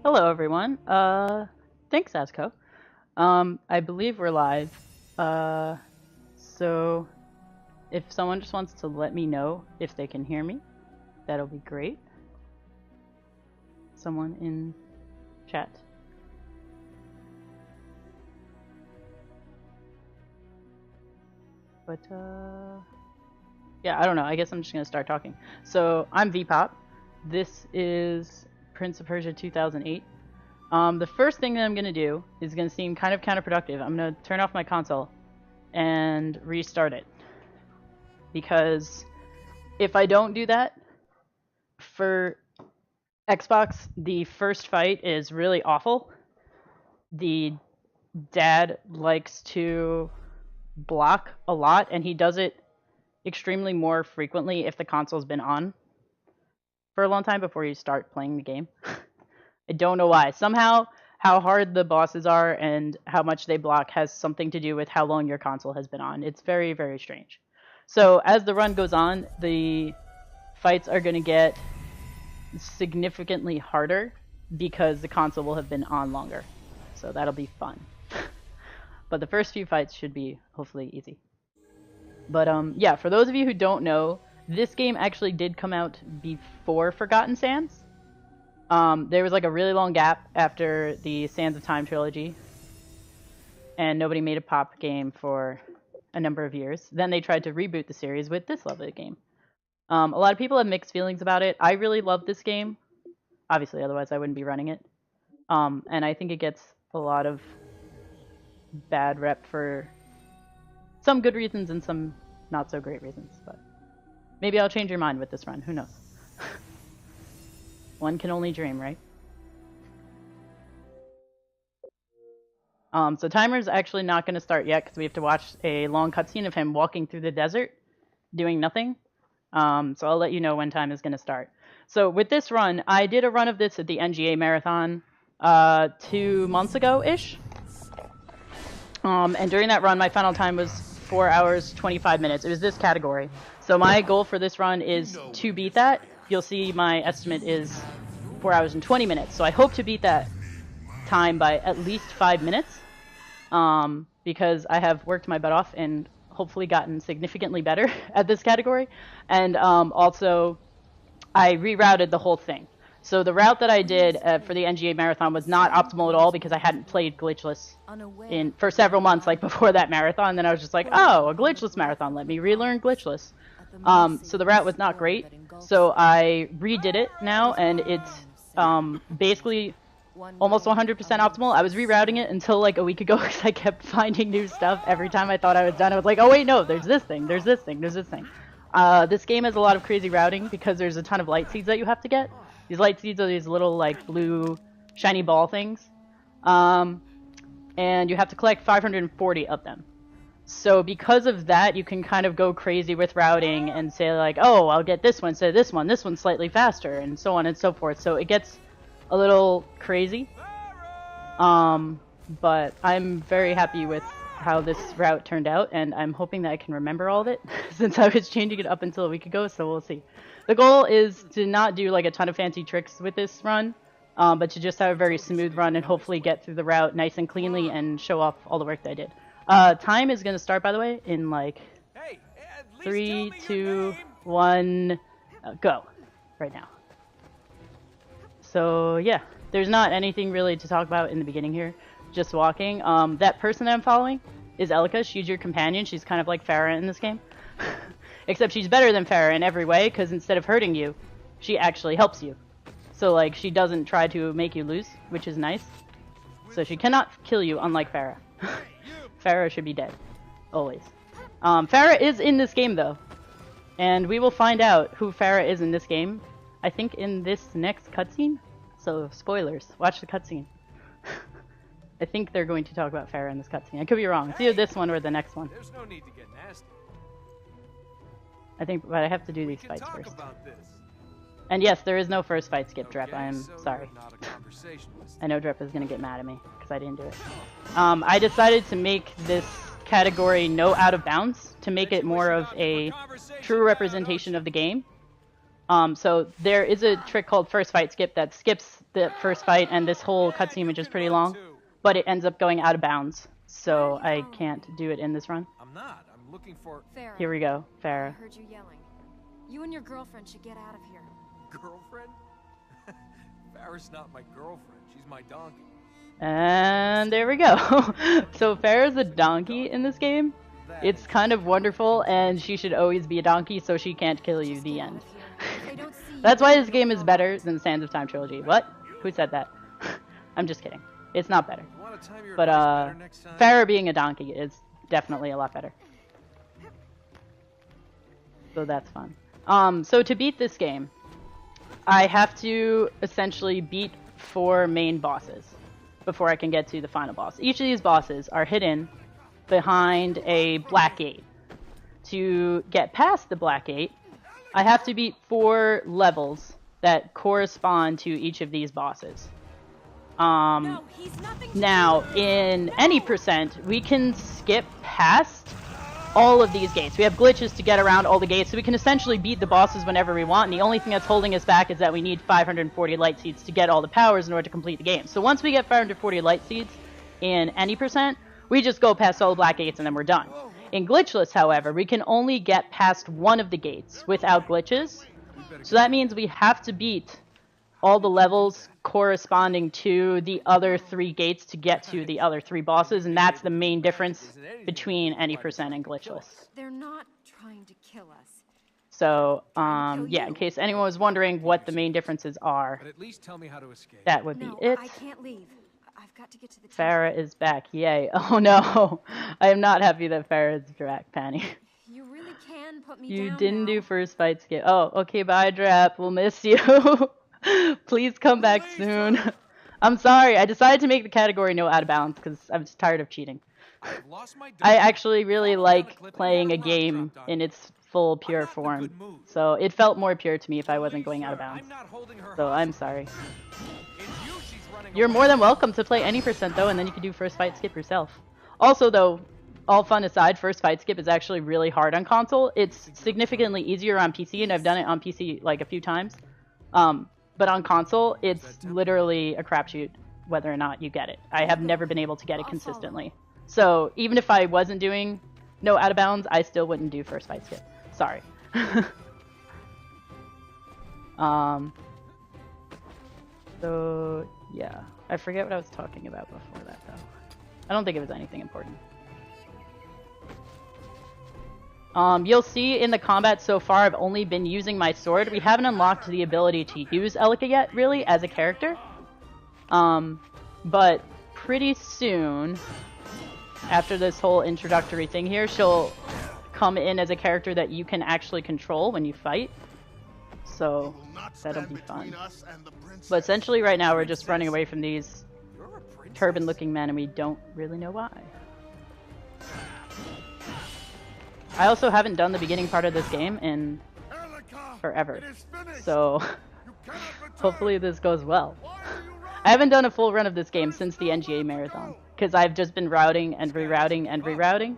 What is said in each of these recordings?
Hello, everyone. Thanks, Asco. I believe we're live. So if someone just wants to let me know if they can hear me, that'll be great. Someone in chat. But, yeah, I don't know. I guess I'm just gonna start talking. So I'm vpop. This is Prince of Persia 2008. The first thing that I'm gonna do is gonna seem kind of counterproductive. I'm gonna turn off my console and restart it. Because if I don't do that, for Xbox, the first fight is really awful. The dad likes to block a lot, and he does it extremely more frequently if the console's been on for a long time before you start playing the game. I don't know why. Somehow, how hard the bosses are and how much they block has something to do with how long your console has been on. It's very, very strange. So as the run goes on, the fights are going to get significantly harder because the console will have been on longer. So that'll be fun. But the first few fights should be hopefully easy. But yeah, for those of you who don't know, this game actually did come out before Forgotten Sands. There was like a really long gap after the Sands of Time trilogy, and nobody made a pop game for a number of years. Then they tried to reboot the series with this lovely game. A lot of people have mixed feelings about it. I really love this game. Obviously, otherwise I wouldn't be running it. And I think it gets a lot of bad rep for some good reasons and some not so great reasons. But maybe I'll change your mind with this run. Who knows? One can only dream, right? So timer's actually not going to start yet because we have to watch a long cutscene of him walking through the desert, doing nothing. So I'll let you know when time is going to start. So with this run, I did a run of this at the NGA Marathon 2 months ago-ish. And during that run, my final time was 4 hours, 25 minutes. It was this category. So my goal for this run is to beat that. You'll see my estimate is 4 hours and 20 minutes. So I hope to beat that time by at least 5 minutes. Because I have worked my butt off and hopefully gotten significantly better at this category. And also, I rerouted the whole thing. So the route that I did for the NGA Marathon was not optimal at all because I hadn't played glitchless for several months, like before that marathon. And then I was just like, oh, a glitchless marathon. Let me relearn glitchless. So the route was not great. So I redid it now, and it's basically almost 100% optimal. I was rerouting it until like a week ago because I kept finding new stuff every time I thought I was done. I was like, oh wait, no, there's this thing, there's this thing, there's this thing. This game has a lot of crazy routing because there's a ton of light seeds that you have to get. These light seeds are these little like blue shiny ball things. And you have to collect 540 of them. So because of that, you can kind of go crazy with routing and say like, oh, I'll get this one instead of this one's slightly faster, and so on and so forth. So it gets a little crazy. But I'm very happy with how this route turned out, and I'm hoping that I can remember all of it since I was changing it up until a week ago, so we'll see. The goal is to not do like a ton of fancy tricks with this run, but to just have a very smooth run and hopefully get through the route nice and cleanly and show off all the work that I did. Time is going to start, by the way, in like 3, 2, 1, go right now. So yeah, there's not anything really to talk about in the beginning here, just walking. That person that I'm following is Elika. She's your companion. She's kind of like Farah in this game. Except she's better than Farah in every way, because instead of hurting you, she actually helps you. So like, she doesn't try to make you lose, which is nice. So she cannot kill you, unlike Farah. Farah should be dead. Always. Farah is in this game, though. And we will find out who Farah is in this game, I think in this next cutscene. So, spoilers. Watch the cutscene. I think they're going to talk about Farah in this cutscene. I could be wrong. It's either this one or the next one. There's no need to get nasty. I think, but I have to do these fights first. And yes, there is no first fight skip, Drep. I am sorry. I know Drep is going to get mad at me because I didn't do it. I decided to make this category no out of bounds to make it more of a true representation of the game. So there is a trick called first fight skip that skips the first fight, and this whole cutscene, which is pretty long, but it ends up going out of bounds. So I can't do it in this run. I'm not. I'm looking for Farah. Here we go, Farah. I heard you yelling. You and your girlfriend should get out of here. girlfriend. Farah's not my girlfriend. She's my donkey. And there we go. So Farah's a donkey in this game. It's kind of wonderful, and she should always be a donkey so she can't kill you. The end. That's why this game is better than the Sands of Time trilogy. What? Who said that? I'm just kidding. It's not better. But Farah being a donkey is definitely a lot better. So that's fun. So to beat this game, I have to essentially beat 4 main bosses before I can get to the final boss. Each of these bosses are hidden behind a black gate. To get past the black gate, I have to beat 4 levels that correspond to each of these bosses. Now, in any percent, we can skip past all of these gates. We have glitches to get around all the gates, so we can essentially beat the bosses whenever we want, and the only thing that's holding us back is that we need 540 light seeds to get all the powers in order to complete the game. So once we get 540 light seeds in any percent, we just go past all the black gates and then we're done. In glitchless, however, we can only get past one of the gates without glitches, so that means we have to beat all the levels corresponding to the other 3 gates to get to the other 3 bosses, and that's the main difference between any percent and glitchless. They're not trying to kill us. So, yeah, in case anyone was wondering what the main differences are, But at least tell me how to escape. that would be it. I can't leave. I've got to get to the Farah is back. Yay. Oh no. I am not happy that Farah is back, Penny. You really can put me You down didn't now. do first fight skip. Oh, okay, bye, Drap. We'll miss you. Please come back soon. I'm sorry. I decided to make the category no out of bounds because I'm just tired of cheating. I've lost my I donkey. actually really like playing a game in its full pure form. So it felt more pure to me if I wasn't going out of bounds. I'm not holding her So I'm hostage. sorry. It's you she's running You're away more than from. welcome to play any percent though, and then you can do first fight skip yourself. Also though, all fun aside, first fight skip is actually really hard on console. It's significantly easier on PC, and I've done it on PC like a few times. But on console, it's literally a crapshoot whether or not you get it. I have never been able to get it consistently. So even if I wasn't doing no out of bounds, I still wouldn't do first fight skip. Sorry. So yeah, I forget what I was talking about before that though. I don't think it was anything important. You'll see in the combat so far, I've only been using my sword. We haven't unlocked the ability to use Elika yet, really, as a character. But pretty soon, after this whole introductory thing here, she'll come in as a character that you can actually control when you fight. So that'll be fun. But essentially right now we're just running away from these turban-looking men and we don't really know why. I also haven't done the beginning part of this game in forever, so hopefully this goes well. I haven't done a full run of this game since the NGA marathon, because I've just been routing and rerouting and rerouting.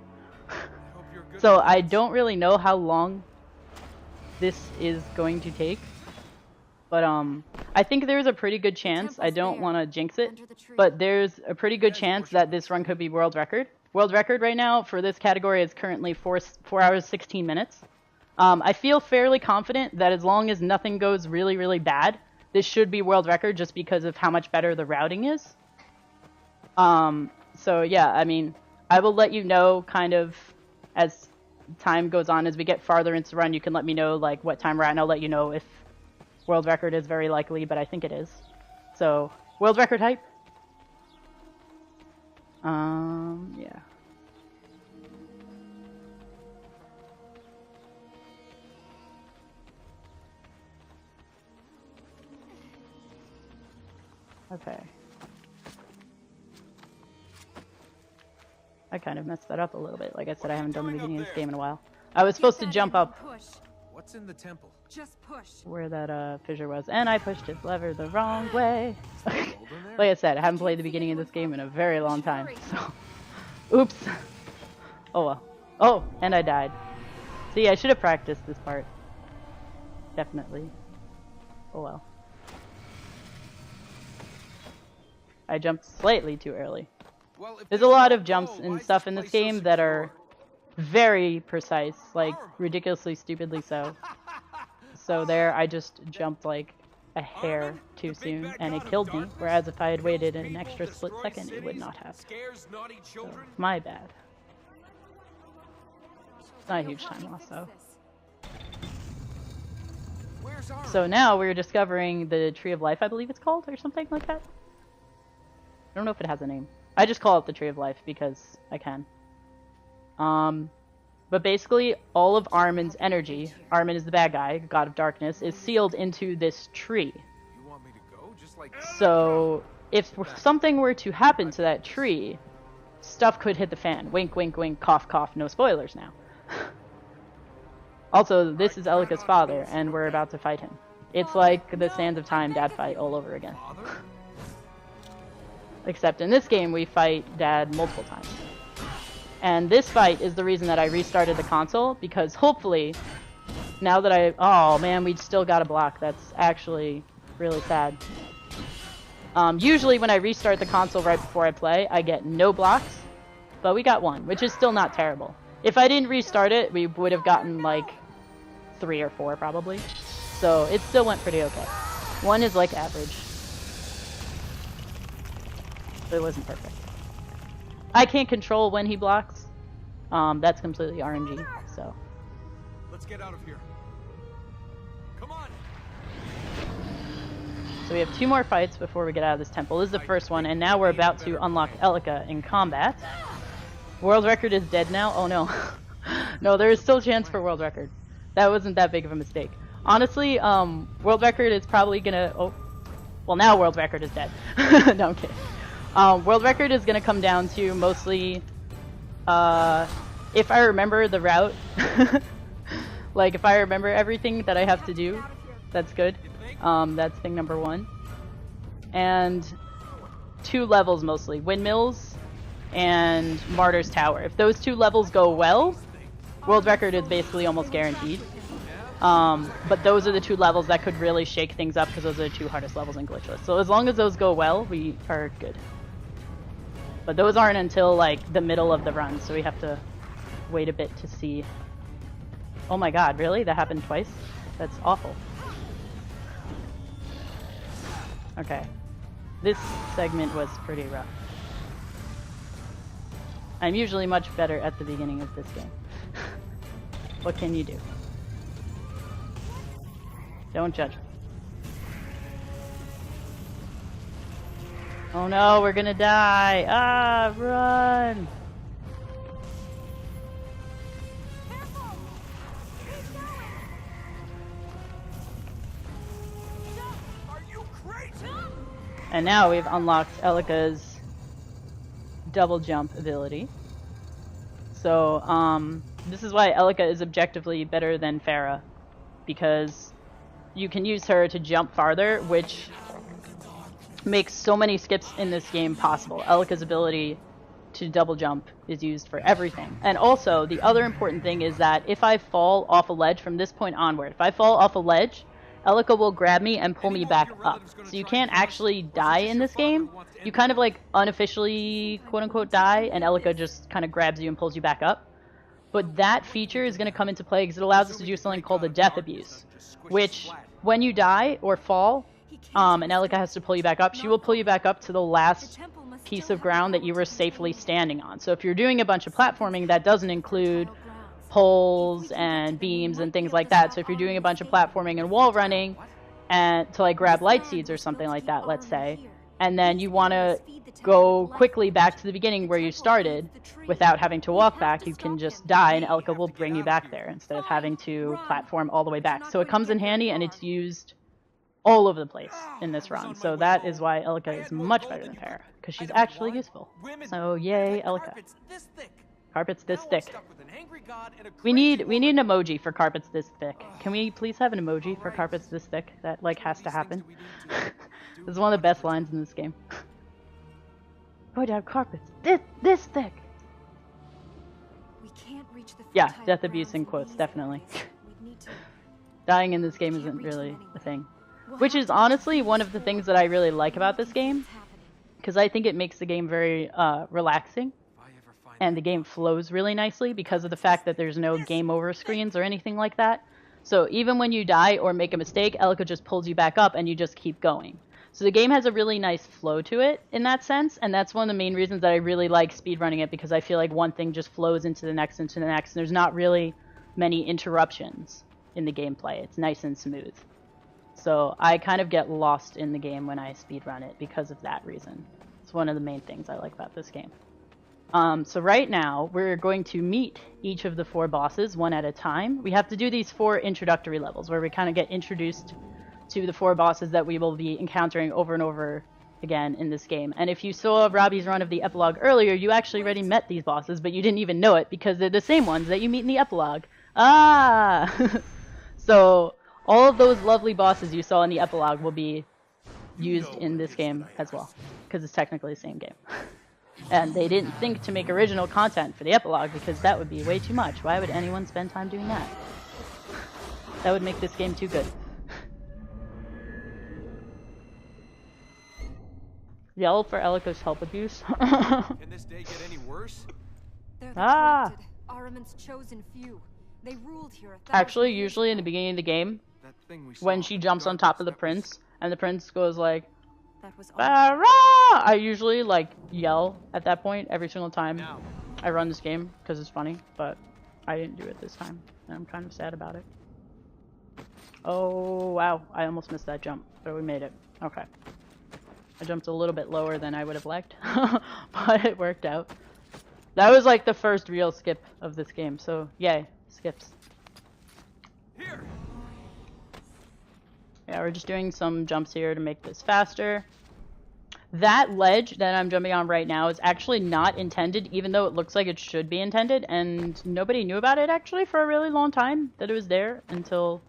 So I don't really know how long this is going to take, but I think there's a pretty good chance, I don't want to jinx it, but there's a pretty good chance that this run could be world record. World record right now for this category is currently 4 hours 16 minutes. I feel fairly confident that as long as nothing goes really, really bad, this should be world record just because of how much better the routing is. So yeah, I mean, I will let you know kind of as time goes on. As we get farther into the run, you can let me know like what time we're at, and I'll let you know if world record is very likely, but I think it is. So, world record hype? Yeah. Okay. I kind of messed that up a little bit. Like I said, I haven't done the beginning of this game in a while. I was supposed to jump up What's in the temple? Just push. where that fissure was, and I pushed his lever the wrong way. Like I said, I haven't played the beginning of this game in a very long time, so oops. Oh well. Oh, and I died. See, I should have practiced this part. Definitely. Oh well. I jumped slightly too early. Well, if There's a there's lot no of jumps goal, and why is stuff this in this place so game that are secure? very precise, like ridiculously stupidly so. So there I just jumped like a hair too soon and it killed me, whereas if I had waited an extra split second it would not have. Scares naughty So, children. my bad. It's not a huge time loss though. Where's our So now we're discovering the Tree of Life, I believe it's called, or something like that. I don't know if it has a name. I just call it the Tree of Life because I can. But basically, all of Armin's energy, Armin is the bad guy, god of darkness, is sealed into this tree. You want me to go? Just like So, if something were to happen to that tree, stuff could hit the fan. Wink, wink, wink, cough, cough, no spoilers now. Also, this is Elika's father, and we're about to fight him. It's like the Sands of Time dad fight all over again. father? Except in this game, we fight dad multiple times. And this fight is the reason that I restarted the console, because hopefully, now that oh man, we still got a block. That's actually really sad. Usually when I restart the console right before I play, I get no blocks, but we got one, which is still not terrible. If I didn't restart it, we would have gotten like 3 or 4 probably. So it still went pretty okay. 1 is like average. But it wasn't perfect. I can't control when he blocks. That's completely RNG, so. Let's get out of here. Come on. So we have 2 more fights before we get out of this temple. This is the first one, and now we're about to unlock Elika in combat. World record is dead now? Oh no. No, there is still a chance for world record. That wasn't that big of a mistake. Honestly, world record is probably gonna... Oh, well now world record is dead. No, I'm kidding. World record is gonna come down to mostly, if I remember the route. Like, if I remember everything that I have to do, that's good. That's thing number 1. And 2 levels mostly. Windmills and Martyr's Tower. If those 2 levels go well, world record is basically almost guaranteed. But those are the 2 levels that could really shake things up because those are the 2 hardest levels in Glitchless. So as long as those go well, we are good. But those aren't until like the middle of the run, so we have to wait a bit to see. Oh my god, really? That happened twice? That's awful. Okay. This segment was pretty rough. I'm usually much better at the beginning of this game. What can you do? Don't judge me. Oh no, we're gonna die! Ah, run! Are you crazy? And now we've unlocked Elika's double jump ability. So, this is why Elika is objectively better than Farah, because you can use her to jump farther, which makes so many skips in this game possible. Elika's ability to double jump is used for everything. And also, the other important thing is that if I fall off a ledge from this point onward, if I fall off a ledge, Elika will grab me and pull me back up. So you can't actually die in this game. You kind of like unofficially quote-unquote die, and Elika just kind of grabs you and pulls you back up. But that feature is going to come into play because it allows us to do something called the death abuse, which when you die or fall, and Elika has to pull you back up, she will pull you back up to the last piece of ground that you were safely standing on. So if you're doing a bunch of platforming, that doesn't include poles and beams and things like that. So if you're doing a bunch of platforming and wall running and to like grab light seeds or something like that, let's say, and then you want to go quickly back to the beginning where you started without having to walk back, you can just die and Elika will bring you back there instead of having to platform all the way back. So it comes in handy and it's used all over the place in this run. So that is why Elika is much better than Farah, because she's actually useful. So yay, Elika. Carpets this thick. We need an emoji for carpets this thick. Can we please have an emoji for carpets this thick? That like has to happen. This is one of the best lines in this game. Going to have carpets this thick. Yeah, death abuse in quotes, definitely. Dying in this game isn't really a thing. which is honestly one of the things that I really like about this game, because I think it makes the game very relaxing, and the game flows really nicely because of the fact that there's no game over screens or anything like that. So even when you die or make a mistake, Elika just pulls you back up and you just keep going. So the game has a really nice flow to it in that sense, and that's one of the main reasons that I really like speedrunning it, because I feel like one thing just flows into the next, and there's not really many interruptions in the gameplay. It's nice and smooth. So I kind of get lost in the game when I speedrun it because of that reason. It's one of the main things I like about this game. So right now, we're going to meet each of the 4 bosses one at a time. We have to do these 4 introductory levels where we kind of get introduced to the 4 bosses that we will be encountering over and over again in this game. And if you saw Robbie's run of the epilogue earlier, you actually already met these bosses, but you didn't even know it because they're the same ones that you meet in the epilogue. Ah! So all of those lovely bosses you saw in the epilogue will be used in this game as well, because it's technically the same game. And they didn't think to make original content for the epilogue because that would be way too much. Why would anyone spend time doing that? That would make this game too good. Yell for Elika's help abuse. Can this day get any worse? They're the corrupted, Ahriman's chosen few. They ruled here 1,000 Actually, years usually in the ago. beginning of the game, That thing we saw when she jumps on top of the prince, and the prince goes like, That was all. "Barra!" I usually like yell at that point every single time Now. I run this game because it's funny, but I didn't do it this time, and I'm kind of sad about it. Oh wow, I almost missed that jump, but we made it. Okay. I jumped a little bit lower than I would have liked, but it worked out. That was like the first real skip of this game, so yay, skips. Here. Yeah, we're just doing some jumps here to make this faster. That ledge that I'm jumping on right now is actually not intended, even though it looks like it should be intended, and nobody knew about it actually for a really long time, that it was there, until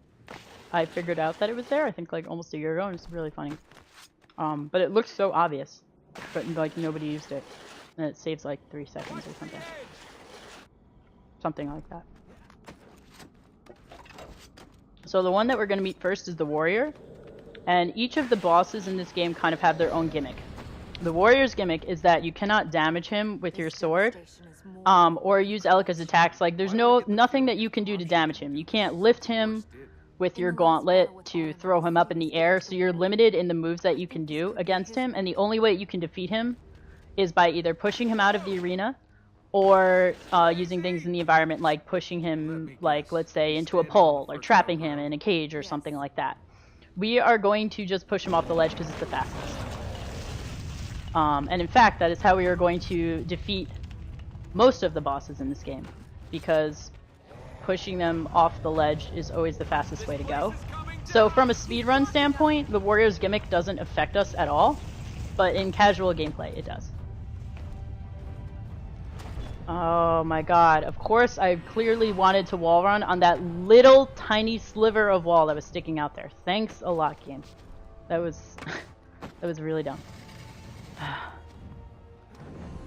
I figured out that it was there, I think like almost a year ago, and it's really funny. But it looks so obvious, but like nobody used it, and it saves like 3 seconds or something. Something like that. So the one that we're going to meet first is the warrior, and each of the bosses in this game kind of have their own gimmick. The warrior's gimmick is that you cannot damage him with your sword, or use Elika's attacks. Like there's nothing that you can do to damage him. You can't lift him with your gauntlet to throw him up in the air, so you're limited in the moves that you can do against him, and the only way you can defeat him is by either pushing him out of the arena or using things in the environment like pushing him, like let's say, into a pole or trapping him in a cage or something like that. We are going to just push him off the ledge because it's the fastest. And in fact, that is how we are going to defeat most of the bosses in this game, because pushing them off the ledge is always the fastest way to go. So from a speedrun standpoint, the warrior's gimmick doesn't affect us at all, but in casual gameplay it does. Oh my god, of course I clearly wanted to wall run on that little tiny sliver of wall that was sticking out there. Thanks a lot, game. That was that was really dumb.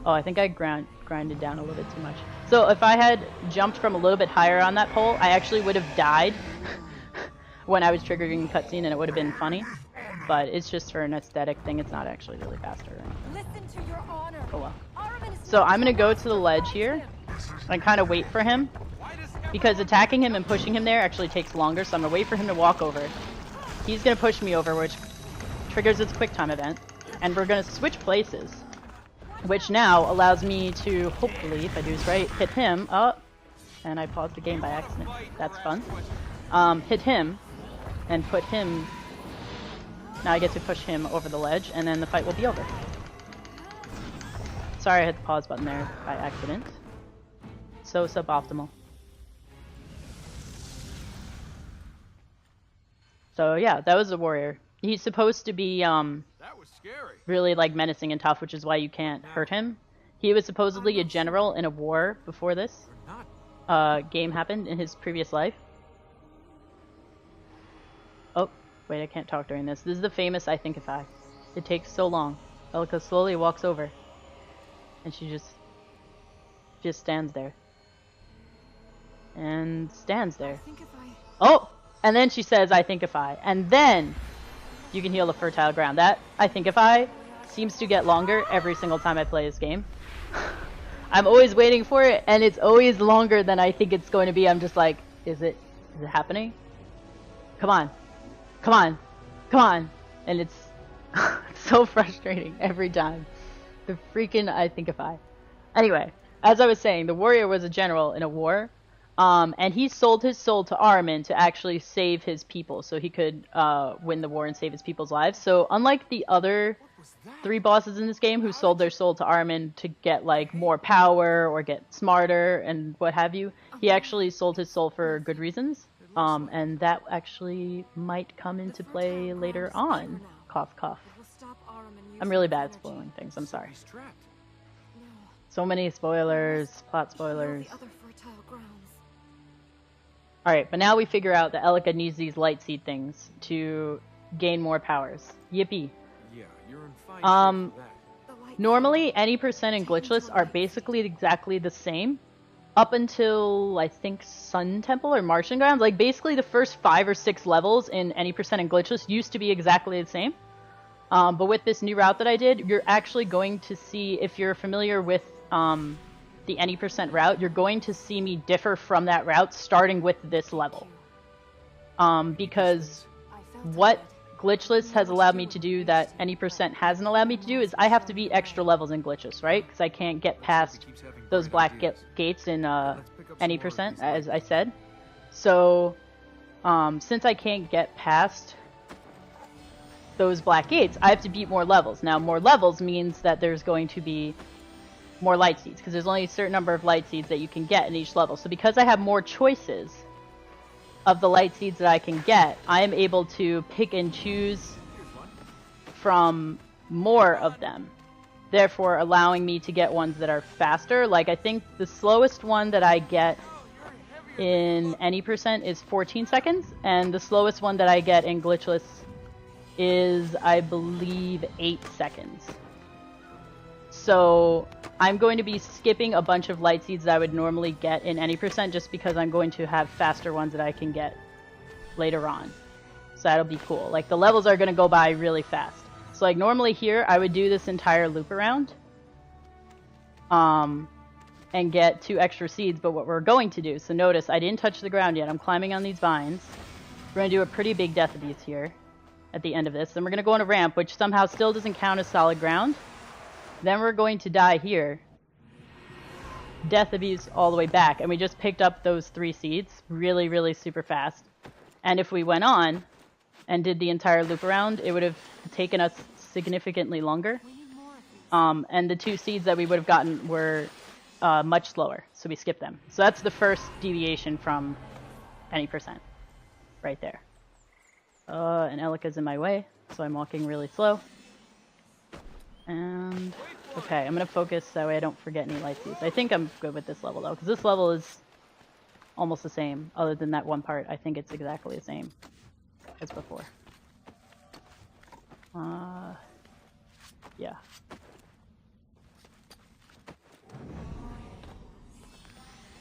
Oh, I think I grinded down a little bit too much. So if I had jumped from a little bit higher on that pole, I actually would have died when I was triggering the cutscene, and it would have been funny. But it's just for an aesthetic thing. It's not actually really faster. Listen to your honor. Oh well. So I'm gonna go to the ledge here and kind of wait for him, because attacking him and pushing him there actually takes longer. So I'm gonna wait for him to walk over. He's gonna push me over, which triggers its quick time event, and we're gonna switch places, which now allows me to, hopefully, if I do this right, hit him. Oh, and I paused the game by accident. That's fun. Hit him and put him. Now I get to push him over the ledge, and then the fight will be over. Sorry I hit the pause button there by accident. So suboptimal. So yeah, that was the warrior. He's supposed to be That was scary. really like menacing and tough, which is why you can't hurt him. He was supposedly a general in a war before this game happened in his previous life. Oh, wait, I can't talk during this. This is the famous I think if I. It takes so long. Elika slowly walks over, and she just stands there. And stands there. Think if I... Oh! And then she says, I think if I. And then you can heal the fertile ground. That, I think, if I seems to get longer every single time I play this game. I'm always waiting for it, and it's always longer than I think it's going to be. I'm just like, is it happening? Come on. Come on. Come on. And it's so frustrating every time. The freaking I think if I. Anyway, as I was saying, the warrior was a general in a war, and he sold his soul to Ahriman to actually save his people, so he could win the war and save his people's lives. So unlike the other 3 bosses in this game who sold their soul to Ahriman to get like more power or get smarter and what have you, he actually sold his soul for good reasons, and that actually might come into play later on. Cough, cough. I'm really bad at spoiling things, I'm sorry. So many spoilers, plot spoilers. Alright, but now we figure out that Elika needs these light seed things to gain more powers. Yippee. Yeah, you're in fine shape for that. Normally, any percent and glitchless are basically exactly the same. Up until, I think, Sun Temple or Martian Grounds. Like, basically the first 5 or 6 levels in any percent and glitchless used to be exactly the same. But with this new route that I did, you're actually going to see, if you're familiar with the any percent route, you're going to see me differ from that route starting with this level. Because what glitchless has allowed me to do that any percent hasn't allowed me to do is I have to beat extra levels in glitchless, right? Because I can't get past those black gates in any percent, as I said. So since I can't get past those black gates, I have to beat more levels. Now, more levels means that there's going to be more light seeds, because there's only a certain number of light seeds that you can get in each level. So because I have more choices of the light seeds that I can get, I am able to pick and choose from more of them, therefore allowing me to get ones that are faster. Like, I think the slowest one that I get in any percent is 14 seconds, and the slowest one that I get in glitchless is, I believe, 8 seconds. So I'm going to be skipping a bunch of light seeds that I would normally get in any percent, just because I'm going to have faster ones that I can get later on. So that'll be cool. Like, the levels are going to go by really fast. So like, normally here I would do this entire loop around and get 2 extra seeds, but what we're going to do, so notice I didn't touch the ground yet. I'm climbing on these vines. We're going to do a pretty big death abuse here at the end of this. Then we're going to go on a ramp, which somehow still doesn't count as solid ground. Then we're going to die here. Death abuse all the way back. And we just picked up those 3 seeds really, really super fast. And if we went on and did the entire loop around, it would have taken us significantly longer. And the 2 seeds that we would have gotten were much slower. So we skipped them. So that's the first deviation from any percent. Right there. And Elika's in my way, so I'm walking really slow. And okay, I'm gonna focus that way I don't forget any light seeds. I think I'm good with this level though, because this level is almost the same, other than that one part. I think it's exactly the same as before. Yeah.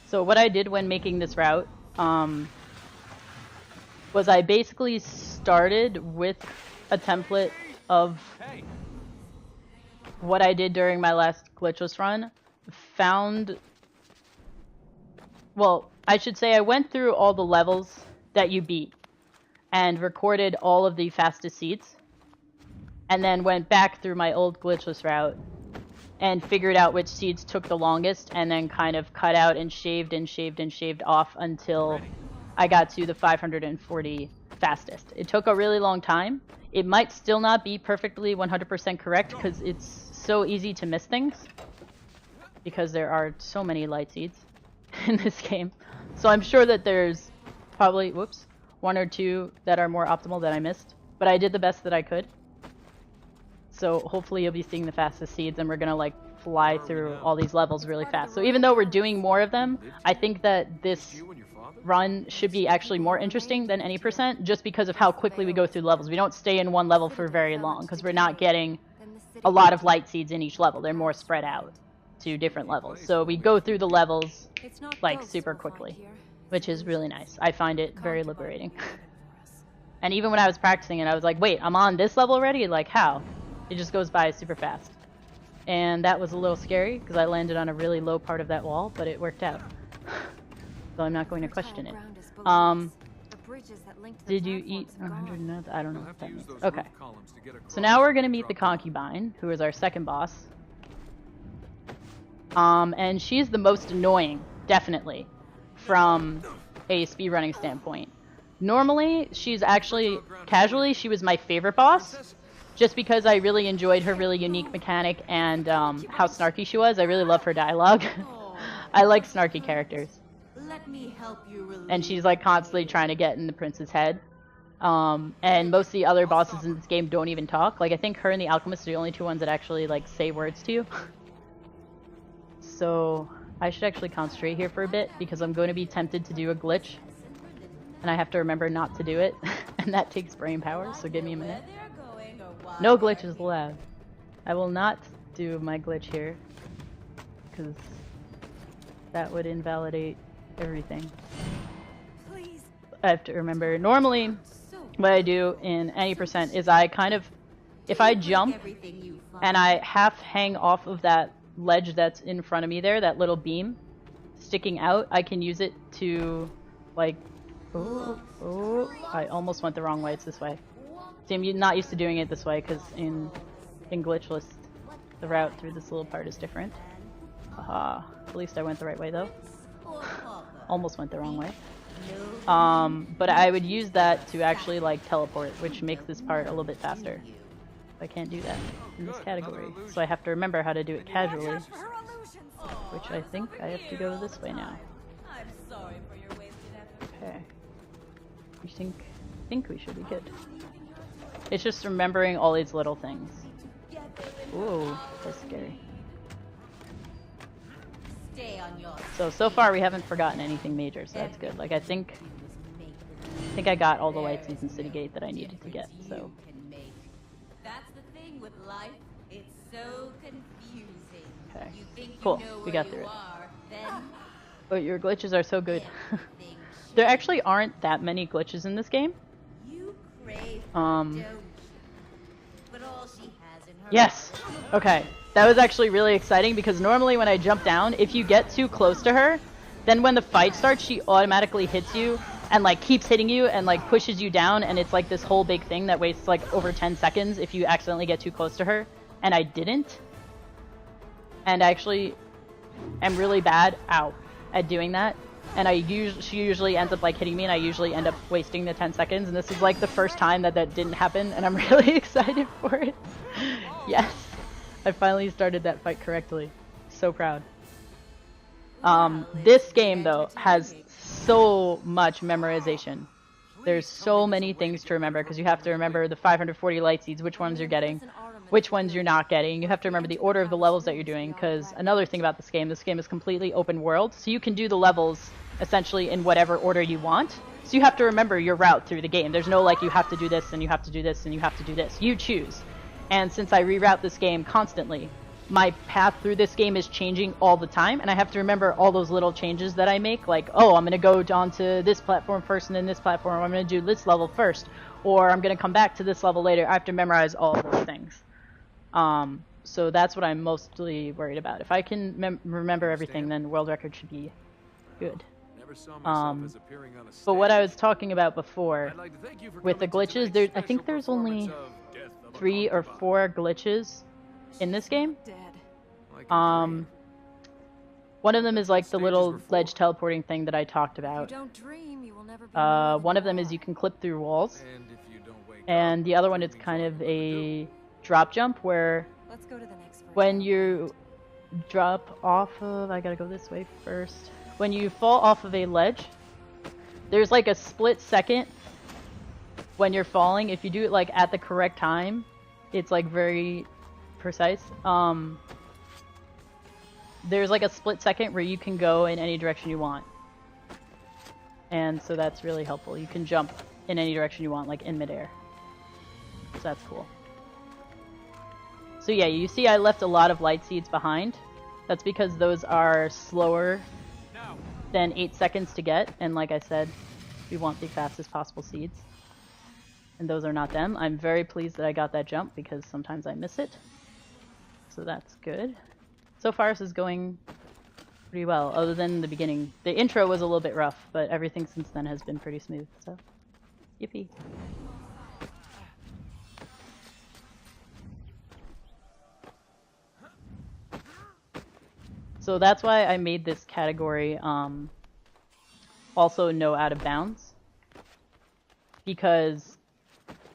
So what I did when making this route was I basically started with a template of what I did during my last glitchless run. Well, I should say I went through all the levels that you beat and recorded all of the fastest seeds, and then went back through my old glitchless route and figured out which seeds took the longest, and then kind of cut out and shaved and shaved and shaved off until I got to the 540 fastest. It took a really long time. It might still not be perfectly 100% correct, because it's so easy to miss things, because there are so many light seeds in this game. So I'm sure that there's probably, 1 or 2 that are more optimal that I missed, but I did the best that I could. So hopefully you'll be seeing the fastest seeds, and we're gonna like fly through all these levels really fast. So even though we're doing more of them, I think that this run should be actually more interesting than any percent, just because of how quickly we go through levels. We don't stay in one level for very long, because we're not getting a lot of light seeds in each level. They're more spread out to different levels. So we go through the levels like super quickly, which is really nice. I find it very liberating. And even when I was practicing it, I was like, wait, I'm on this level already? Like, how? It just goes by super fast. And that was a little scary, because I landed on a really low part of that wall, but it worked out. So I'm not going to question it. Did you eat 100 nuts? I don't know what that means. Okay. So now we're going to meet the concubine, who is our second boss. And she's the most annoying, definitely, from a speedrunning standpoint. Normally, she's actually, casually, she was my favorite boss, just because I really enjoyed her really unique mechanic and how snarky she was. I really love her dialogue. I like snarky characters. Let me help you and she's like constantly trying to get in the prince's head. And most of the other bosses in this game don't even talk. Like, I think her and the alchemist are the only two ones that actually like say words to you. So I should actually concentrate here for a bit, because I'm going to be tempted to do a glitch, and I have to remember not to do it. And that takes brain power, so give me a minute. No glitches allowed. I will not do my glitch here, because that would invalidate everything. I have to remember. Normally, what I do in any percent is I kind of, if I jump and I half hang off of that ledge that's in front of me there, that little beam sticking out, I can use it to, like, oh, I almost went the wrong way. It's this way. See, I'm not used to doing it this way, because in glitchless, the route through this little part is different. Haha. At least I went the right way, though. Almost went the wrong way. But I would use that to actually, like, teleport, which makes this part a little bit faster. I can't do that in this category, so I have to remember how to do it casually, which I think I have to go this way now. Okay. I think we should be good. It's just remembering all these little things. Ooh, that's scary. So far we haven't forgotten anything major, so that's good. Like, I think I got all the light seeds in City Gate that I needed to get, so. That's the thing with life. It's so confusing. Okay. You think you cool. know We got where through you it. are, then But your glitches are so good. There actually aren't that many glitches in this game. you crave her, don't you? But all she has in her Yes! Okay. That was actually really exciting, because normally when I jump down, if you get too close to her, then when the fight starts, she automatically hits you and like keeps hitting you and like pushes you down, and it's like this whole big thing that wastes like over 10 seconds if you accidentally get too close to her. And I didn't. And I actually am really bad at doing that. And she usually ends up like hitting me, and I usually end up wasting the 10 seconds. And this is like the first time that didn't happen, and I'm really excited for it. Yes. I finally started that fight correctly. So proud. This game, though, has so much memorization. There's so many things to remember, because you have to remember the 540 light seeds, which ones you're getting, which ones you're not getting. You have to remember the order of the levels that you're doing, because another thing about this game is completely open world, so you can do the levels essentially in whatever order you want. So you have to remember your route through the game. There's no like, you have to do this, and you have to do this, and you have to do this. You choose. And since I reroute this game constantly, my path through this game is changing all the time, and I have to remember all those little changes that I make, like, oh, I'm going to go onto this platform first and then this platform, I'm going to do this level first, or I'm going to come back to this level later. I have to memorize all of those things. So that's what I'm mostly worried about. If I can remember everything, then world record should be good. But what I was talking about before, with the glitches, I think there's only 3 or 4 glitches in this game. One of them is like the little ledge teleporting thing that I talked about. One of them is you can clip through walls, and the other one is kind of a drop jump where when you drop off of, I gotta go this way first. When you fall off of a ledge, there's like a split second when you're falling. If you do it like at the correct time, it's like very precise. There's like a split second where you can go in any direction you want, and so that's really helpful. You can jump in any direction you want, like in midair, so that's cool. So yeah, you see I left a lot of light seeds behind. That's because those are slower than 8 seconds to get, and like I said, we want the fastest possible seeds. and those are not them. I'm very pleased that I got that jump because sometimes I miss it. So that's good. So far this is going pretty well, other than the beginning. The intro was a little bit rough, but everything since then has been pretty smooth, so yippee. So that's why I made this category also no out of bounds. Because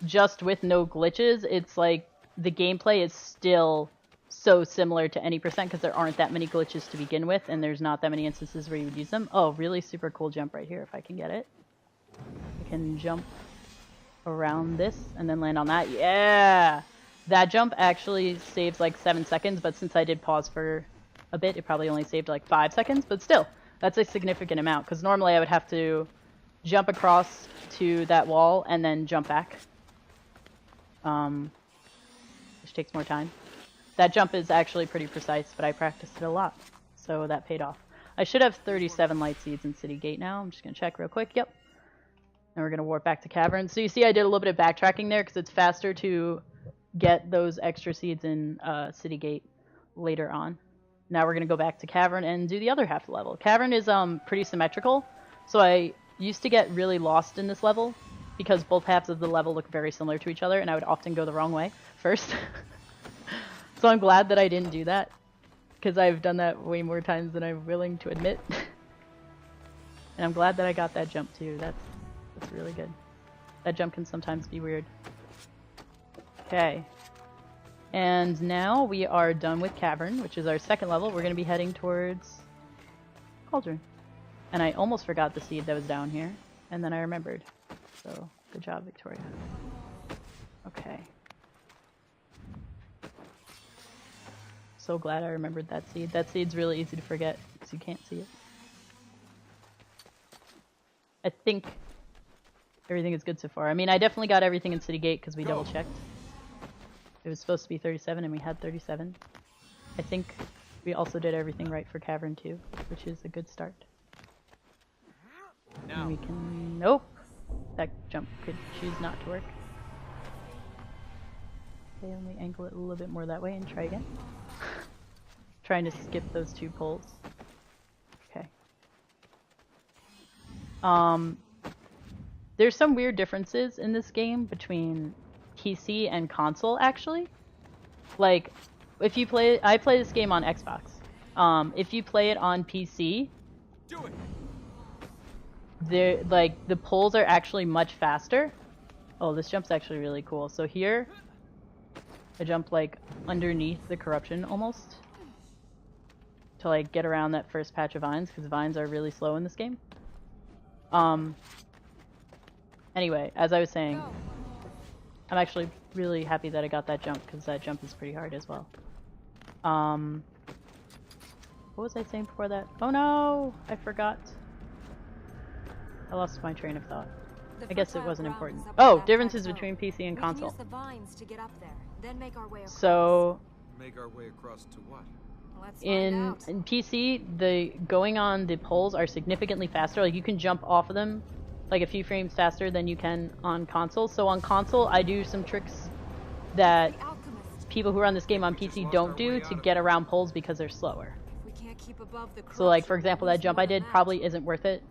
just with no glitches, it's like the gameplay is still so similar to any percent because there aren't that many glitches to begin with and there's not that many instances where you would use them. Oh, really super cool jump right here if I can get it. I can jump around this and then land on that. Yeah! That jump actually saves like 7 seconds, but since I did pause for a bit, it probably only saved like 5 seconds, but still, that's a significant amount because normally I would have to jump across to that wall and then jump back, which takes more time. That jump is actually pretty precise, but I practiced it a lot, so that paid off. I should have 37 light seeds in City Gate now. I'm just going to check real quick. Yep. And we're going to warp back to Cavern. So you see I did a little bit of backtracking there because it's faster to get those extra seeds in City Gate later on. Now we're going to go back to Cavern and do the other half of the level. Cavern is pretty symmetrical, so I used to get really lost in this level because both halves of the level look very similar to each other, and I would often go the wrong way first. So I'm glad that I didn't do that, because I've done that way more times than I'm willing to admit. And I'm glad that I got that jump too. That's really good. That jump can sometimes be weird. Okay. And now we are done with Cavern, which is our second level. We're going to be heading towards Cauldron. And I almost forgot the seed that was down here, and then I remembered. So, good job, Victoria. Okay. So glad I remembered that seed. That seed's really easy to forget, because you can't see it. I think everything is good so far. I mean, I definitely got everything in City Gate, because we double-checked. It was supposed to be 37, and we had 37. I think we also did everything right for Cavern too, which is a good start. And we can... Nope! That jump could choose not to work. Okay, let me angle it a little bit more that way and try again. Trying to skip those two poles. Okay. There's some weird differences in this game between PC and console, actually. Like, if you play... I play this game on Xbox. If you play it on PC... Do it! The pulls are actually much faster. Oh, this jump's actually really cool. So here, I jump like underneath the corruption almost to like get around that first patch of vines, because vines are really slow in this game. Anyway, as I was saying, I'm actually really happy that I got that jump, because that jump is pretty hard as well. What was I saying before that? Oh no! I forgot. I lost my train of thought. I guess it wasn't important. Oh, differences between PC and console. So, make our way across to what? in PC, the going on the poles are significantly faster. Like, you can jump off of them like a few frames faster than you can on console. So on console, I do some tricks that people who run this game on PC don't do to get around poles because they're slower. So like, for example, that jump I did probably isn't worth it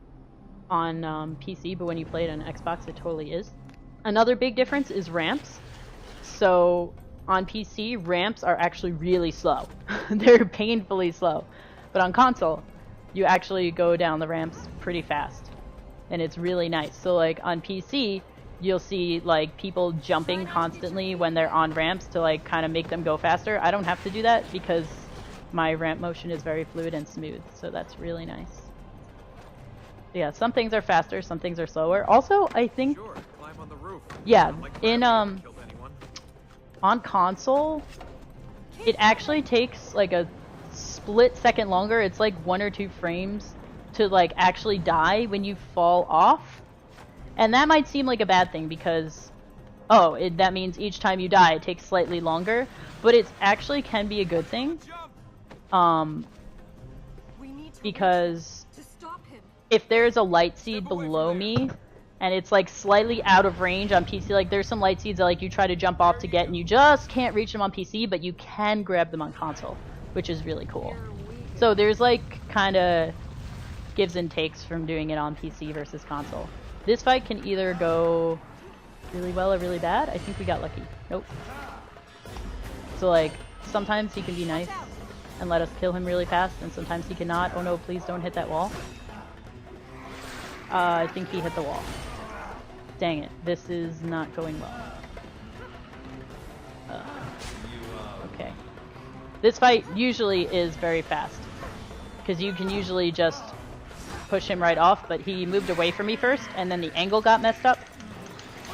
on PC, but when you play it on Xbox, it totally is. Another big difference is ramps. So on PC, ramps are actually really slow. They're painfully slow. But on console, you actually go down the ramps pretty fast. And it's really nice. So like on PC, you'll see like people jumping constantly when they're on ramps to like kind of make them go faster. I don't have to do that because my ramp motion is very fluid and smooth. So that's really nice. Yeah, some things are faster, some things are slower. Also, I think, Sure, climb on the roof. Yeah, in on console, it actually takes like a split second longer. It's like 1 or 2 frames to like actually die when you fall off, and that might seem like a bad thing because, oh, that means each time you die it takes slightly longer, but it actually can be a good thing, because if there's a light seed below me, and it's like slightly out of range on PC. Like there's some light seeds that like you try to jump off to get and you just can't reach them on PC, but you can grab them on console, which is really cool. So there's like kind of gives and takes from doing it on PC versus console. This fight can either go really well or really bad. I think we got lucky. Nope. So like sometimes he can be nice and let us kill him really fast, and sometimes he cannot. Oh no, please don't hit that wall. I think he hit the wall. Dang it, this is not going well. Okay. This fight usually is very fast, because you can usually just push him right off, but he moved away from me first, and then the angle got messed up.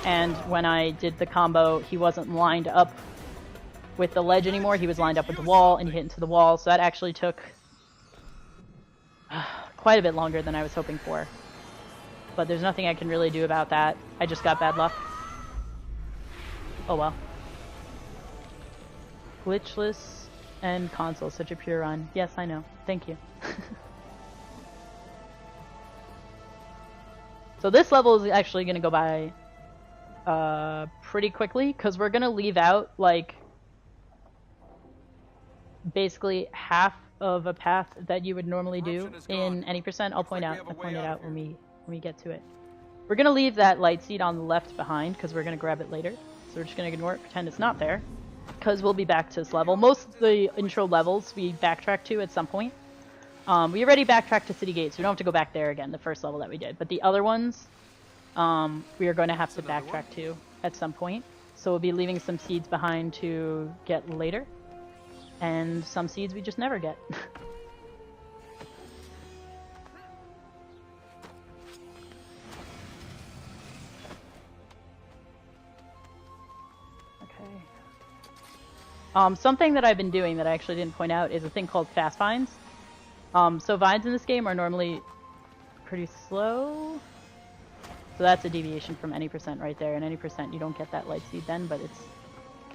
And when I did the combo, he wasn't lined up with the ledge anymore, he was lined up with the wall, and he hit into the wall, so that actually took quite a bit longer than I was hoping for. But there's nothing I can really do about that. I just got bad luck. Oh well. Glitchless and console, such a pure run. Yes, I know. Thank you. So this level is actually going to go by pretty quickly, because we're going to leave out, like, basically half of a path that you would normally do in any percent. I'll point out when we get to it. We're gonna leave that light seed on the left behind because we're gonna grab it later. So we're just gonna ignore it, pretend it's not there, because we'll be back to this level. Most of the intro levels we backtrack to at some point. We already backtracked to City Gates. We don't have to go back there again, the first level that we did. But the other ones, we are going to have to backtrack to at some point. So we'll be leaving some seeds behind to get later. And some seeds we just never get. Okay. Something that I've been doing that I actually didn't point out is a thing called fast vines. So vines in this game are normally pretty slow. So that's a deviation from any percent right there. And any percent you don't get that light seed then, but it's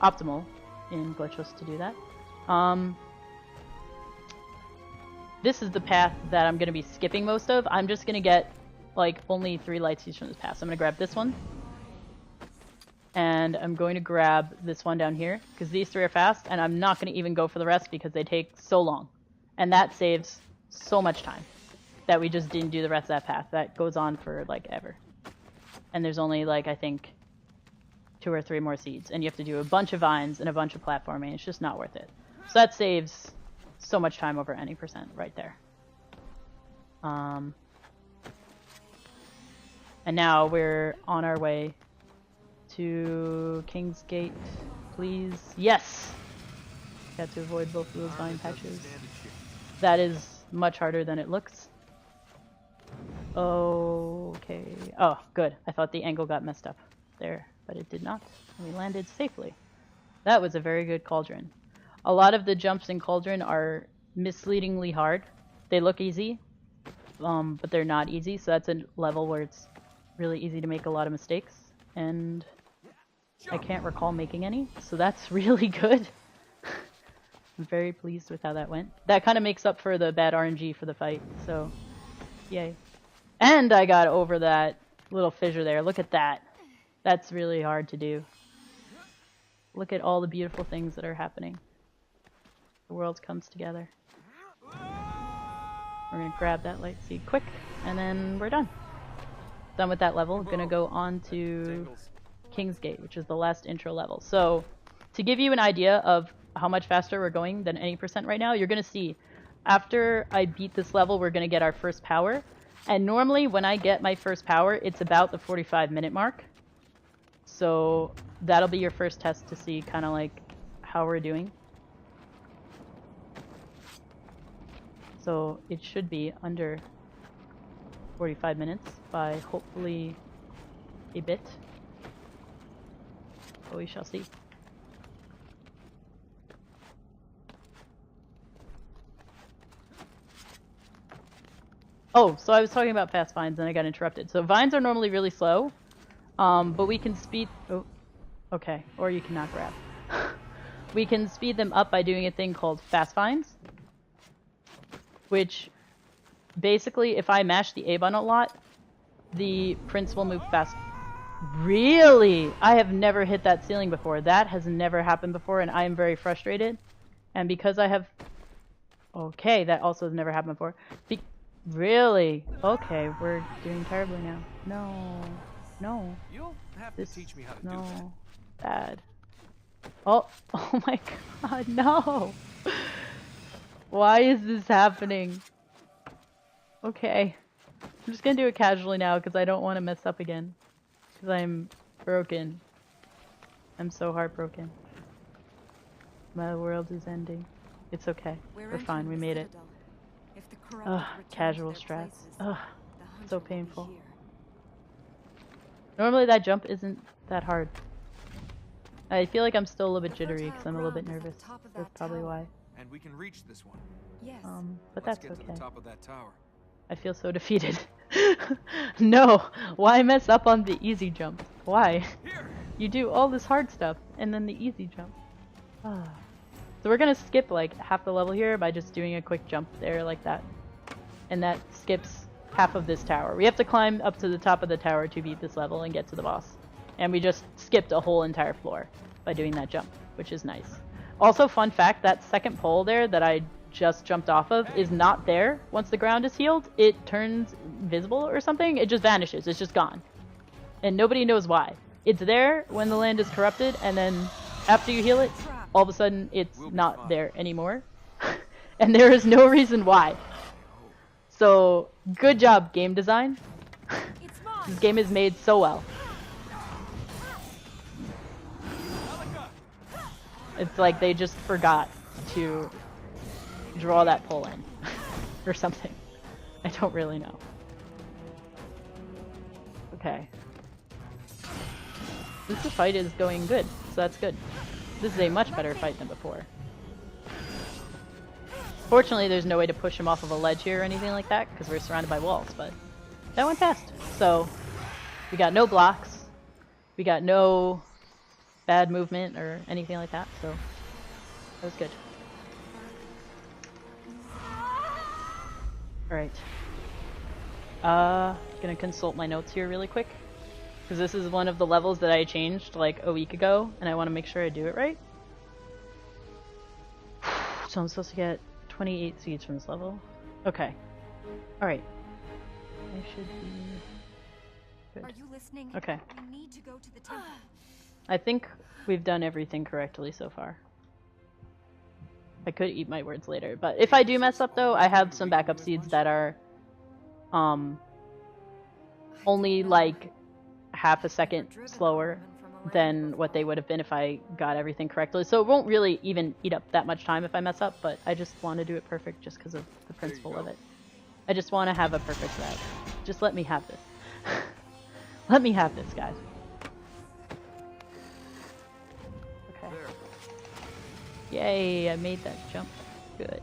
optimal in glitchless to do that. This is the path that I'm going to be skipping most of. I'm just going to get like only 3 light seeds from this path. So I'm going to grab this one. And I'm going to grab this one down here, because these 3 are fast, and I'm not going to even go for the rest because they take so long. And that saves so much time that we just didn't do the rest of that path. That goes on for like ever. And there's only like, I think, 2 or 3 more seeds. And you have to do a bunch of vines and a bunch of platforming. It's just not worth it. So that saves so much time over any percent right there. And now we're on our way to King's Gate, please. Yes! Got to avoid both of those vine patches. That is much harder than it looks. Okay. Oh, good. I thought the angle got messed up there, but it did not. We landed safely. That was a very good cauldron. A lot of the jumps in cauldron are misleadingly hard. They look easy, but they're not easy, so that's a level where it's really easy to make a lot of mistakes, and I can't recall making any, so that's really good. I'm very pleased with how that went. That kind of makes up for the bad RNG for the fight, so yay. And I got over that little fissure there. Look at that. That's really hard to do. Look at all the beautiful things that are happening. The world comes together. We're gonna grab that light seed quick, and then we're done. Done with that level. Gonna go on to King's Gate, which is the last intro level. So, to give you an idea of how much faster we're going than any percent right now, you're gonna see after I beat this level, we're gonna get our first power. And normally when I get my first power, it's about the 45-minute mark. So that'll be your first test to see kind of like how we're doing. So it should be under 45 minutes by hopefully a bit. But we shall see. Oh, so I was talking about fast vines and I got interrupted. So vines are normally really slow, but we can speed... Oh, okay. Or you cannot grab. We can speed them up by doing a thing called fast vines, which basically, if I mash the A button a lot, the prince will move fast. Really? I have never hit that ceiling before. That has never happened before, and I am very frustrated. And because I have... Okay, that also has never happened before. Really? Okay, we're doing terribly now. No. No. You'll have This... to teach me how to do No. that. Bad. Oh my god, no! Why is this happening? Okay. I'm just gonna do it casually now because I don't want to mess up again. Because I'm broken. I'm so heartbroken. My world is ending. It's okay. We're fine. We made it. Ugh, casual strats. Ugh, so painful. Normally that jump isn't that hard. I feel like I'm still a little bit jittery because I'm a little bit nervous. That's probably why. And we can reach this one. Yes. But Let's that's get to okay. the top of that tower. I feel so defeated. No! Why mess up on the easy jump? Why? Here. You do all this hard stuff, and then the easy jump. Ah. So we're gonna skip like half the level here by just doing a quick jump there like that. And that skips half of this tower. We have to climb up to the top of the tower to beat this level and get to the boss. And we just skipped a whole entire floor by doing that jump, which is nice. Also, fun fact, that second pole there that I just jumped off of is not there once the ground is healed. It turns invisible or something. It just vanishes. It's just gone. And nobody knows why. It's there when the land is corrupted, and then after you heal it, all of a sudden it's not there anymore. And there is no reason why. So, good job, game design. This game is made so well. It's like they just forgot to draw that pole in. Or something. I don't really know. Okay. This fight is going good, so that's good. This is a much better fight than before. Fortunately, there's no way to push him off of a ledge here or anything like that, because we're surrounded by walls, but that went fast. So, we got no blocks. We got no bad movement or anything like that, so that was good. Alright. Gonna consult my notes here really quick, because this is one of the levels that I changed like a week ago, and I want to make sure I do it right. So I'm supposed to get 28 seeds from this level. Okay. Alright. I should be good. Are you listening? Okay. We need to go to the temple. I think we've done everything correctly so far. I could eat my words later, but if I do mess up though, I have some backup seeds that are only like half a second slower than what they would have been if I got everything correctly. So it won't really even eat up that much time if I mess up, but I just want to do it perfect just because of the principle of it. I just want to have a perfect route. Just let me have this. Let me have this, guys. Okay. Yay, I made that jump. Good.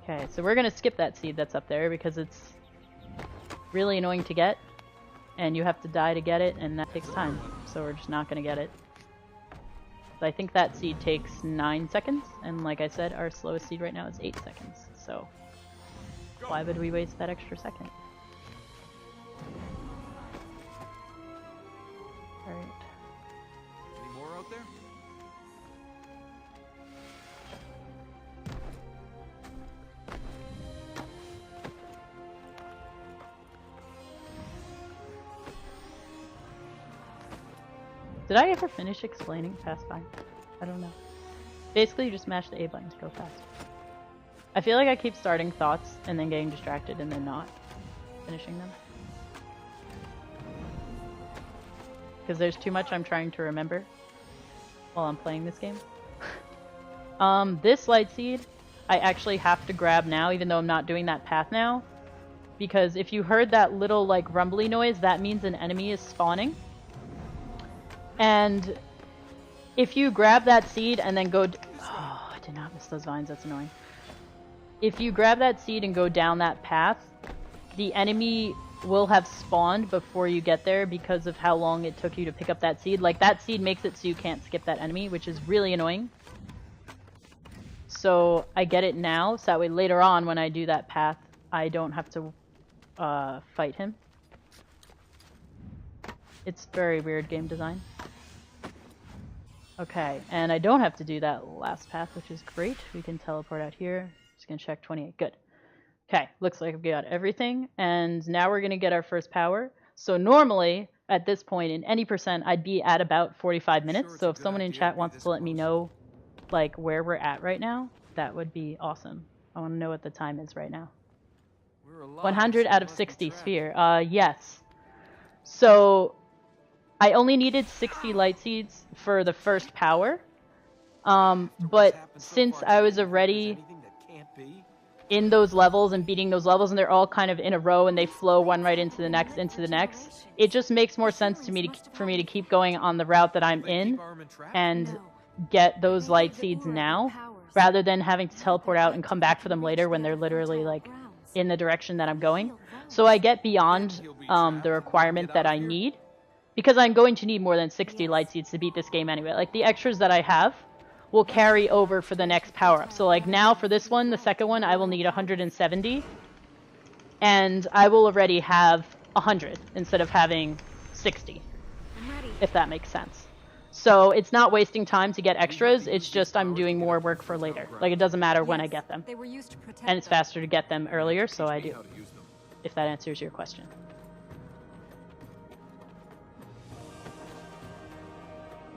Okay, so we're going to skip that seed that's up there because it's really annoying to get. And you have to die to get it, and that takes time. So we're just not going to get it. So I think that seed takes 9 seconds, and like I said, our slowest seed right now is 8 seconds. So why would we waste that extra second? Alright. Any more out there? Did I ever finish explaining Fast 5? I don't know. Basically, you just mash the A button to go fast. I feel like I keep starting thoughts and then getting distracted and then not finishing them. Because there's too much I'm trying to remember while I'm playing this game. This light seed, I actually have to grab now, even though I'm not doing that path now. Because if you heard that little like rumbly noise, that means an enemy is spawning. And if you grab that seed and then go... Oh, I did not miss those vines. That's annoying. If you grab that seed and go down that path, the enemy will have spawned before you get there because of how long it took you to pick up that seed. Like, that seed makes it so you can't skip that enemy, which is really annoying. So I get it now, so that way later on when I do that path, I don't have to fight him. It's very weird game design. Okay, and I don't have to do that last path, which is great. We can teleport out here. Just gonna check 28. Good. Okay, looks like we got everything, and now we're gonna get our first power. So normally, at this point, in any percent, I'd be at about 45 minutes. So if someone in chat wants to let me know, like, where we're at right now, that would be awesome. I want to know what the time is right now. 100 out of 60 sphere. Yes. So I only needed 60 light seeds for the first power. But since I was already in those levels and beating those levels, and they're all kind of in a row and they flow one right into the next, it just makes more sense to me for me to keep going on the route that I'm in and get those light seeds now, rather than having to teleport out and come back for them later when they're literally like in the direction that I'm going. So I get beyond the requirement that I need, because I'm going to need more than 60 light seeds to beat this game anyway. Like, the extras that I have will carry over for the next power-up. So like now for this one, the second one, I will need 170, and I will already have 100 instead of having 60, if that makes sense. So it's not wasting time to get extras, it's just I'm doing more work for later. Like, it doesn't matter when I get them. And it's faster to get them earlier, so I do. If that answers your question.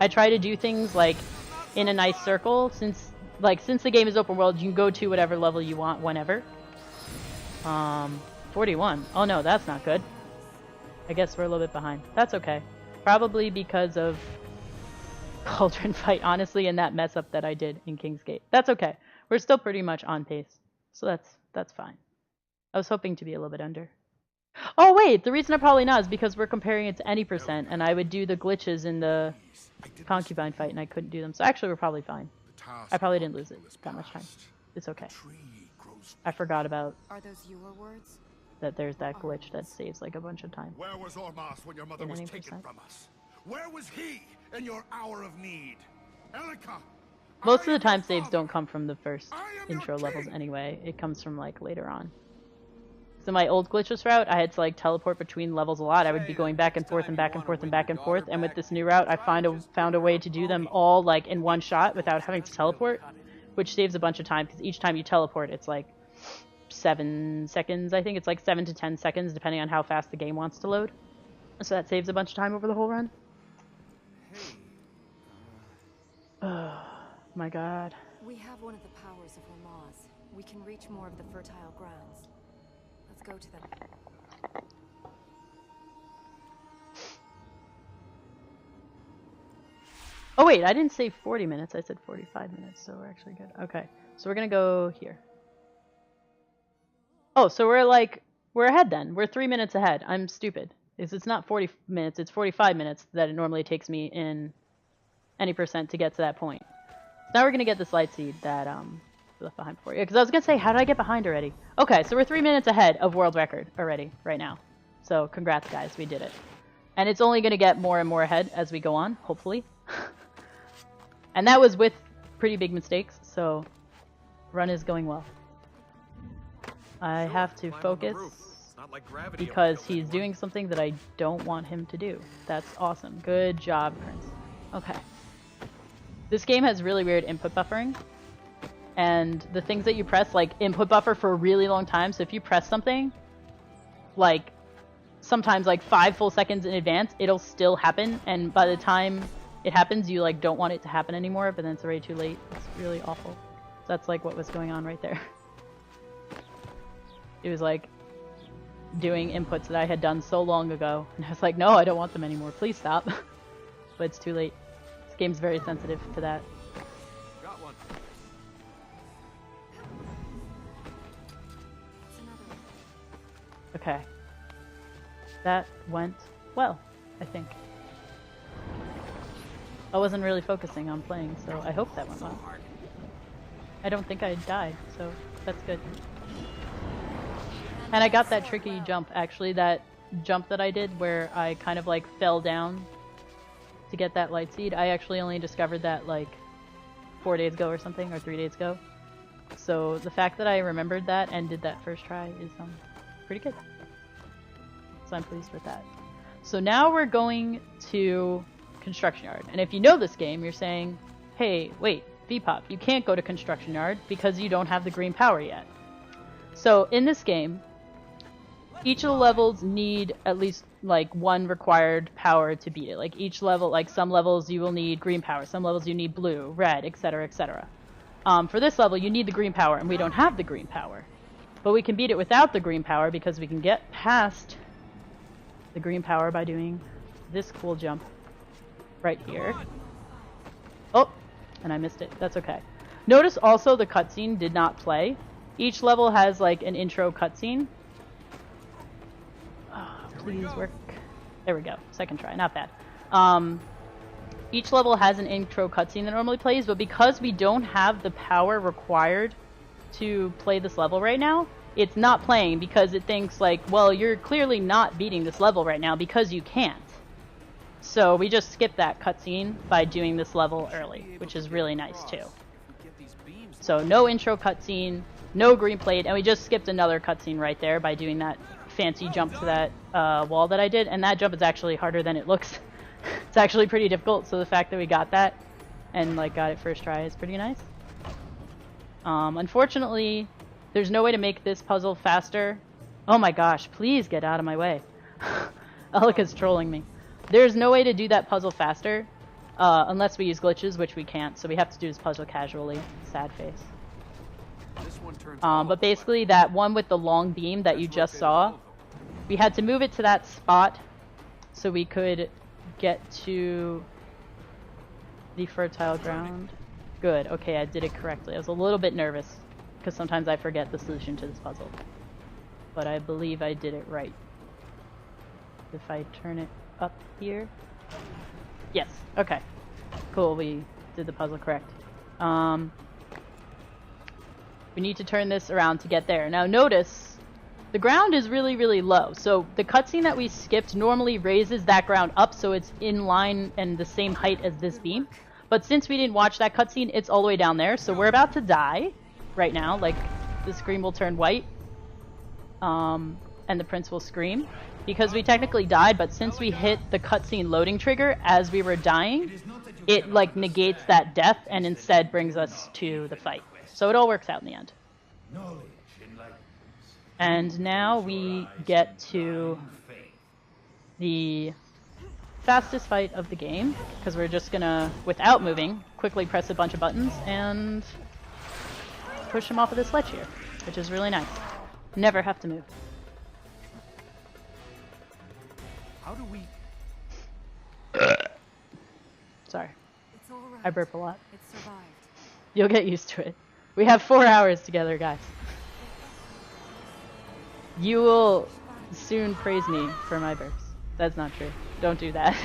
I try to do things like in a nice circle, since the game is open world, you can go to whatever level you want whenever. 41. Oh no, that's not good. I guess we're a little bit behind. That's okay. Probably because of Cauldron Fight, honestly, and that mess up that I did in King's Gate. That's okay. We're still pretty much on pace. So that's fine. I was hoping to be a little bit under. Oh wait, the reason I'm probably not is because we're comparing it to any percent, and I would do the glitches in the concubine fight and I couldn't do them. So actually we're probably fine. I probably didn't lose it that much time. It's okay. I forgot about Are those your words? that there's that glitch that saves like a bunch of time. Where was Ormas when your mother was taken from us? Where was he in your hour of need? Elika, Most of the time saves don't come from the first intro levels anyway. It comes from like later on. So my old glitchless route, I had to like teleport between levels a lot. I would be going back and forth and back and forth and back and forth. And with this new route, I found a way to do them all like in one shot without having to teleport, which saves a bunch of time, because each time you teleport, it's like 7 seconds. I think it's like 7 to 10 seconds, depending on how fast the game wants to load. So that saves a bunch of time over the whole run. Oh my god. We have one of the powers of Ramaz. We can reach more of the fertile grounds. Let's go to them. Oh wait, I didn't say 40 minutes, I said 45 minutes, so we're actually good. Okay, so we're gonna go here. Oh, so we're ahead then. We're 3 minutes ahead. I'm stupid. It's not 40 minutes, it's 45 minutes that it normally takes me in any percent to get to that point. So now we're gonna get this light seed that left behind before. Yeah, because I was gonna say, how did I get behind already? Okay, so we're 3 minutes ahead of world record already right now. So congrats guys, we did it. And it's only gonna get more and more ahead as we go on, hopefully. And that was with pretty big mistakes, so run is going well. I have to focus because he's doing something that I don't want him to do. That's awesome. Good job, Prince. Okay. This game has really weird input buffering. And the things that you press, like, input buffer for a really long time. So if you press something, like, sometimes like 5 full seconds in advance, it'll still happen. And by the time it happens, you, like, don't want it to happen anymore, but then it's already too late. It's really awful. So that's, like, what was going on right there. It was, like, doing inputs that I had done so long ago. And I was like, no, I don't want them anymore. Please stop. But it's too late. This game's very sensitive to that. Got one. Okay. That went well, I think. I wasn't really focusing on playing, so I hope that went well. I don't think I died, so that's good. And I got that tricky jump, actually, that jump that I did where I kind of like fell down to get that light seed. I actually only discovered that like 4 days ago or something, or 3 days ago. So the fact that I remembered that and did that first try is pretty good. so I'm pleased with that. So now we're going to Construction Yard. And if you know this game, you're saying, hey, wait, vpop, you can't go to Construction Yard because you don't have the green power yet. So in this game, each of the levels need at least like one required power to beat it. Like each level, like some levels you will need green power, some levels you need blue, red, etc., etc. For this level, you need the green power, and we don't have the green power. But we can beat it without the green power because we can get past the green power by doing this cool jump right here. Oh, and I missed it. That's okay. Notice also the cutscene did not play. Each level has like an intro cutscene. Oh, please work. There we go. Second try. Not bad. Each level has an intro cutscene that normally plays, but because we don't have the power required to play this level right now, it's not playing because it thinks like, well, you're clearly not beating this level right now because you can't. So we just skip that cutscene by doing this level early, which is really nice too. So no intro cutscene, no green plate, and we just skipped another cutscene right there by doing that fancy jump to that wall that I did, and that jump is actually harder than it looks. It's actually pretty difficult, so the fact that we got that and like got it first try is pretty nice. Unfortunately, there's no way to make this puzzle faster. Oh my gosh, please get out of my way. Elika's trolling me. There's no way to do that puzzle faster unless we use glitches, which we can't, so we have to do this puzzle casually. Sad face. But basically that one with the long beam that you just saw, we had to move it to that spot so we could get to the fertile ground. Good, okay, I did it correctly. I was a little bit nervous because sometimes I forget the solution to this puzzle. But I believe I did it right. If I turn it up here. Yes, okay. Cool, we did the puzzle correct. We need to turn this around to get there. Now notice, the ground is really, really low. So the cutscene that we skipped normally raises that ground up so it's in line and the same height as this beam. But since we didn't watch that cutscene, it's all the way down there. So we're about to die right now. Like, the screen will turn white. And the prince will scream. Because we technically died, but since we hit the cutscene loading trigger as we were dying, it, like, negates that death and instead brings us to the fight. So it all works out in the end. And now we get to the fastest fight of the game, because we're just gonna, without moving, quickly press a bunch of buttons and push him off of this ledge here, which is really nice. Never have to move. How do we... Sorry. It's all right. I burp a lot. It survived. You'll get used to it. We have 4 hours together, guys. You will soon praise me for my burps. That's not true. Don't do that.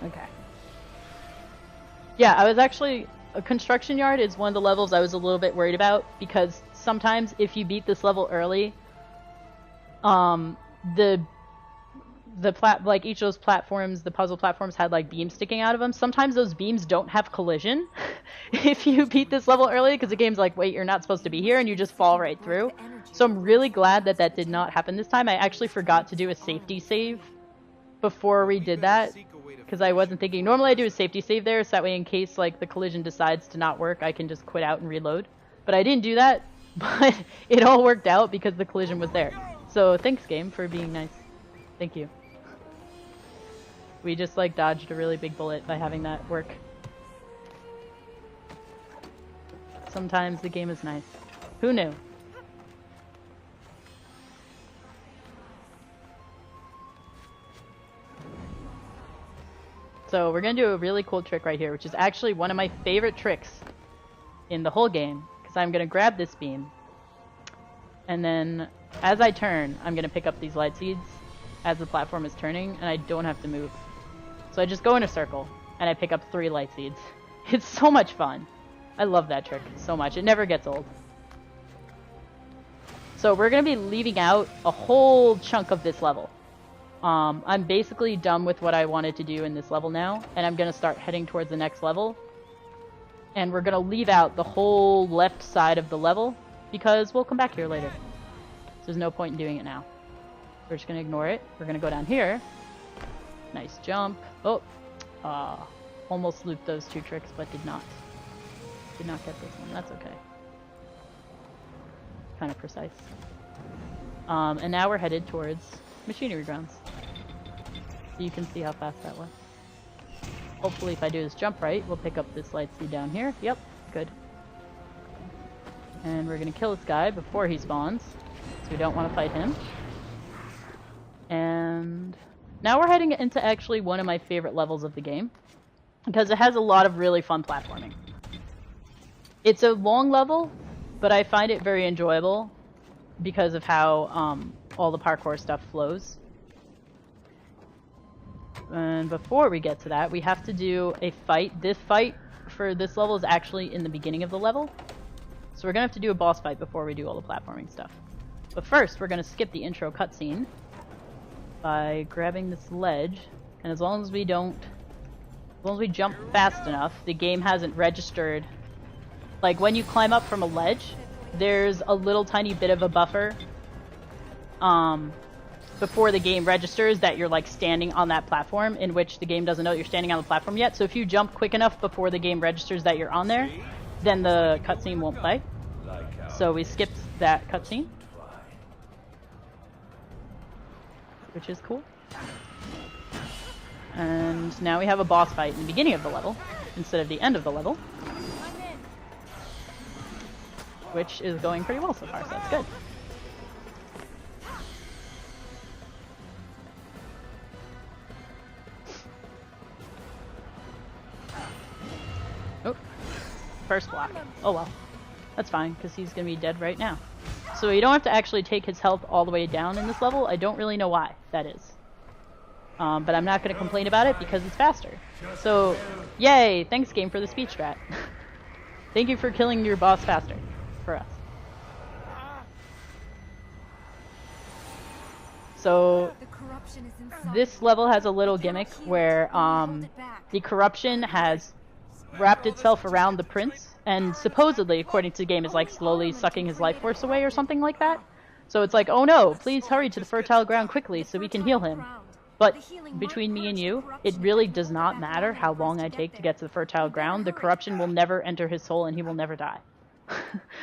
Okay. Yeah, I was actually... A construction yard is one of the levels I was a little bit worried about, because sometimes if you beat this level early, like each of those platforms, the puzzle platforms had like beams sticking out of them. Sometimes those beams don't have collision if you beat this level early, because the game's like, wait, you're not supposed to be here, and you just fall right through. So I'm really glad that that did not happen this time. I actually forgot to do a safety save before we did that, because I wasn't thinking. Normally I do a safety save there, so that way in case like the collision decides to not work, I can just quit out and reload. But I didn't do that, but it all worked out because the collision was there. So thanks, game, for being nice. Thank you. We just like dodged a really big bullet by having that work. Sometimes the game is nice. Who knew? So we're gonna do a really cool trick right here, which is actually one of my favorite tricks in the whole game, because I'm gonna grab this beam, and then as I turn, I'm gonna pick up these light seeds as the platform is turning, and I don't have to move. So I just go in a circle, and I pick up 3 light seeds. It's so much fun. I love that trick so much. It never gets old. So we're going to be leaving out a whole chunk of this level. I'm basically done with what I wanted to do in this level now, and I'm going to start heading towards the next level. And we're going to leave out the whole left side of the level, because we'll come back here later. So there's no point in doing it now. We're just gonna ignore it. We're gonna go down here. Nice jump. Oh, almost looped those two tricks, but did not. Did not get this one. That's okay. Kind of precise. And now we're headed towards machinery grounds. So you can see how fast that was. Hopefully if I do this jump right, we'll pick up this light seed down here. Yep, good. And we're gonna kill this guy before he spawns, so we don't want to fight him. And now we're heading into actually one of my favorite levels of the game, because it has a lot of really fun platforming. It's a long level, but I find it very enjoyable because of how all the parkour stuff flows. And before we get to that, we have to do a fight. This fight for this level is actually in the beginning of the level. So we're gonna have to do a boss fight before we do all the platforming stuff. But first, we're gonna skip the intro cutscene by grabbing this ledge. And as long as we jump fast enough, the game hasn't registered. Like when you climb up from a ledge, there's a little tiny bit of a buffer before the game registers that you're like standing on that platform, in which the game doesn't know you're standing on the platform yet. So if you jump quick enough before the game registers that you're on there, then the cutscene won't play. So we skipped that cutscene, which is cool. And now we have a boss fight in the beginning of the level instead of the end of the level, which is going pretty well so far, so that's good. Oh, first block. Oh well, that's fine, because he's going to be dead right now. So you don't have to actually take his health all the way down in this level. I don't really know why that is. But I'm not going to complain about it because it's faster. So, yay! Thanks, game, for the speech strat. Thank you for killing your boss faster for us. So, this level has a little gimmick where the corruption has wrapped itself around the prince, and supposedly, according to the game, is like slowly sucking his life force away or something like that. So it's like, oh no, please hurry to the fertile ground quickly so we can heal him. But between me and you, it really does not matter how long I take to get to the fertile ground. The corruption will never enter his soul and he will never die.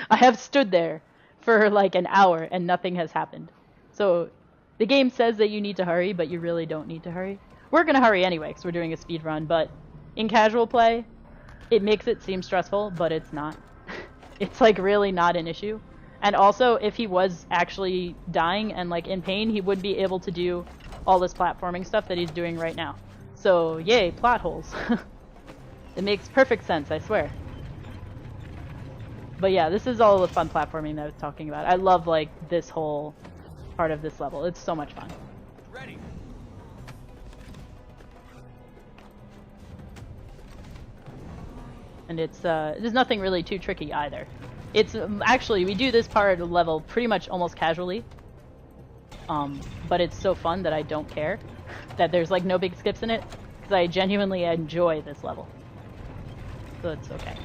I have stood there for like an hour and nothing has happened. So the game says that you need to hurry, but you really don't need to hurry. We're going to hurry anyway because we're doing a speed run, but in casual play, it makes it seem stressful, but it's not. It's like really not an issue. And also, if he was actually dying and like in pain, he would be able to do all this platforming stuff that he's doing right now. So yay, plot holes. It makes perfect sense, I swear. But yeah, this is all the fun platforming that I was talking about. I love like this whole part of this level. It's so much fun. Ready. And it's there's nothing really too tricky either. It's actually, we do this part of the level pretty much almost casually. But it's so fun that I don't care that there's like no big skips in it, because I genuinely enjoy this level. So it's okay.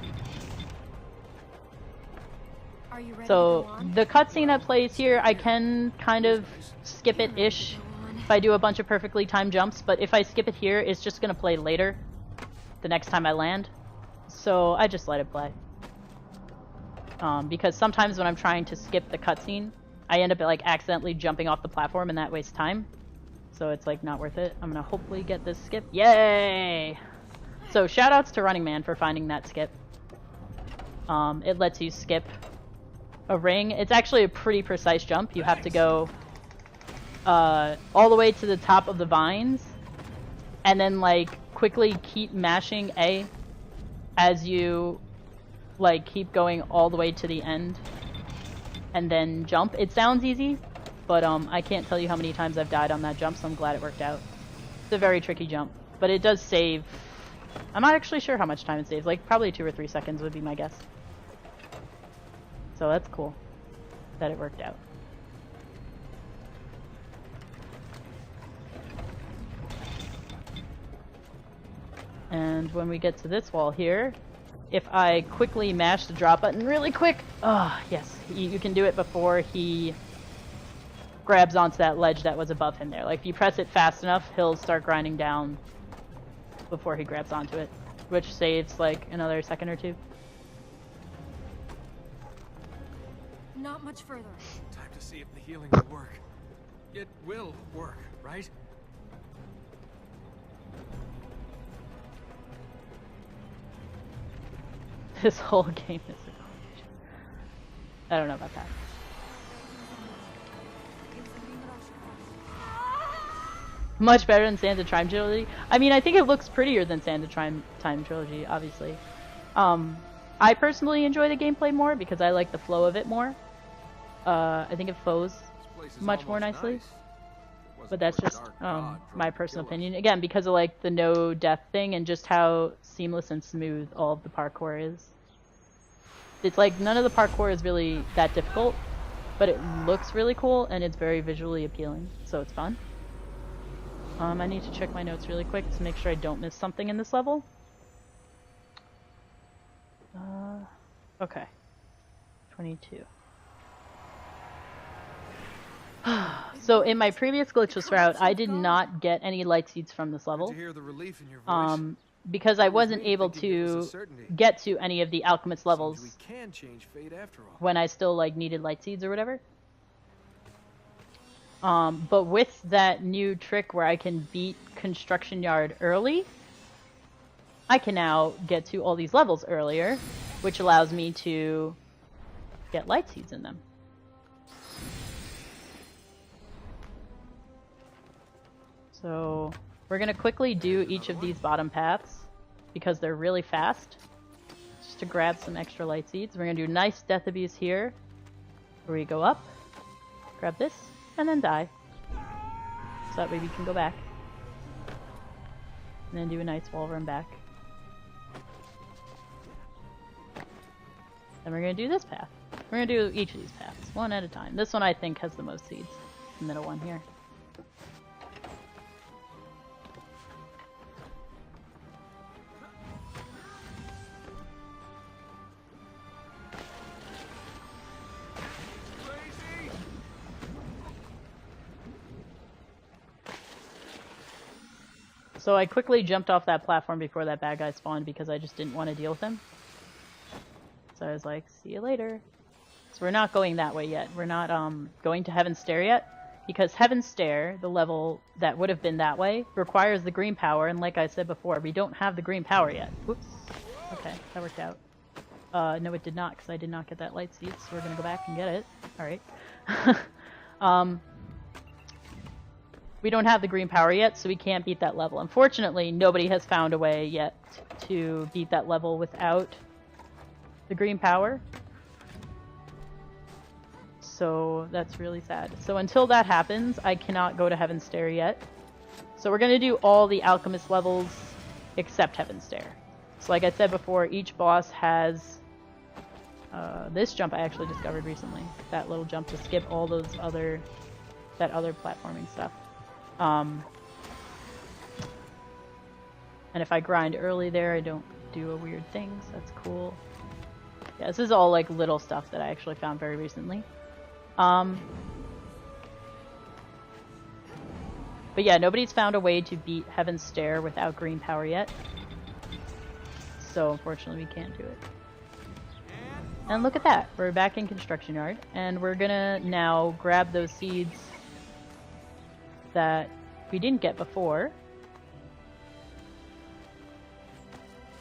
Are you ready So to go on? the cutscene that plays here, I can kind of skip it-ish if I do a bunch of perfectly timed jumps, but if I skip it here, it's just going to play later, the next time I land. So I just let it play. Because sometimes when I'm trying to skip the cutscene, I end up like accidentally jumping off the platform and that wastes time. So it's like not worth it. I'm gonna hopefully get this skip. Yay! So shoutouts to Running Man for finding that skip. It lets you skip a ring. It's actually a pretty precise jump. You have to go all the way to the top of the vines and then like quickly keep mashing A as you like keep going all the way to the end and then jump. It sounds easy, but I can't tell you how many times I've died on that jump, so I'm glad it worked out. It's a very tricky jump, but it does save. I'm not actually sure how much time it saves, like probably 2 or 3 seconds would be my guess. So that's cool that it worked out. And when we get to this wall here, if I quickly mash the drop button really quick, oh yes, you can do it before he grabs onto that ledge that was above him there. Like if you press it fast enough, he'll start grinding down before he grabs onto it, which saves like another second or two. Not much further. Time to see if the healing will work. It will work, right? This whole game is a competition. I don't know about that. Much better than Sands of Time Trilogy. I mean, I think it looks prettier than Sands of Time Trilogy, obviously. I personally enjoy the gameplay more because I like the flow of it more. I think it flows much more nicely. Nice. But that's just my personal opinion. Again, because of like the no death thing and just how seamless and smooth all of the parkour is. It's like none of the parkour is really that difficult, but it looks really cool and it's very visually appealing, so it's fun. I need to check my notes really quick to make sure I don't miss something in this level. Okay. 22. So in my previous glitchless route, I did not get any light seeds from this level. To hear the relief in your voice. Because I wasn't able to get to any of the alchemist levels We can change fate after all. when I still like needed light seeds or whatever. But with that new trick where I can beat Construction Yard early, I can now get to all these levels earlier, which allows me to get light seeds in them. So we're going to quickly do each of these bottom paths because they're really fast, just to grab some extra light seeds. We're going to do nice death abuse here, where we go up, grab this, and then die. So that way we can go back. And then do a nice wall run back. Then we're going to do this path. We're going to do each of these paths, one at a time. This one I think has the most seeds, the middle one here. So I quickly jumped off that platform before that bad guy spawned because I just didn't want to deal with him. So I was like, see you later. So we're not going that way yet. We're not going to Heaven's Stair yet, because Heaven's Stair, the level that would have been that way, requires the green power, and like I said before, we don't have the green power yet. Whoops. Okay, that worked out. No it did not, because I did not get that light seed, so we're gonna go back and get it. Alright. We don't have the green power yet, so we can't beat that level. Unfortunately, nobody has found a way yet to beat that level without the green power. So that's really sad. So until that happens, I cannot go to Heaven's Stair yet. So we're going to do all the alchemist levels except Heaven's Stair. So like I said before, each boss has this jump I actually discovered recently. That little jump to skip all those that other platforming stuff. And if I grind early there, I don't do a weird thing, so that's cool. Yeah, this is all like little stuff that I actually found very recently. But yeah, nobody's found a way to beat Heaven's Stair without green power yet. So unfortunately we can't do it. And look at that, we're back in Construction Yard, and we're gonna now grab those seeds that we didn't get before,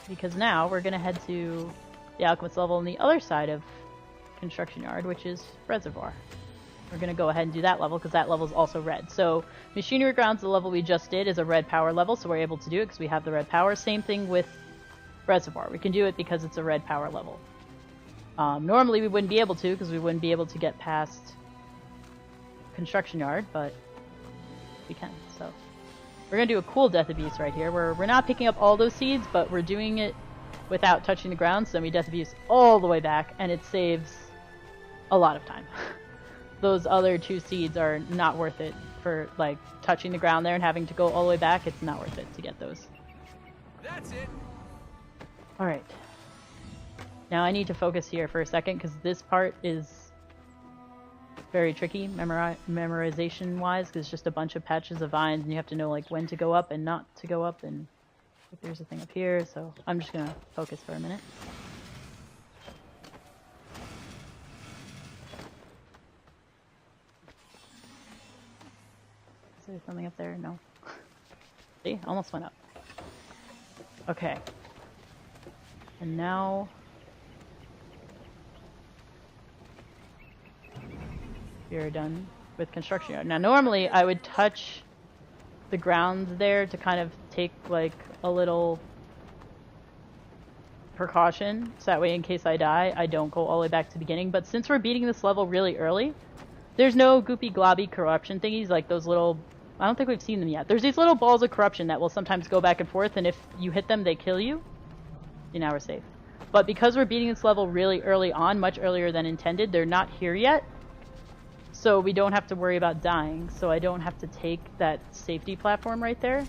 because now we're going to head to the alchemist level on the other side of Construction Yard, which is Reservoir. We're going to go ahead and do that level because that level is also red. So Machinery Grounds, the level we just did, is a red power level, so we're able to do it because we have the red power. Same thing with Reservoir. We can do it because it's a red power level. Normally we wouldn't be able to because we wouldn't be able to get past Construction Yard, but we can. So we're gonna do a cool death abuse right here where we're not picking up all those seeds, but we're doing it without touching the ground, so then we death abuse all the way back, and it saves a lot of time. Those other two seeds are not worth it for like touching the ground there and having to go all the way back. It's not worth it to get those. That's it. Alright. Now I need to focus here for a second because this part is very tricky memorization wise, because it's just a bunch of patches of vines and you have to know like when to go up and not to go up, and like, there's a thing up here, so I'm just gonna focus for a minute. Is there something up there? No. See, almost went up. Okay. And now you're done with construction yard. Now normally I would touch the grounds there to kind of take like a little precaution, so that way in case I die I don't go all the way back to the beginning, but since we're beating this level really early, there's no goopy globby corruption thingies like those little, I don't think we've seen them yet. There's these little balls of corruption that will sometimes go back and forth, and if you hit them they kill you. See, now we're safe. But because we're beating this level really early on, much earlier than intended, they're not here yet. So we don't have to worry about dying, so I don't have to take that safety platform right there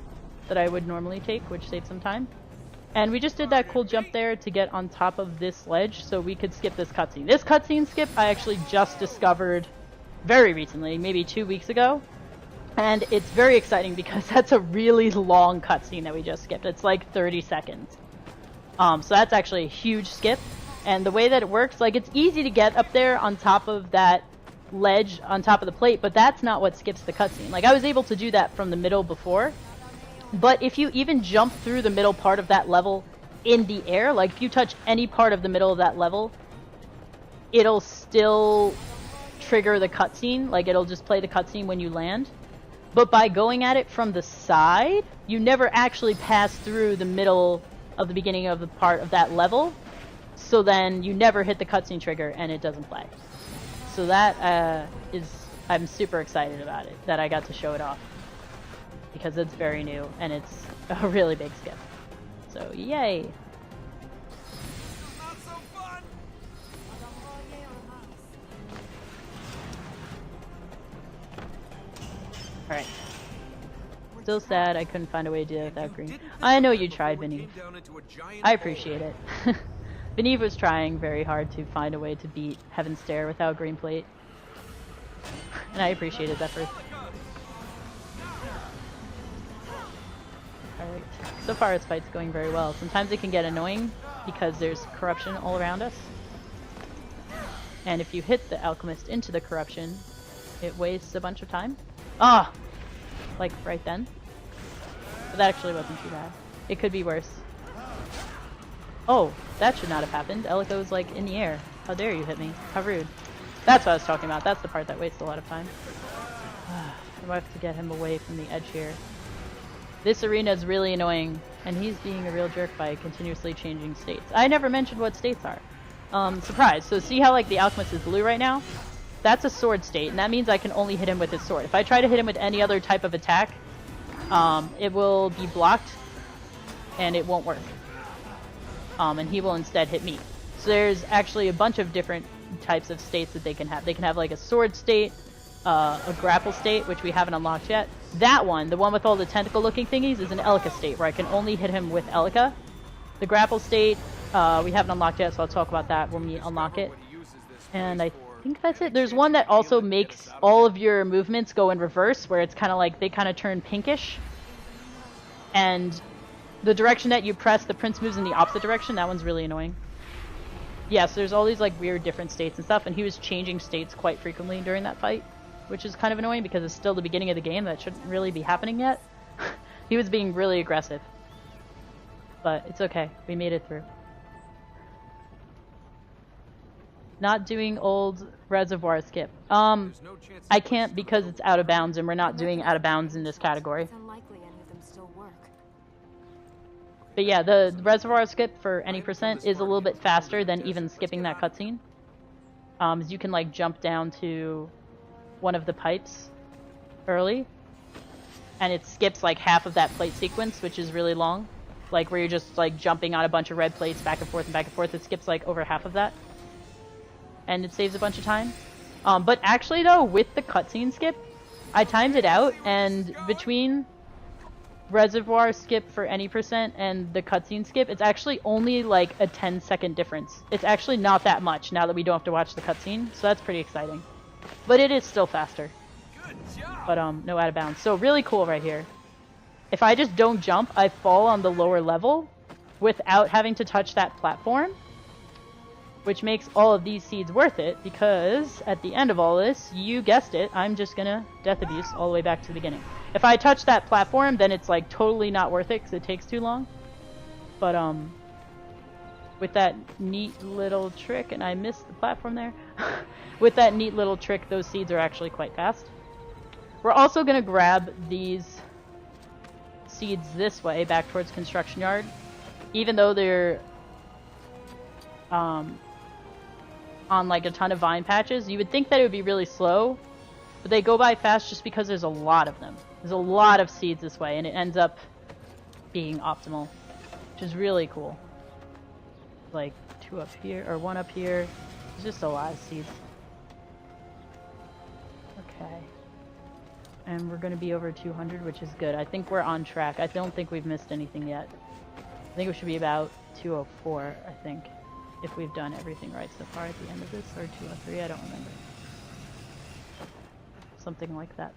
that I would normally take, which saves some time. And we just did that cool jump there to get on top of this ledge so we could skip this cutscene. This cutscene skip I actually just discovered very recently, maybe 2 weeks ago. And it's very exciting because that's a really long cutscene that we just skipped. It's like 30 seconds. So that's actually a huge skip. And the way that it works, like it's easy to get up there on top of that ledge on top of the plate, but that's not what skips the cutscene. Like I was able to do that from the middle before, but if you even jump through the middle part of that level in the air, like if you touch any part of the middle of that level, it'll still trigger the cutscene, like it'll just play the cutscene when you land. But by going at it from the side, you never actually pass through the middle of the beginning of the part of that level, so then you never hit the cutscene trigger and it doesn't play. So that I'm super excited about it, that I got to show it off. Because it's very new, and it's a really big skip. So, yay! Not so fun. Alright. Still sad I couldn't find a way to do it without green. I know you tried, Vinny. I appreciate it. Vinny was trying very hard to find a way to beat Heaven's Stair without green plate. And I appreciate his effort. Alright. So far this fight's going very well. Sometimes it can get annoying because there's corruption all around us. And if you hit the alchemist into the corruption, it wastes a bunch of time. Ah! Like right then. But that actually wasn't too bad. It could be worse. Oh, that should not have happened. Elika was like in the air. How dare you hit me? How rude. That's what I was talking about. That's the part that wastes a lot of time. I have to get him away from the edge here. This arena is really annoying, and he's being a real jerk by continuously changing states. I never mentioned what states are. Surprise. So see how like the alchemist is blue right now? That's a sword state, and that means I can only hit him with his sword. If I try to hit him with any other type of attack, it will be blocked, and it won't work. And he will instead hit me. So there's actually a bunch of different types of states that they can have. They can have like a sword state, a grapple state, which we haven't unlocked yet. That one, the one with all the tentacle looking thingies, is an Elika state, where I can only hit him with Elika. The grapple state, we haven't unlocked yet, so I'll talk about that when we unlock it. And I think that's it. There's one that also makes all of your movements go in reverse, where it's kind of like, they kind of turn pinkish. And the direction that you press, the prince moves in the opposite direction. That one's really annoying. Yeah, so there's all these like weird different states and stuff, and he was changing states quite frequently during that fight, which is kind of annoying because it's still the beginning of the game. That shouldn't really be happening yet. He was being really aggressive. But it's okay. We made it through. Not doing old reservoir skip. I can't because it's out of bounds, and we're not doing out of bounds in this category. It's unlikely any of them still work. But yeah, the reservoir skip for any percent is a little bit faster than even skipping that cutscene. As you can like jump down to one of the pipes early, and it skips like half of that plate sequence, which is really long. Like where you're just like jumping on a bunch of red plates back and forth and back and forth. It skips like over half of that. And it saves a bunch of time. But actually though, with the cutscene skip, I timed it out, and between reservoir skip for any percent and the cutscene skip, it's actually only like a 10-second difference. It's actually not that much now that we don't have to watch the cutscene, so that's pretty exciting. but it is still faster. Good job. But no out of bounds. So really cool right here. If I just don't jump, I fall on the lower level without having to touch that platform, which makes all of these seeds worth it, because at the end of all this, you guessed it, I'm just gonna death abuse all the way back to the beginning. If I touch that platform, then it's like totally not worth it because it takes too long. But with that neat little trick, and I missed the platform there, with that neat little trick, those seeds are actually quite fast. We're also gonna grab these seeds this way, back towards construction yard, even though they're on like a ton of vine patches. You would think that it would be really slow, but they go by fast just because there's a lot of them. There's a lot of seeds this way, and it ends up being optimal, which is really cool. Like 2 up here, or 1 up here. There's just a lot of seeds. Okay. And we're going to be over 200, which is good. I think we're on track. I don't think we've missed anything yet. I think we should be about 204, I think, if we've done everything right so far at the end of this, or 203, I don't remember. Something like that.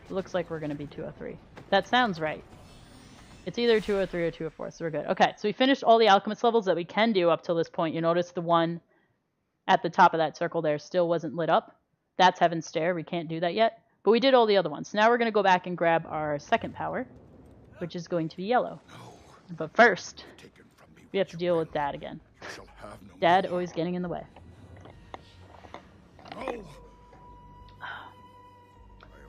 It looks like we're going to be 203. That sounds right. It's either 203 or 204, so we're good. Okay, so we finished all the alchemist levels that we can do up till this point. You notice the one at the top of that circle there still wasn't lit up. That's Heaven's Stair. We can't do that yet. But we did all the other ones. So now we're going to go back and grab our second power, which is going to be yellow. But first, we have to deal with Dad again. Dad always getting in the way.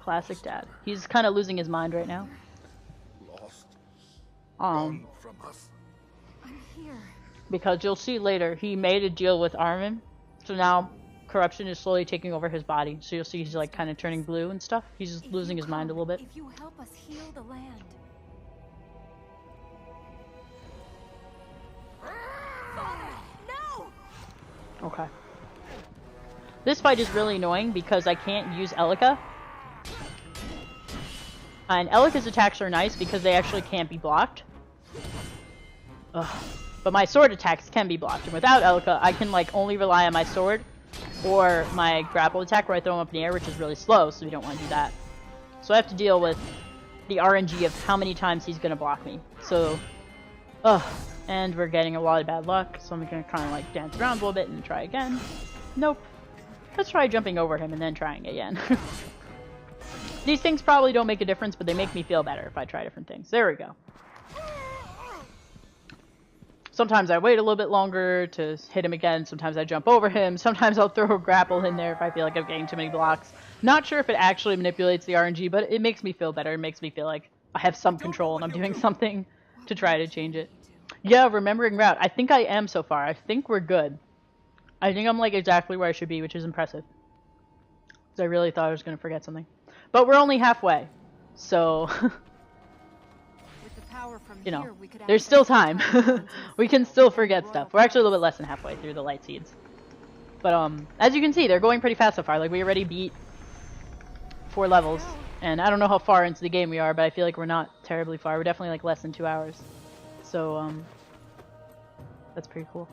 Classic Dad. He's kind of losing his mind right now. From us. I'm here. Because you'll see later, he made a deal with Armin. So now corruption is slowly taking over his body. So you'll see he's like kind of turning blue and stuff. He's just losing his mind a little bit. If you help us heal the land. No! Okay. This fight is really annoying because I can't use Elika. And Elika's attacks are nice because they actually can't be blocked. Ugh. But my sword attacks can be blocked. And without Elika, I can like only rely on my sword or my grapple attack where I throw him up in the air, which is really slow, so we don't want to do that. So I have to deal with the RNG of how many times he's going to block me. So, and we're getting a lot of bad luck, so I'm going to kind of like dance around a little bit and try again. Nope. Let's try jumping over him and then trying again. These things probably don't make a difference, but they make me feel better if I try different things. There we go. Sometimes I wait a little bit longer to hit him again. Sometimes I jump over him. Sometimes I'll throw a grapple in there if I feel like I'm getting too many blocks. Not sure if it actually manipulates the RNG, but it makes me feel better. It makes me feel like I have some control and I'm doing something to try to change it. Yeah, remembering route. I think I am so far. I think we're good. I think I'm like exactly where I should be, which is impressive. Because I really thought I was going to forget something. But we're only halfway. So... you know, there's still time. We can still forget stuff. We're actually a little bit less than halfway through the light seeds. But as you can see, they're going pretty fast so far. Like, we already beat 4 levels. And I don't know how far into the game we are, but I feel like we're not terribly far. We're definitely like less than 2 hours. So, that's pretty cool.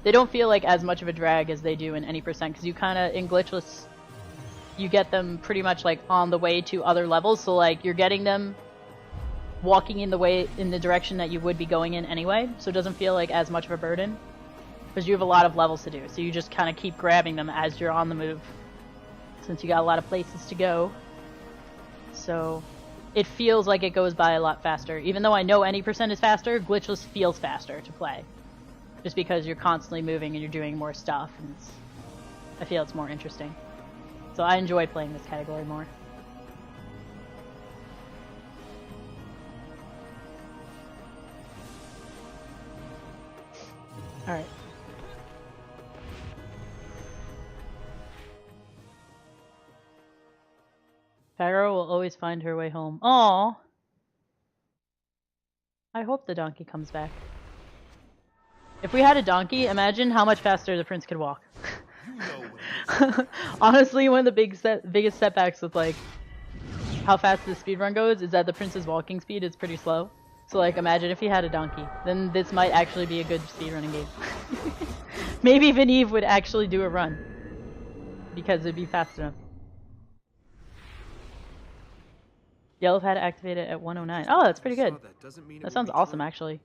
They don't feel like as much of a drag as they do in any percent, because you kind of, in glitchless, you get them pretty much like on the way to other levels, so like you're getting them walking in the direction that you would be going in anyway, so it doesn't feel like as much of a burden because you have a lot of levels to do, so you just kind of keep grabbing them as you're on the move since you got a lot of places to go. So it feels like it goes by a lot faster. Even though I know any percent is faster, glitchless feels faster to play just because you're constantly moving and you're doing more stuff, and I feel it's more interesting. So I enjoy playing this category more. Alright. Pharaoh will always find her way home. Aww. I hope the donkey comes back. If we had a donkey, imagine how much faster the prince could walk. Honestly, one of the biggest setbacks with like how fast the speedrun goes is that the prince's walking speed is pretty slow. So like, imagine if he had a donkey. Then this might actually be a good speedrunning game. Maybe Venive would actually do a run. Because it'd be fast enough. Yellow pad activated at 109. Oh, that's pretty good. That sounds awesome, actually.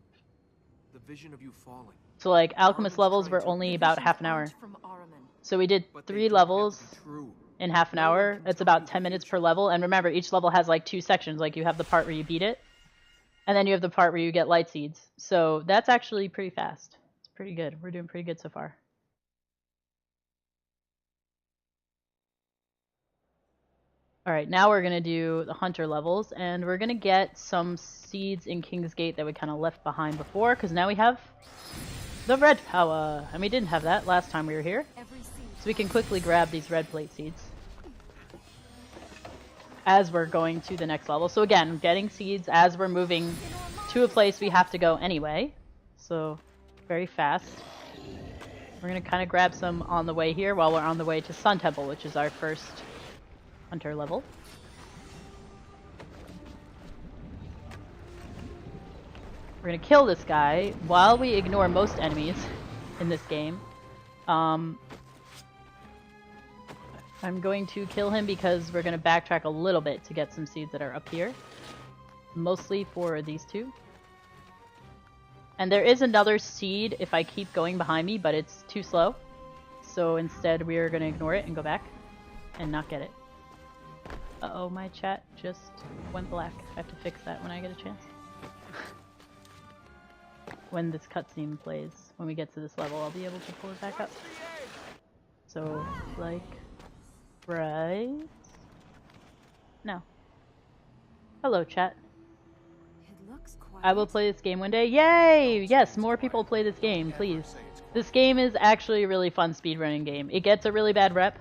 The vision of you falling. So like, Alchemist levels were only about half an hour. So we did 3 levels in half an hour. It's about 10 minutes per level. And remember, each level has like 2 sections. Like, you have the part where you beat it. And then you have the part where you get light seeds. So that's actually pretty fast. It's pretty good. We're doing pretty good so far. Alright, now we're going to do the hunter levels. And we're going to get some seeds in King's Gate that we kind of left behind before. Because now we have the red power. And we didn't have that last time we were here. So we can quickly grab these red plate seeds as we're going to the next level. So again, getting seeds as we're moving to a place we have to go anyway. So very fast. We're going to kind of grab some on the way here while we're on the way to Sun Temple, which is our first hunter level. We're going to kill this guy while we ignore most enemies in this game. I'm going to kill him because we're going to backtrack a little bit to get some seeds that are up here. Mostly for these 2. And there is another seed if I keep going behind me, but it's too slow. So instead we are going to ignore it and go back and not get it. Uh-oh, my chat just went black. I have to fix that when I get a chance. When this cutscene plays, when we get to this level, I'll be able to pull it back up. So, like... right? No. Hello, chat. It looks quiet. I will play this game one day. Yay! Yes, more people play this game, please. This game is actually a really fun speedrunning game. It gets a really bad rep,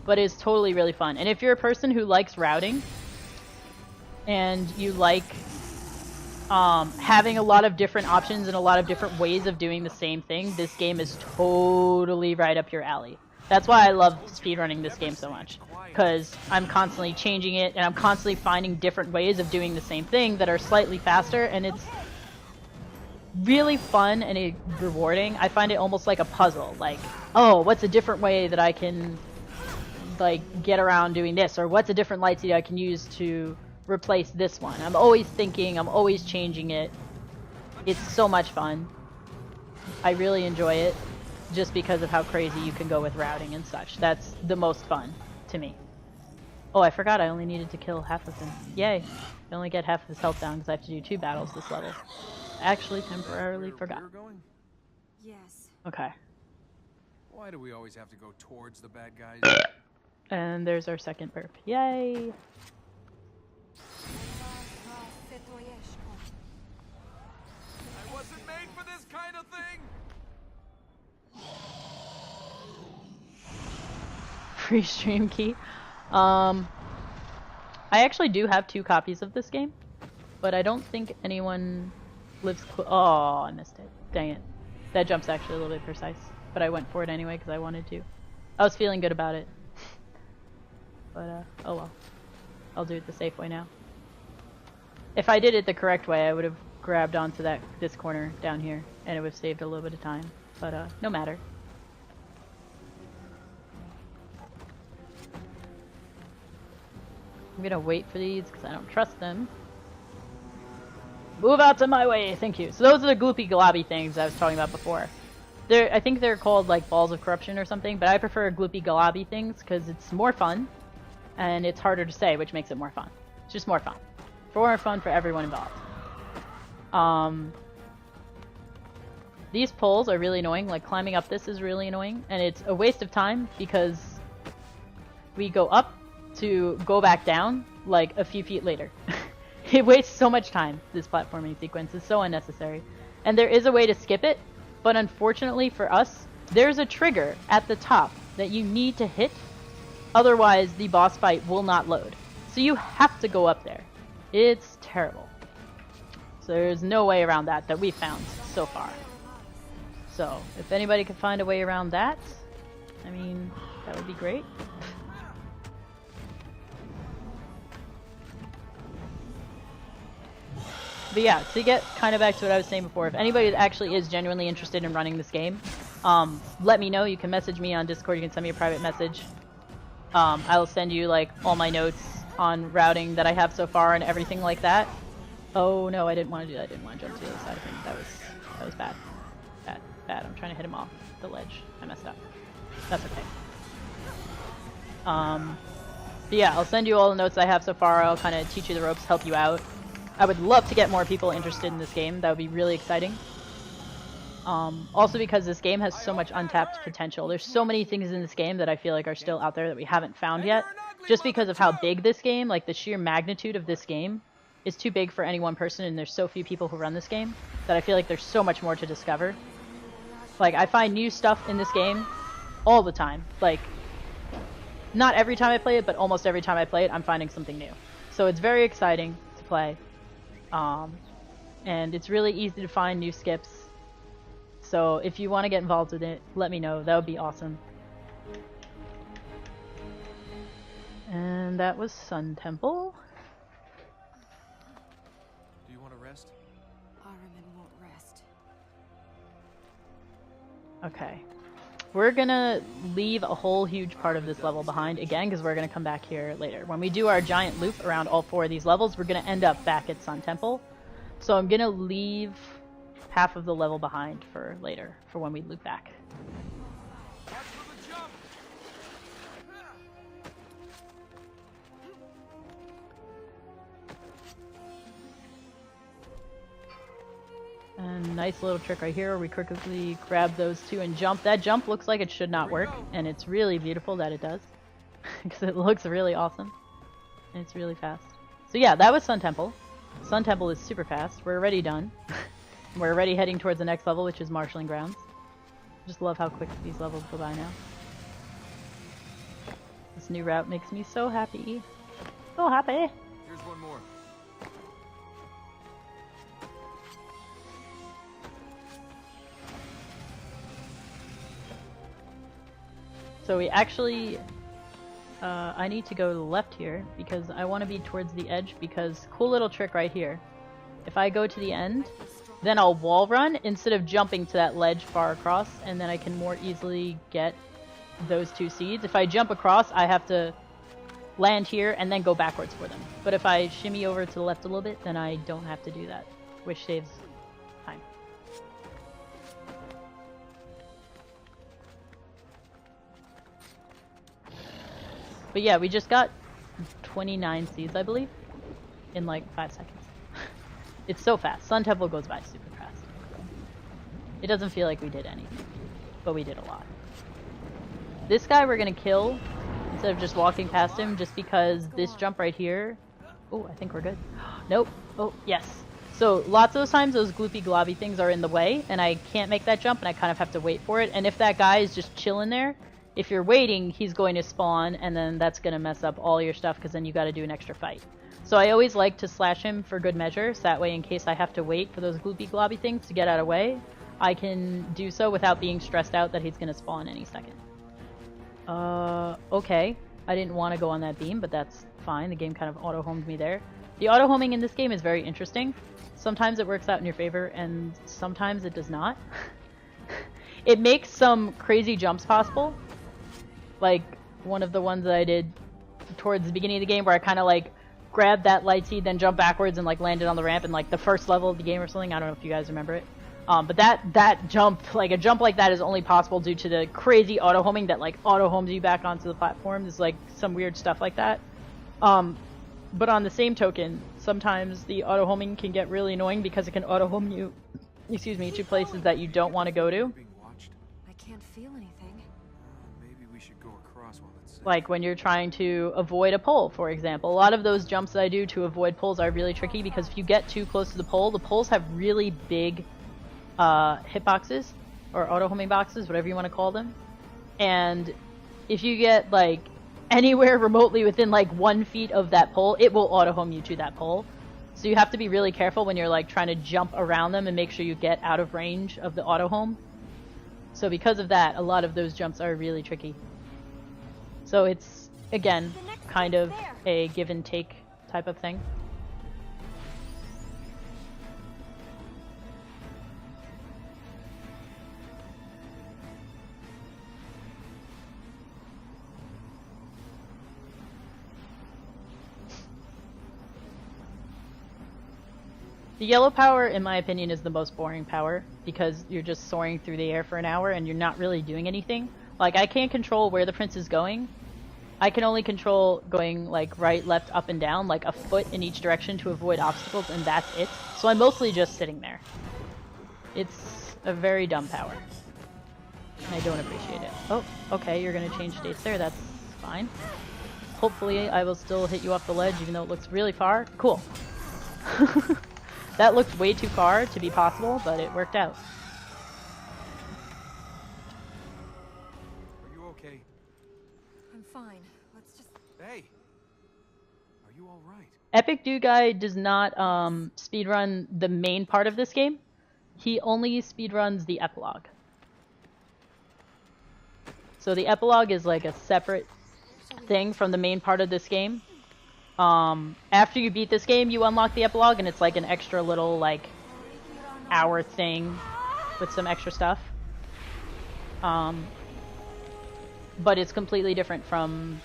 but it's totally really fun. And if you're a person who likes routing, and you like having a lot of different options and a lot of different ways of doing the same thing, this game is totally right up your alley. That's why I love speedrunning this game so much, because I'm constantly changing it and I'm constantly finding different ways of doing the same thing that are slightly faster, and it's really fun and rewarding. I find it almost like a puzzle, like, oh, what's a different way that I can like get around doing this, or what's a different light seed I can use to replace this one. I'm always thinking, I'm always changing it. It's so much fun. I really enjoy it. Just because of how crazy you can go with routing and such. That's the most fun to me. Oh, I forgot I only needed to kill half of him. Yay. I only get half of his health down because I have to do 2 battles this level. Actually, temporarily forgot. Yes. Okay. Why do we always have to go towards the bad guys? And there's our second burp. Yay! I wasn't made for this kind of thing! Free stream key. I actually do have 2 copies of this game, but I don't think anyone lives oh, I missed it. Dang it. That jump's actually a little bit precise, but I went for it anyway because I wanted to. I was feeling good about it. But, oh well. I'll do it the safe way now. If I did it the correct way, I would have grabbed onto this corner down here, and it would have saved a little bit of time. But, no matter. I'm gonna wait for these because I don't trust them. Move out to my way, thank you. So those are the gloopy globby things I was talking about before. I think they're called like balls of corruption or something, but I prefer gloopy globby things because it's more fun and it's harder to say, which makes it more fun. It's just more fun. More fun for everyone involved. These poles are really annoying. Like climbing up this is really annoying, and it's a waste of time because we go up to go back down like a few feet later. It wastes so much time. This platforming sequence is so unnecessary. And there is a way to skip it, but unfortunately for us, there's a trigger at the top that you need to hit, otherwise the boss fight will not load. So you have to go up there. It's terrible. So there's no way around that we found so far. So if anybody could find a way around that, I mean, that would be great. But yeah, to get kind of back to what I was saying before, if anybody actually is genuinely interested in running this game, let me know. You can message me on Discord, you can send me a private message. I'll send you like all my notes on routing that I have so far and everything like that. Oh no, I didn't want to do that. I didn't want to jump to the other side of him. That was bad. Bad. I'm trying to hit him off the ledge. I messed up. That's okay. But yeah, I'll send you all the notes I have so far. I'll kind of teach you the ropes, help you out. I would love to get more people interested in this game. That would be really exciting. Also because this game has so much untapped potential. There's so many things in this game that I feel like are still out there that we haven't found yet. Just because of how big this game, like the sheer magnitude of this game, is too big for any one person, and there's so few people who run this game that I feel like there's so much more to discover. Like, I find new stuff in this game all the time. Like, not every time I play it, but almost every time I play it, I'm finding something new. So it's very exciting to play. And it's really easy to find new skips. So if you want to get involved with it, let me know. That would be awesome. And that was Sun Temple. Do you want to rest? Ahriman won't rest. Okay. We're gonna leave a whole huge part of this level behind again because we're gonna come back here later. When we do our giant loop around all 4 of these levels, we're gonna end up back at Sun Temple. So I'm gonna leave half of the level behind for later, for when we loop back. And nice little trick right here where we quickly grab those 2 and jump. That jump looks like it should not work, and it's really beautiful that it does. Because it looks really awesome. And it's really fast. So yeah, that was Sun Temple. Sun Temple is super fast. We're already done. We're already heading towards the next level, which is Marshalling Grounds. Just love how quick these levels go by now. This new route makes me so happy. So happy! Here's one more. So we actually, I need to go to the left here because I want to be towards the edge because cool little trick right here. If I go to the end, then I'll wall run instead of jumping to that ledge far across, and then I can more easily get those 2 seeds. If I jump across, I have to land here and then go backwards for them. But if I shimmy over to the left a little bit, then I don't have to do that, which saves time. But yeah, we just got 29 seeds, I believe, in like 5 seconds. It's so fast. Sun Temple goes by super fast. It doesn't feel like we did anything, but we did a lot. This guy we're gonna kill instead of just walking past him, just because this jump right here. Oh, I think we're good. Nope. Oh, yes. So lots of those times those gloopy globby things are in the way, and I can't make that jump, and I kind of have to wait for it. And if that guy is just chilling there, if you're waiting, he's going to spawn, and then that's going to mess up all your stuff, because then you got to do an extra fight. So I always like to slash him for good measure, so that way in case I have to wait for those gloopy globby things to get out of the way, I can do so without being stressed out that he's going to spawn any second. Okay. I didn't want to go on that beam, but that's fine. The game kind of auto-homed me there. The auto-homing in this game is very interesting. Sometimes it works out in your favor, and sometimes it does not. It makes some crazy jumps possible. Like one of the ones that I did towards the beginning of the game where I kind of like grabbed that light seed, then jumped backwards and like landed on the ramp in like the first level of the game or something. I don't know if you guys remember it. But that jump, like a jump like that is only possible due to the crazy auto-homing that like auto-homes you back onto the platform. There's like some weird stuff like that. But on the same token, sometimes the auto-homing can get really annoying because it can auto-home you, excuse me, to places that you don't want to go to. I can't feel anything. Maybe we should go across while it's safe. Like when you're trying to avoid a pole, for example. A lot of those jumps that I do to avoid poles are really tricky because if you get too close to the poles have really big hitboxes, or auto-homing boxes, whatever you want to call them. And if you get like anywhere remotely within like 1 feet of that pole, it will auto-home you to that pole. So you have to be really careful when you're like trying to jump around them and make sure you get out of range of the auto-home. So because of that, a lot of those jumps are really tricky. So it's, again, kind of a give and take type of thing. The yellow power, in my opinion, is the most boring power because you're just soaring through the air for an hour and you're not really doing anything. Like, I can't control where the prince is going. I can only control going, like, right, left, up, and down, like a foot in each direction to avoid obstacles, and that's it. So I'm mostly just sitting there. It's a very dumb power. And I don't appreciate it. Oh, okay, you're gonna change states there, that's fine. Hopefully I will still hit you off the ledge even though it looks really far. Cool. That looked way too far to be possible, but it worked out. Are you okay? I'm fine. Let's just... Hey! Are you alright? Epic Dude Guy does not speedrun the main part of this game. He only speedruns the epilogue. So the epilogue is like a separate thing from the main part of this game. After you beat this game, you unlock the epilogue, and it's like an extra little, like, hour thing with some extra stuff. But it's completely different from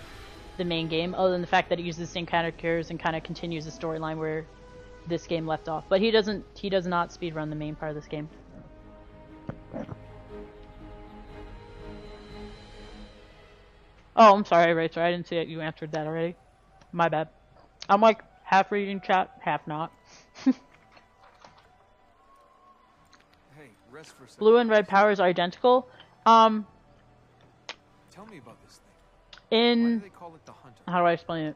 the main game, other than the fact that it uses the same characters and kind of continues the storyline where this game left off. But he does not speedrun the main part of this game. Oh, I'm sorry, Rachel. I didn't see that you answered that already. My bad. I'm like half reading chat, half not. Hey, rest for a second. Blue and red powers are identical. Tell me about this thing. Why do In they call it the Hunter? how do I explain it?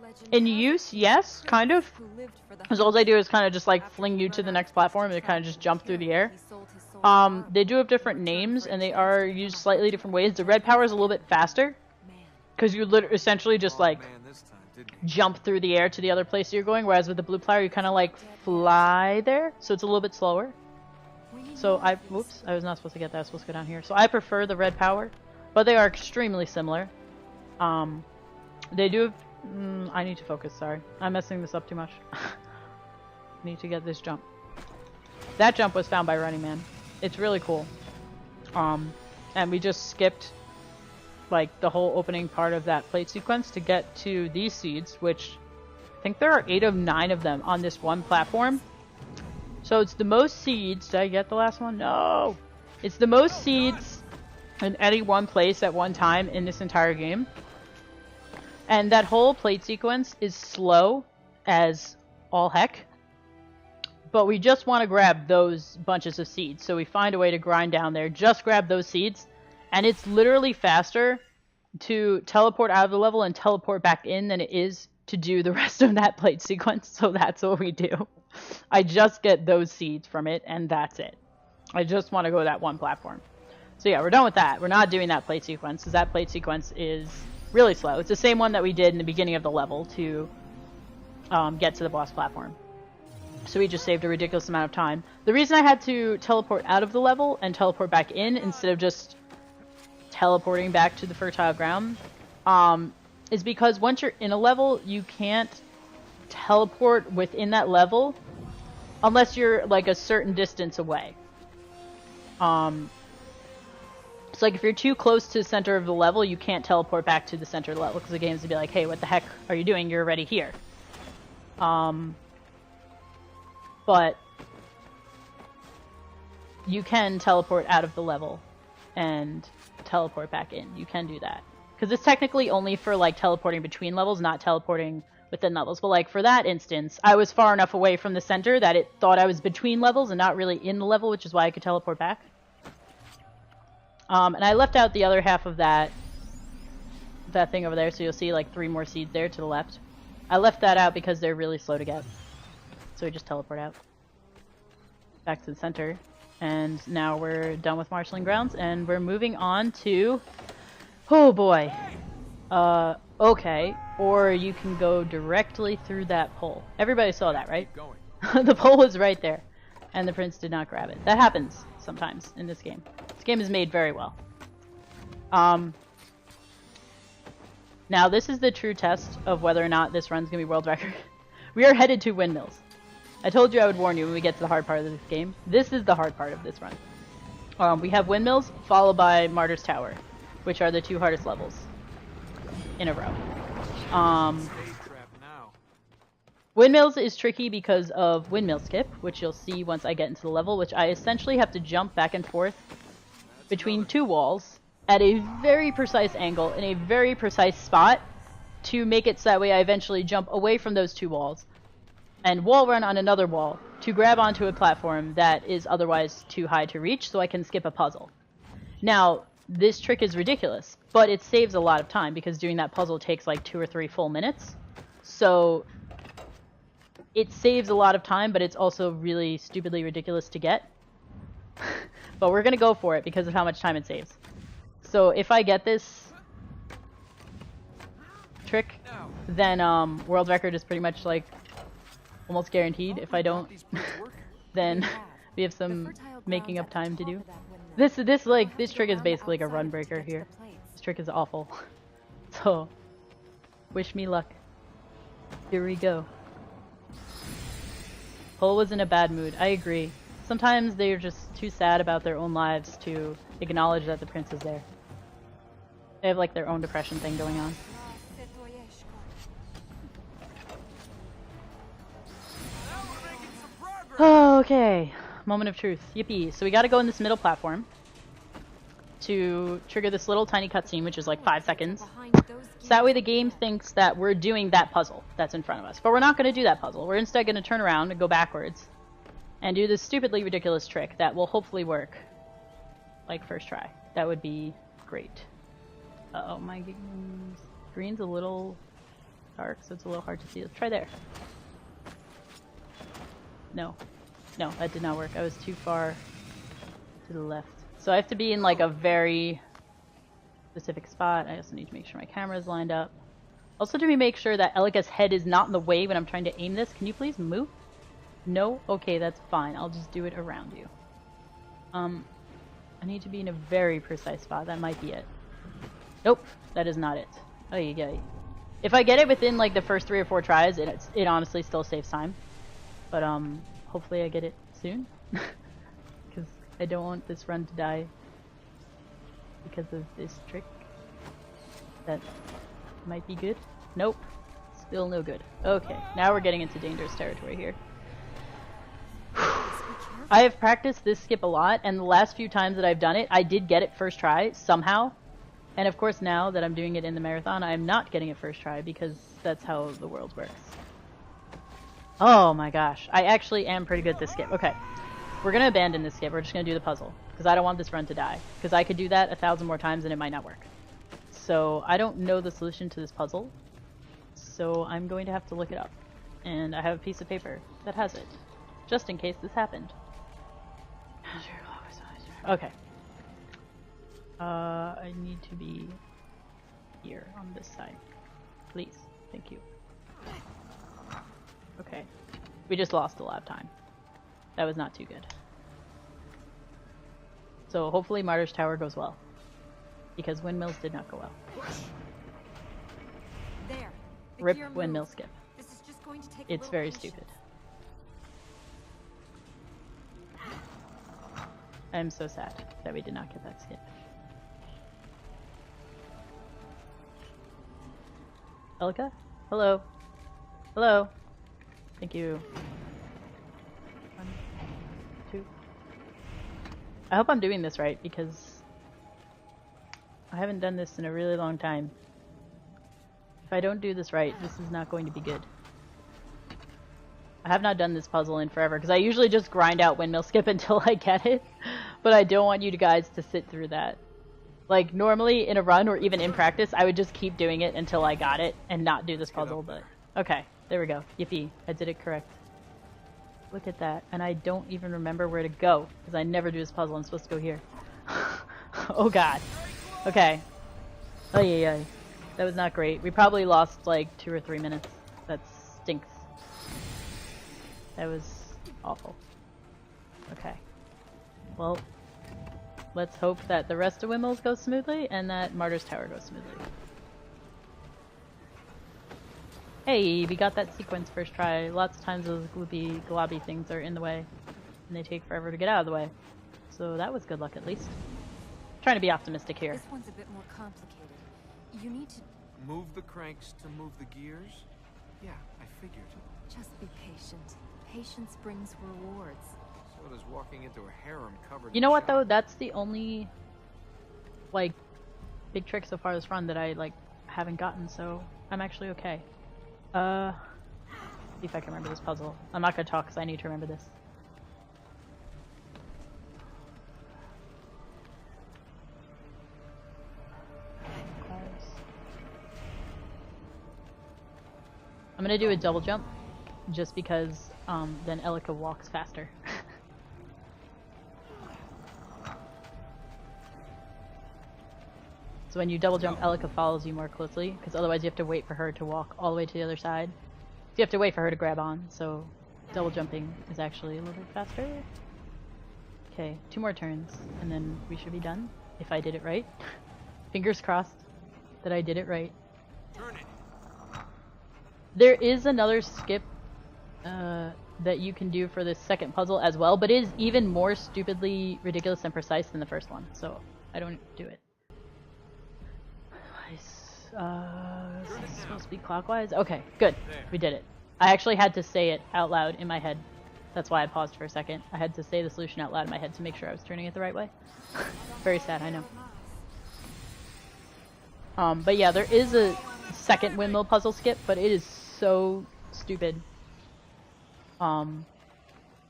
Legend In has it use, yes, kind of. who lived for the Because all they do is kind of just like fling you to the next platform and they kind of just jump through the air. He sold his soul to They do have different names and they are used slightly different ways. The red power is a little bit faster man. because you essentially just like Man, this time, didn't he? jump through the air to the other place you're going, whereas with the blue power you kind of like fly there, so it's a little bit slower. We need So more I, of this. whoops, I was not supposed to get that, I was supposed to go down here. So I prefer the red power, but they are extremely similar. They do have, I need to focus, sorry. I'm messing this up too much. Need to get this jump. That jump was found by Running Man. It's really cool. And we just skipped like the whole opening part of that plate sequence to get to these seeds, which I think there are 8 of 9 of them on this one platform. So it's the most seeds. Did I get the last one? No! It's the most seeds in any one place at one time in this entire game. And that whole plate sequence is slow as all heck. But we just want to grab those bunches of seeds. So we find a way to grind down there, just grab those seeds. And it's literally faster to teleport out of the level and teleport back in than it is to do the rest of that plate sequence. So that's what we do. I just get those seeds from it, and that's it. I just want to go to that one platform. So yeah, we're done with that. We're not doing that plate sequence, because that plate sequence is really slow. It's the same one that we did in the beginning of the level to get to the boss platform. So we just saved a ridiculous amount of time. The reason I had to teleport out of the level and teleport back in instead of just teleporting back to the fertile ground is because once you're in a level, you can't teleport within that level unless you're like a certain distance away. So like if you're too close to the center of the level, you can't teleport back to the center of the level because the game's gonna be like, hey, what the heck are you doing? You're already here. But you can teleport out of the level and teleport back in. You can do that. Because it's technically only for like teleporting between levels, not teleporting within levels. But like for that instance, I was far enough away from the center that it thought I was between levels and not really in the level, which is why I could teleport back. And I left out the other half of that thing over there, so you'll see like 3 more seeds there to the left. I left that out because they're really slow to get. So we just teleport out. Back to the center. And now we're done with marshalling grounds, and we're moving on to... Oh boy. Okay. Or you can go directly through that pole. Everybody saw that, right? Going. The pole was right there. And the prince did not grab it. That happens sometimes in this game. This game is made very well. Now this is the true test of whether or not this run's gonna be world record. We are headed to windmills. I told you I would warn you when we get to the hard part of this game. This is the hard part of this run. We have windmills, followed by Martyr's Tower, which are the 2 hardest levels in a row. Stay trapped now. Windmills is tricky because of windmill skip, which you'll see once I get into the level, which I essentially have to jump back and forth between two walls at a very precise angle in a very precise spot to make it so that way I eventually jump away from those two walls and wall run on another wall to grab onto a platform that is otherwise too high to reach so I can skip a puzzle. Now, this trick is ridiculous, but it saves a lot of time because doing that puzzle takes like 2 or 3 full minutes. So it saves a lot of time, but it's also really stupidly ridiculous to get. But we're gonna go for it because of how much time it saves. So if I get this trick, then world record is pretty much like almost guaranteed. If I don't, then we have some making up time to do. This trick is basically like a run breaker here. This trick is awful. So wish me luck. Here we go. Cole was in a bad mood. I agree. Sometimes they're just too sad about their own lives to acknowledge that the prince is there. They have like their own depression thing going on. Oh, okay. Moment of truth. Yippee. So we gotta go in this middle platform to trigger this little tiny cutscene, which is like 5 seconds. So that way the game thinks that we're doing that puzzle that's in front of us. But we're not going to do that puzzle. We're instead going to turn around and go backwards and do this stupidly ridiculous trick that will hopefully work like first try. That would be great. Uh-oh, my green's a little dark, so it's a little hard to see. Let's try there. No. No, that did not work. I was too far to the left. So I have to be in like a very specific spot. I also need to make sure my camera is lined up. Also to make sure that Elika's head is not in the way when I'm trying to aim this. Can you please move? No? Okay, that's fine. I'll just do it around you. I need to be in a very precise spot. That might be it. Nope, that is not it. Oh, yeah. If I get it within like the first 3 or 4 tries, it honestly still saves time. But hopefully I get it soon. Because I don't want this run to die because of this trick. That might be good. Nope. Still no good. Okay, now we're getting into dangerous territory here. I have practiced this skip a lot, and the last few times that I've done it, I did get it first try, somehow. And of course now that I'm doing it in the marathon, I'm not getting it first try, because that's how the world works. Oh my gosh, I actually am pretty good at this skip. Okay, we're gonna abandon this skip, we're just gonna do the puzzle, because I don't want this run to die. Because I could do that 1,000 more times and it might not work. So I don't know the solution to this puzzle, so I'm going to have to look it up. And I have a piece of paper that has it, just in case this happened. Okay. I need to be here on this side. Please. Thank you. Okay. We just lost a lot of time. That was not too good. So hopefully Martyr's Tower goes well. Because windmills did not go well. There. Rip windmill skip. This is just going to take It's very stupid. I am so sad that we did not get that skip. Elika? Hello? Hello? Thank you. 1, 2. I hope I'm doing this right, because I haven't done this in a really long time. If I don't do this right, this is not going to be good. I have not done this puzzle in forever, because I usually just grind out windmill skip until I get it. But I don't want you guys to sit through that. Like, normally in a run, or even in practice, I would just keep doing it until I got it, and not do this puzzle, but... Okay, there we go. Yippee. I did it correct. Look at that. And I don't even remember where to go, because I never do this puzzle. I'm supposed to go here. Oh god. Okay. Oh yeah. That was not great. We probably lost like 2 or 3 minutes. That stinks. That was awful. Okay. Well, let's hope that the rest of windmills go smoothly and that Martyr's Tower goes smoothly. Hey, we got that sequence first try. Lots of times those gloopy, globby things are in the way, and they take forever to get out of the way. So that was good luck at least. Trying to be optimistic here. This one's a bit more complicated. You need to Move the cranks to move the gears? Yeah, I figured. Just be patient. Patience brings rewards. So does walking into a harem covered You know in what though? shot. That's the only like big trick so far this run that I like haven't gotten, so I'm actually okay. See if I can remember this puzzle. I'm not gonna talk because I need to remember this. I'm gonna do a double jump just because then Elika walks faster. So when you double jump, Elika follows you more closely, because otherwise you have to wait for her to walk all the way to the other side. So you have to wait for her to grab on, so double jumping is actually a little bit faster. Okay, 2 more turns, and then we should be done, if I did it right. Fingers crossed that I did it right. Turn it. There is another skip that you can do for this second puzzle as well, but it is even more stupidly ridiculous and precise than the first one, so I don't do it. Is this supposed to be clockwise? Okay, good. We did it. I actually had to say it out loud in my head. That's why I paused for a second. I had to say the solution out loud in my head to make sure I was turning it the right way. Very sad, I know. But yeah, there is a second windmill puzzle skip, but it is so stupid. And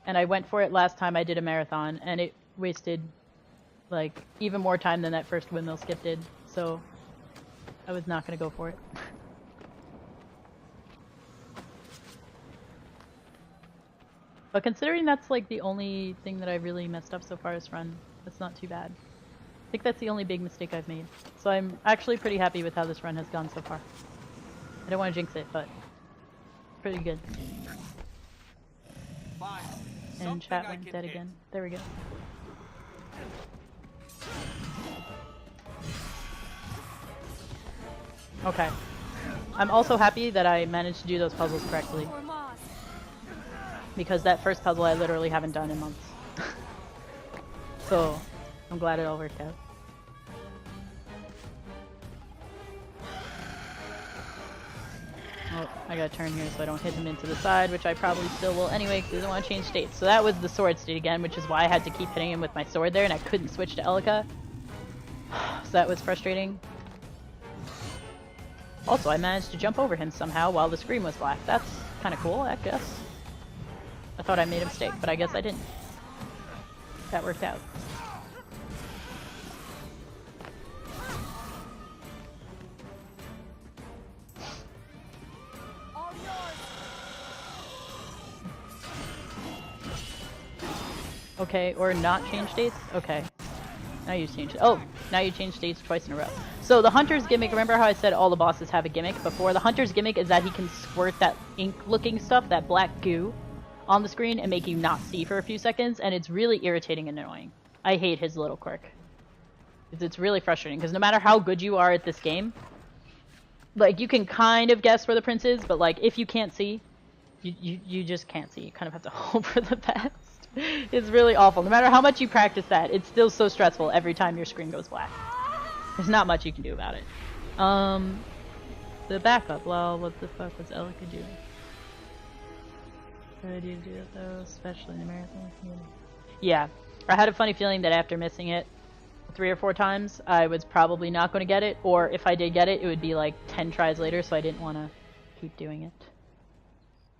I went for it last time I did a marathon, and it wasted like even more time than that first windmill skip did. So I was not gonna go for it. But considering that's like the only thing that I really messed up so far this run, that's not too bad. I think that's the only big mistake I've made. So I'm actually pretty happy with how this run has gone so far. I don't want to jinx it, but pretty good. Fine. And chat went dead again. There we go. Okay. I'm also happy that I managed to do those puzzles correctly. Because that first puzzle I literally haven't done in months. So, I'm glad it all worked out. Oh, I gotta turn here so I don't hit him into the side, which I probably still will anyway because he doesn't want to change states. So that was the sword state again, which is why I had to keep hitting him with my sword there and I couldn't switch to Elika. So that was frustrating. Also, I managed to jump over him somehow while the screen was black. That's kind of cool, I guess. I thought I made a mistake, but I guess I didn't. That worked out. Okay, or not change states? Okay. Now you change. Oh, now you change states twice in a row. So the hunter's gimmick, remember how I said all the bosses have a gimmick before? The hunter's gimmick is that he can squirt that ink-looking stuff, that black goo, on the screen and make you not see for a few seconds, and it's really irritating and annoying. I hate his little quirk. It's really frustrating, because no matter how good you are at this game, like, you can kind of guess where the prince is, but, like, if you can't see, you just can't see. You kind of have to hope for the best. It's really awful. No matter how much you practice that, it's still so stressful every time your screen goes black. There's not much you can do about it. The backup. Well, what the fuck was Elika doing? Good idea to do it though, especially in the marathon community. Yeah, I had a funny feeling that after missing it 3 or 4 times, I was probably not going to get it, or if I did get it, it would be like 10 tries later, so I didn't want to keep doing it.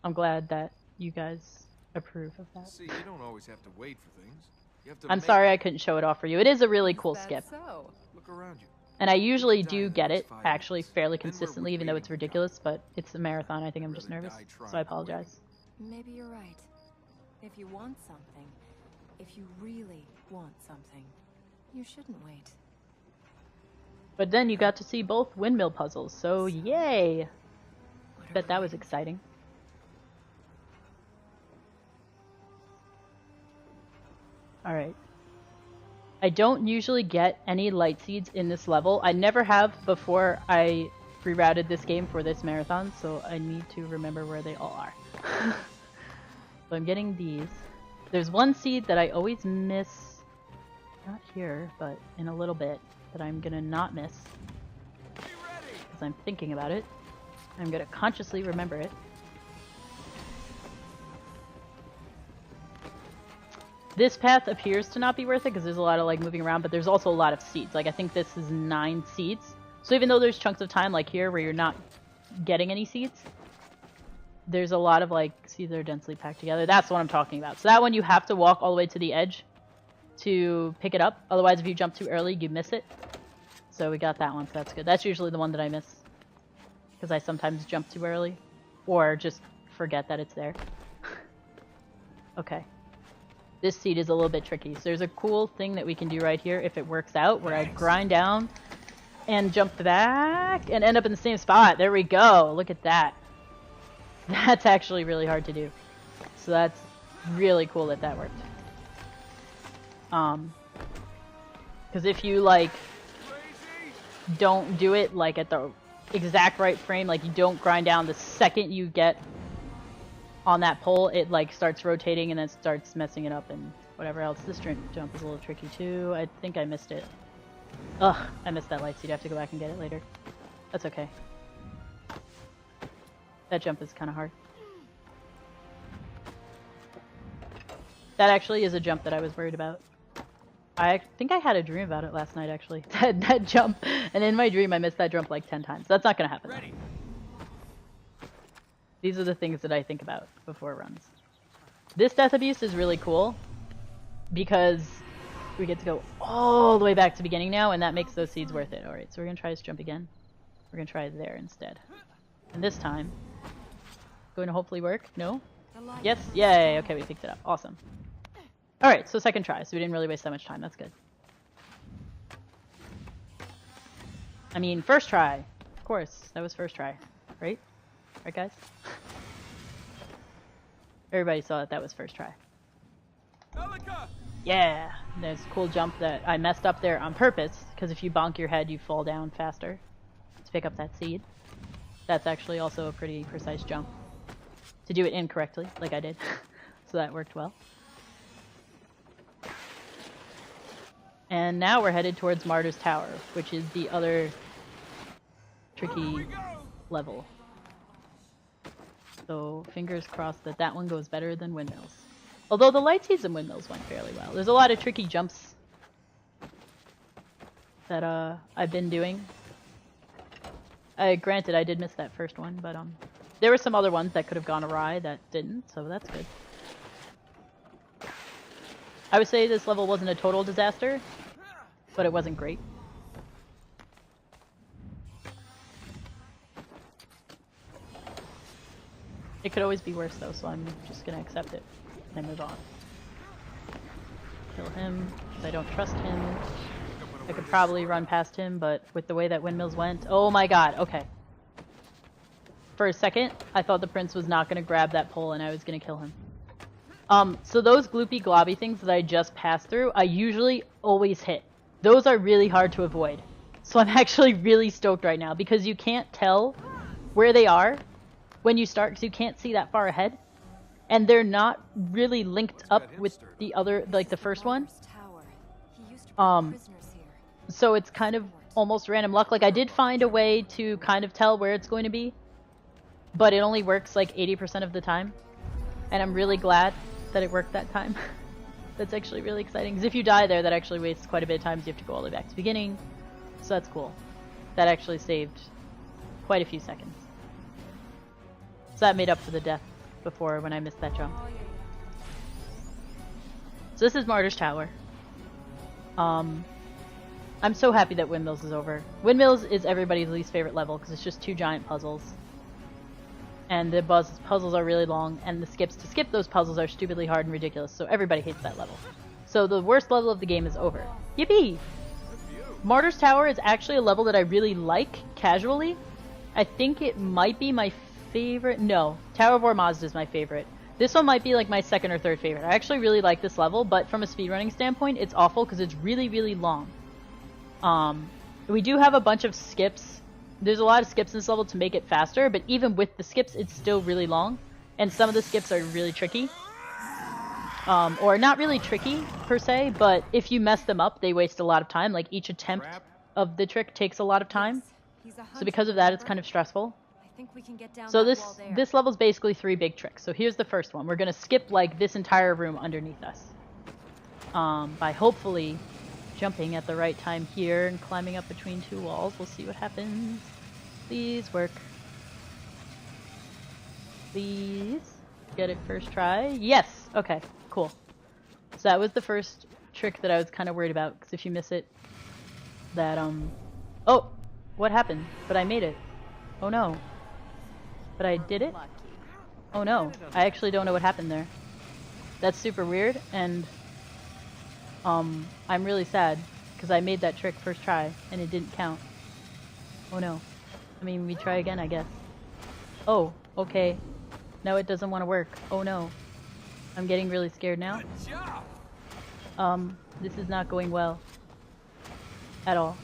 I'm glad that you guys approve of that. See, you don't always have to wait for things. You have to I'm sorry I couldn't show it off for you. It is a really cool skip. So? Look around you. And I usually do get it, actually, fairly consistently, even though it's ridiculous, but it's a marathon. I think I'm just nervous, so I apologize. Maybe you're right. If you want something, if you really want something, you shouldn't wait. But then you got to see both windmill puzzles, so yay! Bet that was exciting. Alright. I don't usually get any light seeds in this level. I never have before I rerouted this game for this marathon, so I need to remember where they all are. So I'm getting these. There's one seed that I always miss, not here, but in a little bit, that I'm gonna not miss. Because I'm thinking about it. I'm gonna consciously remember it. This path appears to not be worth it because there's a lot of like moving around, but there's also a lot of seeds. Like I think this is 9 seeds. So even though there's chunks of time like here where you're not getting any seeds, there's a lot of like seeds that are densely packed together. That's what I'm talking about. So that one you have to walk all the way to the edge to pick it up. Otherwise, if you jump too early, you miss it. So we got that one, so that's good. That's usually the one that I miss because I sometimes jump too early or just forget that it's there. Okay. This seed is a little bit tricky. So there's a cool thing that we can do right here if it works out where I grind down and jump back and end up in the same spot. There we go. Look at that. That's actually really hard to do. So that's really cool that that worked. Because if you like don't do it like at the exact right frame, like you don't grind down the second you get on that pole, it like starts rotating and then starts messing it up and whatever else. This jump is a little tricky too. I think I missed it. Ugh, I missed that light seed. I have to go back and get it later. That's okay. That jump is kind of hard. That actually is a jump that I was worried about. I think I had a dream about it last night actually. That jump. And in my dream I missed that jump like 10 times. That's not going to happen. Ready. These are the things that I think about before runs. This death abuse is really cool because we get to go all the way back to the beginning now, and that makes those seeds worth it. Alright, so we're going to try this jump again. We're going to try there instead. And this time, going to hopefully work. No? Yes? Yay! Okay, we picked it up. Awesome. Alright, so second try, so we didn't really waste that much time. That's good. I mean, first try. Of course, that was first try. Right? Right, guys? Everybody saw that that was first try. Yeah! There's a cool jump that I messed up there on purpose, because if you bonk your head, you fall down faster to pick up that seed. That's actually also a pretty precise jump. To do it incorrectly, like I did. So that worked well. And now we're headed towards Martyr's Tower, which is the other tricky level. So fingers crossed that that one goes better than Windmills. Although the light seeds and Windmills went fairly well. There's a lot of tricky jumps that I've been doing. Granted, I did miss that first one, but there were some other ones that could have gone awry that didn't, so that's good. I would say this level wasn't a total disaster, but it wasn't great. It could always be worse though, so I'm just gonna accept it and move on. Kill him, because I don't trust him. I could probably run past him, but with the way that Windmills went... Oh my god, okay. For a second, I thought the prince was not gonna grab that pole and I was gonna kill him. So those gloopy globby things that I just passed through, I usually always hit. Those are really hard to avoid. So I'm actually really stoked right now, because you can't tell where they are when you start, because you can't see that far ahead. And they're not really linked up with the other, like the first one. So it's kind of almost random luck. Like I did find a way to kind of tell where it's going to be, but it only works like 80% of the time. And I'm really glad that it worked that time. That's actually really exciting, because if you die there, that actually wastes quite a bit of time, so you have to go all the way back to the beginning. So that's cool. That actually saved quite a few seconds. So that made up for the death before when I missed that jump. So this is Martyr's Tower. I'm so happy that Windmills is over. Windmills is everybody's least favorite level because it's just 2 giant puzzles. And the puzzles are really long, and the skips to skip those puzzles are stupidly hard and ridiculous, so everybody hates that level. So the worst level of the game is over. Yippee! Martyr's Tower is actually a level that I really like, casually. I think it might be my favorite. No, Tower of Ormazd is my favorite. This one might be like my second or third favorite. I actually really like this level, but from a speedrunning standpoint, it's awful because it's really, really long. We do have a bunch of skips. There's a lot of skips in this level to make it faster, but even with the skips, it's still really long. And some of the skips are really tricky. Or not really tricky, per se, but if you mess them up, they waste a lot of time. Like, each attempt of the trick takes a lot of time. So because of that, it's kind of stressful. So this level's basically 3 big tricks. So here's the first one. We're going to skip, like, this entire room underneath us. by hopefully jumping at the right time here and climbing up between two walls. We'll see what happens. Please work. Please get it first try. Yes! Okay, cool. So that was the first trick that I was kind of worried about, because if you miss it, that, oh! What happened? But I made it. Oh no. But I did it? Oh no. I actually don't know what happened there. That's super weird, and, I'm really sad, because I made that trick first try, and it didn't count. Oh no. I mean, we try again, I guess. Oh, okay. No, it doesn't want to work. Oh no. I'm getting really scared now. This is not going well. At all.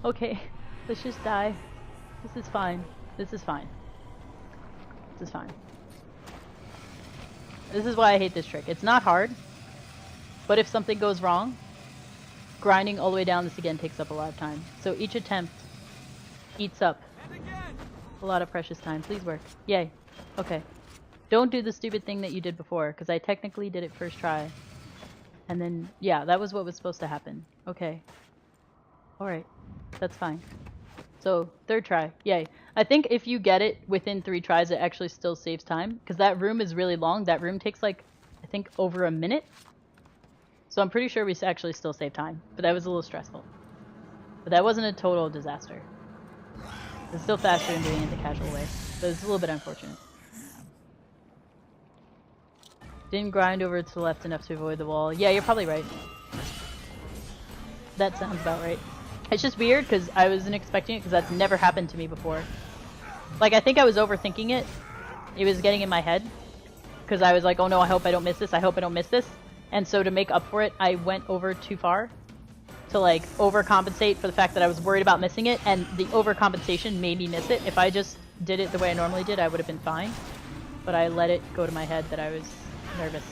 Okay. Let's just die. This is fine. This is fine. This is fine. This is why I hate this trick. It's not hard, but if something goes wrong, grinding all the way down this again takes up a lot of time. So each attempt eats up a lot of precious time. Please work. Yay. Okay. Don't do the stupid thing that you did before, because I technically did it first try. And then, yeah, that was what was supposed to happen. Okay. Alright. That's fine. So, third try. Yay. I think if you get it within 3 tries, it actually still saves time, because that room is really long. That room takes, like, I think over a minute. So I'm pretty sure we actually still save time, but that was a little stressful. But that wasn't a total disaster. It's still faster than doing it the casual way, but it's a little bit unfortunate. Didn't grind over to the left enough to avoid the wall. Yeah, you're probably right. That sounds about right. It's just weird because I wasn't expecting it, because that's never happened to me before. Like, I think I was overthinking it. It was getting in my head. Because I was like, oh no, I hope I don't miss this. I hope I don't miss this. And so to make up for it, I went over too far. To like overcompensate for the fact that I was worried about missing it. And the overcompensation made me miss it. If I just did it the way I normally did, I would have been fine. But I let it go to my head that I was nervous.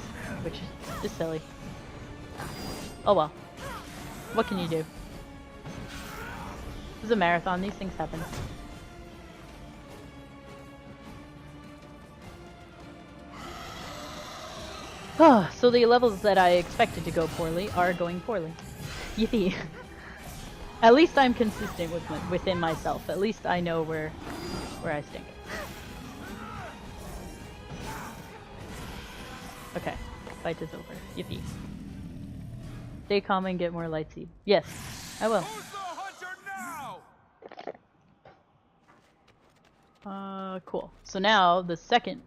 Which is just silly. Oh well. What can you do? This is a marathon, these things happen. Oh, so the levels that I expected to go poorly are going poorly. Yippee. At least I'm consistent within myself. At least I know where I stink. Okay, fight is over. Yippee. Stay calm and get more light seed. Yes, I will. Cool. So now, the second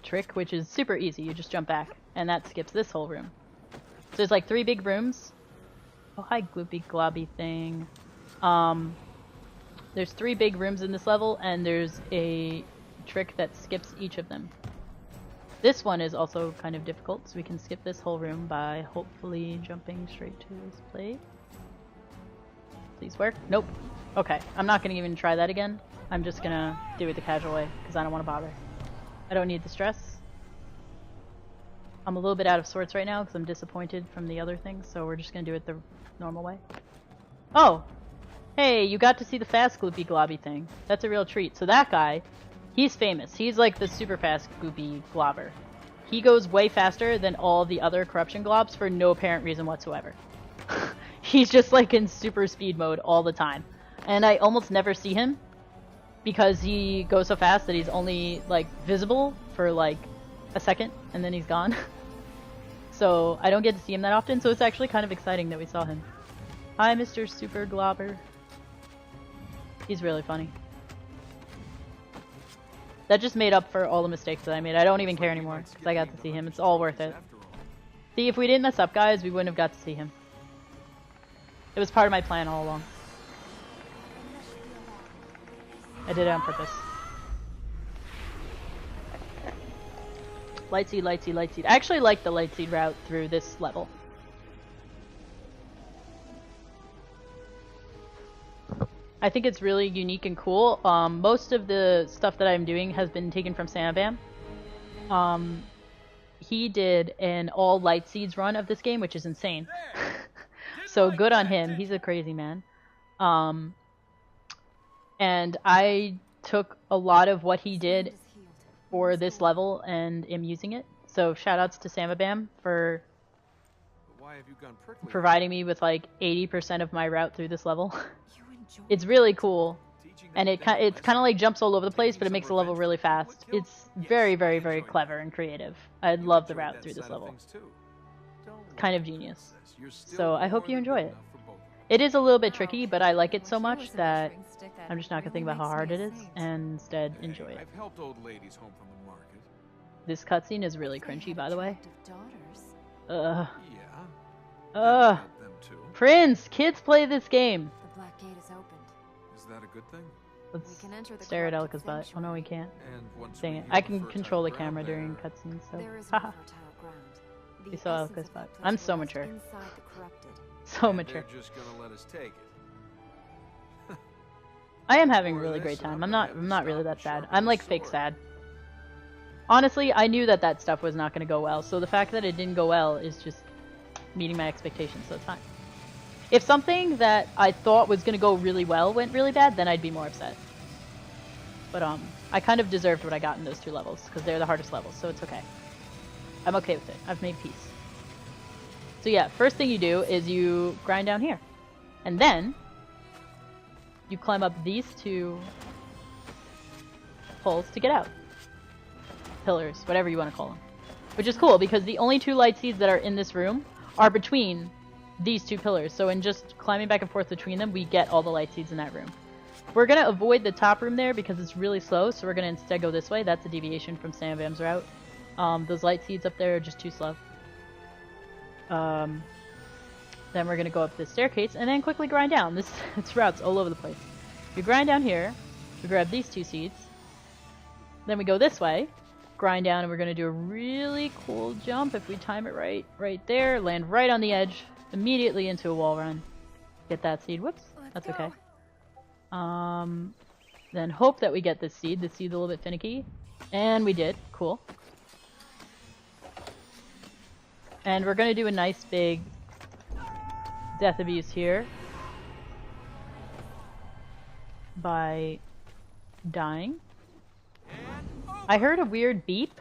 trick, which is super easy, you just jump back, and that skips this whole room. So there's like 3 big rooms. Oh, hi, gloopy globby thing. There's 3 big rooms in this level, and there's a trick that skips each of them. This one is also kind of difficult, so we can skip this whole room by hopefully jumping straight to this plate. Please work. Nope. Okay, I'm not gonna even try that again. I'm just gonna do it the casual way, because I don't want to bother. I don't need the stress. I'm a little bit out of sorts right now, because I'm disappointed from the other things, so we're just gonna do it the normal way. Oh! Hey, you got to see the fast gloopy globby thing. That's a real treat. So that guy, he's famous. He's like the super fast gloopy globber. He goes way faster than all the other corruption globs for no apparent reason whatsoever. He's just like in super speed mode all the time. And I almost never see him, because he goes so fast that he's only like visible for like a second and then he's gone. So I don't get to see him that often, so it's actually kind of exciting that we saw him. Hi, Mr. Super Globber. He's really funny. That just made up for all the mistakes that I made. I don't even care anymore, because I got to see him. It's all worth it. See, if we didn't mess up, guys, we wouldn't have got to see him. It was part of my plan all along. I did it on purpose. Light seed, light seed, light seed. I actually like the light seed route through this level. I think it's really unique and cool. Most of the stuff that I'm doing has been taken from Samabam. He did an all light seeds run of this game, which is insane. So good on him. He's a crazy man. And I took a lot of what he did for this level and am using it. So shoutouts to Samabam for Why have you gone prickly? providing me with like 80% of my route through this level. You enjoy It's really cool, Teaching and them it's kind gentleness. of like jumps all over the place, but it Taking makes the some level revenge really for the people fast. it killed? It's Yes, very, I very, very enjoyed clever that. and creative. I You love the enjoyed route that through this side of level. things, too. Don't Kind of worry, genius. princess. You're still So I hope more you than enjoy good it. enough for both of us. It is a little bit Wow. tricky, but I like it so When she much was a that measuring stick, that I'm just not gonna think really about how makes hard me it a is saint. and instead Hey, enjoy it. I've helped old ladies home from the market. This cutscene is really They cringy, had by the way. attractive daughters. Ugh. Yeah. Ugh. I've helped them too. Prince! Kids play this game! The black gate is opened. Is that a good thing? Let's We can enter the stare at corrupted Elka's butt. Oh no, we sanctuary. can't. And once Dang we it. hear I the can fertile control the ground camera during there- cutscenes, so. There is no Haha. fertile ground. The You saw essence Elka's of that butt. I'm place so rests mature. Inside the corrupted. So and mature. They're just gonna let us take it. I am having a For really this, great time. I'm I'm gonna not have I'm to not stop really and that sad. sharpen I'm my like fake sword. sad. Honestly, I knew that stuff was not going to go well, so the fact that it didn't go well is just meeting my expectations, so it's fine. If something that I thought was going to go really well went really bad, then I'd be more upset. But I kind of deserved what I got in those 2 levels, because they're the hardest levels, so it's okay. I'm okay with it. I've made peace. So yeah, first thing you do is you grind down here. And then you climb up these 2 poles to get out. Pillars, whatever you want to call them. Which is cool, because the only 2 light seeds that are in this room are between these 2 pillars. So in just climbing back and forth between them, we get all the light seeds in that room. We're going to avoid the top room there because it's really slow, so we're going to instead go this way. That's a deviation from Samabam's route. Those light seeds up there are just too slow. Then we're going to go up this staircase and then quickly grind down. It's routes all over the place. You grind down here, we grab these 2 seeds. Then we go this way, grind down, and we're going to do a really cool jump if we time it right there, land right on the edge, immediately into a wall run. Get that seed. Whoops. That's okay. Then hope that we get this seed. The seed's a little bit finicky. And we did. Cool. And we're going to do a nice big death abuse here by dying. I heard a weird beep,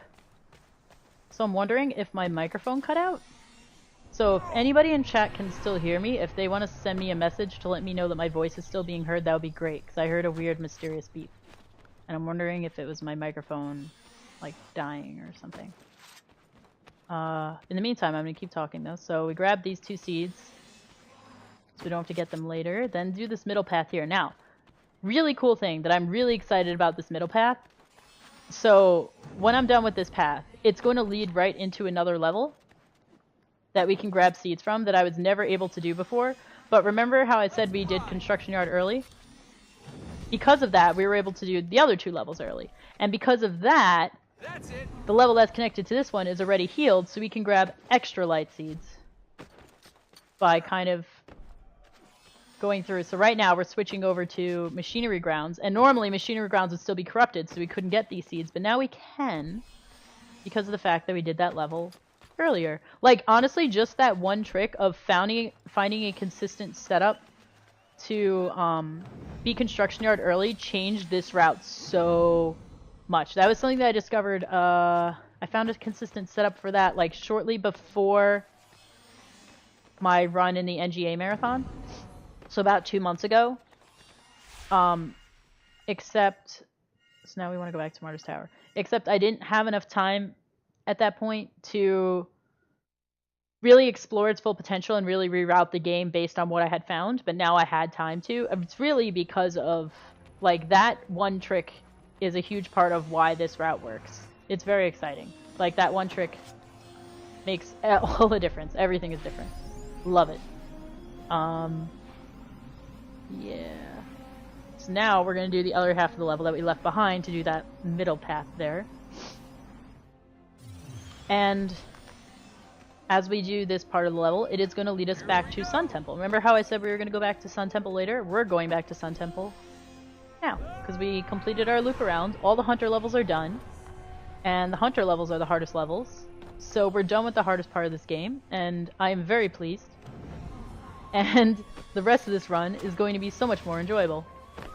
so I'm wondering if my microphone cut out. So if anybody in chat can still hear me, if they want to send me a message to let me know that my voice is still being heard, that would be great, because I heard a weird mysterious beep. And I'm wondering if it was my microphone, like, dying or something. In the meantime, I'm going to keep talking though. So we grab these 2 seeds, so we don't have to get them later. Then do this middle path here. Now, really cool thing that I'm really excited about this middle path. So when I'm done with this path, it's going to lead right into another level that we can grab seeds from that I was never able to do before. But remember how I said we did construction yard early? Because of that, we were able to do the other 2 levels early. And because of that, That's it. the level that's connected to this one is already healed, so we can grab extra light seeds by kind of going through. So right now we're switching over to machinery grounds, and normally machinery grounds would still be corrupted, so we couldn't get these seeds, but now we can because of the fact that we did that level earlier. Like, honestly, just that one trick of finding a consistent setup to be construction yard early changed this route so much. That was something that I discovered. I found a consistent setup for that like shortly before my run in the NGA marathon. So about 2 months ago. Except, so now we want to go back to Martyr's Tower. Except I didn't have enough time at that point to really explore its full potential and really reroute the game based on what I had found. But now I had time to. It's really because of, like, that one trick is a huge part of why this route works. It's very exciting. Like, that one trick makes all the difference. Everything is different. Love it. Yeah. So now we're going to do the other half of the level that we left behind to do that middle path there. And as we do this part of the level, it is going to lead us back to Sun Temple. Remember how I said we were going to go back to Sun Temple later? We're going back to Sun Temple now, because we completed our loop around. All the hunter levels are done, and the hunter levels are the hardest levels. So we're done with the hardest part of this game, and I am very pleased. And the rest of this run is going to be so much more enjoyable.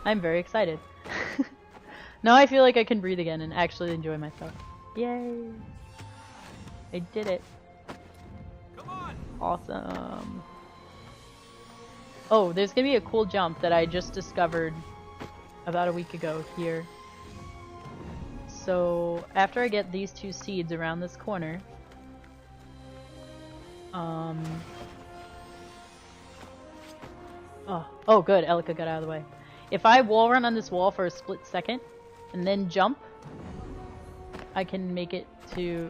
I'm very excited. Now I feel like I can breathe again and actually enjoy myself. Yay! I did it. Come on. Awesome. Oh, there's gonna be a cool jump that I just discovered about a week ago here. So after I get these 2 seeds around this corner, oh good, Elika got out of the way. If I wall run on this wall for a split second and then jump, I can make it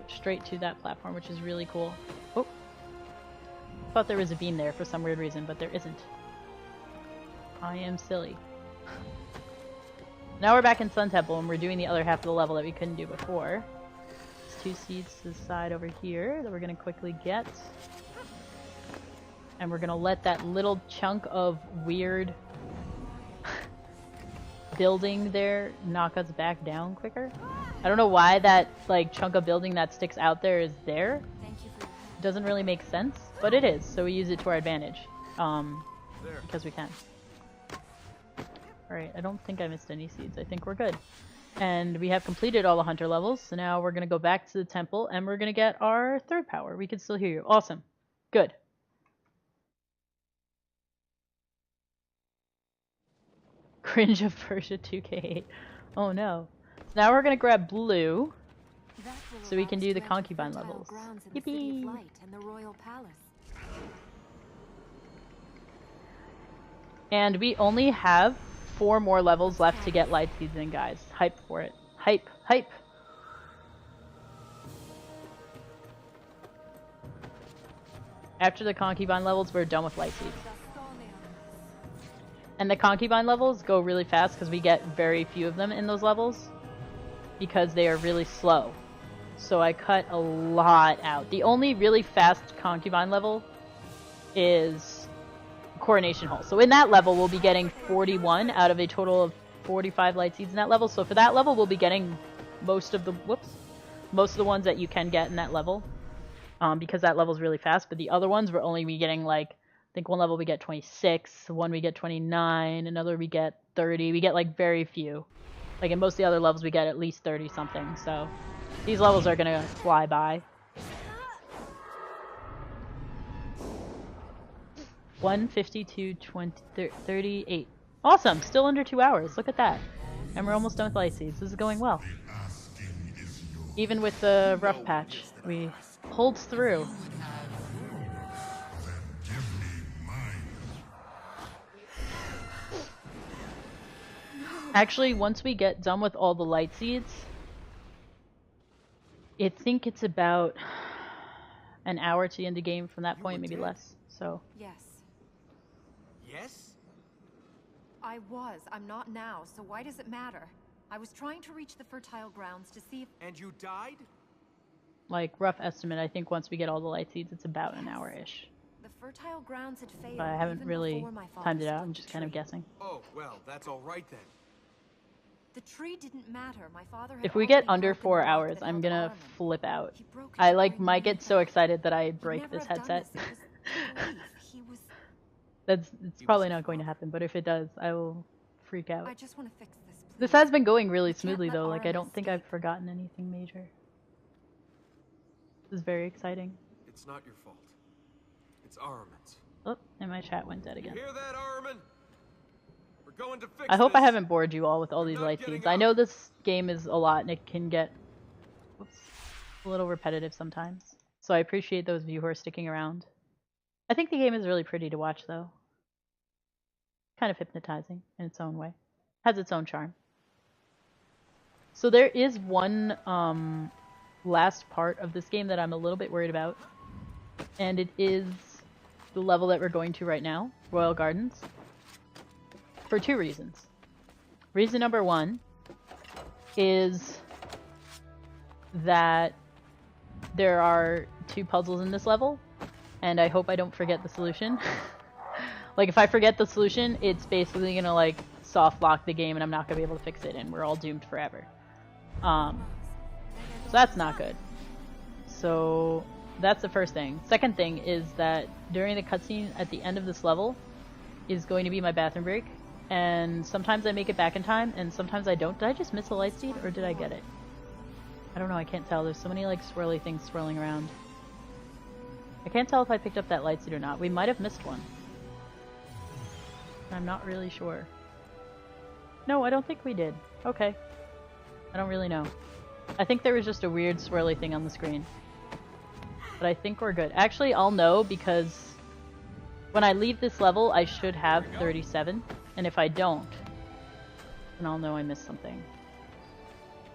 straight to that platform, which is really cool. Oh, thought there was a beam there for some weird reason, but there isn't. I am silly. Now we're back in Sun Temple and we're doing the other half of the level that we couldn't do before. There's 2 seeds to the side over here that we're gonna quickly get. And we're gonna let that little chunk of weird building there knock us back down quicker. I don't know why that like chunk of building that sticks out there is there. It doesn't really make sense, but it is, so we use it to our advantage. Because we can. Alright, I don't think I missed any seeds. I think we're good. And we have completed all the hunter levels, so now we're gonna go back to the temple and we're gonna get our 3rd power. We can still hear you. Awesome. Good. Cringe of Persia 2K8. Oh no. So now we're gonna grab blue so we can do the concubine levels. Yippee! And we only have 4 more levels left to get light seeds in, guys. Hype for it. Hype! Hype! After the concubine levels, we're done with light seeds. And the concubine levels go really fast because we get very few of them in those levels because they are really slow. So I cut a lot out. The only really fast concubine level is Coronation Hall. So in that level, we'll be getting 41 out of a total of 45 light seeds in that level. So for that level, we'll be getting most of the ones that you can get in that level, because that level is really fast. But the other ones, we're only be getting like, I think one level we get 26, one we get 29, another we get 30. We get like very few. Like in most of the other levels, we get at least 30 something. So these levels are gonna fly by. 152, 20, 38. Awesome! Still under 2 hours. Look at that. And we're almost done with light seeds. This is going well. Even with the rough patch, we pulled through. Actually, once we get done with all the light seeds, I think it's about an hour to the end of the game from that point, maybe less. So. Yes. Yes? I was. I'm not now, so why does it matter? I was trying to reach the fertile grounds to see if... And you died? Like, rough estimate, I think once we get all the light seeds, it's about an hour-ish. The fertile grounds had failed. But I haven't really timed it out, I'm just kind of guessing. Oh, well, that's all right then. The tree didn't matter. My father had If we get already under broken 4 the rock hours, that I'm held gonna Ottoman. flip out. He broke it I like during might the get so attack. excited that I He'd break never this have done headset. this. It was belief. He was... It's probably not going to happen, but if it does, I will freak out. I just want to fix this, please. This has been going really can't smoothly let though, like I Armin don't think escape. I've forgotten anything major. This is very exciting. It's not your fault. It's Armin's. Oh, and my chat went dead You again. hear that, Armin? We're going to fix I hope I this. haven't bored you all with all these not light getting seeds. I up. know this game is a lot and it can get a little repetitive sometimes. So I appreciate those of you who are sticking around. I think the game is really pretty to watch though. Kind of hypnotizing in its own way. Has its own charm. So there is one last part of this game that I'm a little bit worried about. And it is the level that we're going to right now, Royal Gardens. For 2 reasons. Reason number 1 is that there are 2 puzzles in this level, and I hope I don't forget the solution. Like, if I forget the solution, it's basically gonna, like, soft lock the game and I'm not gonna be able to fix it, and we're all doomed forever. So that's not good. So that's the first thing. Second thing is that during the cutscene at the end of this level is going to be my bathroom break, and sometimes I make it back in time, and sometimes I don't. Did I just miss a light seed, or did I get it? I don't know, I can't tell. There's so many like swirly things swirling around. I can't tell if I picked up that light seed or not. We might have missed one. I'm not really sure. No, I don't think we did. Okay. I don't really know. I think there was just a weird swirly thing on the screen. But I think we're good. Actually, I'll know because when I leave this level, I should have 37. And if I don't, then I'll know I missed something.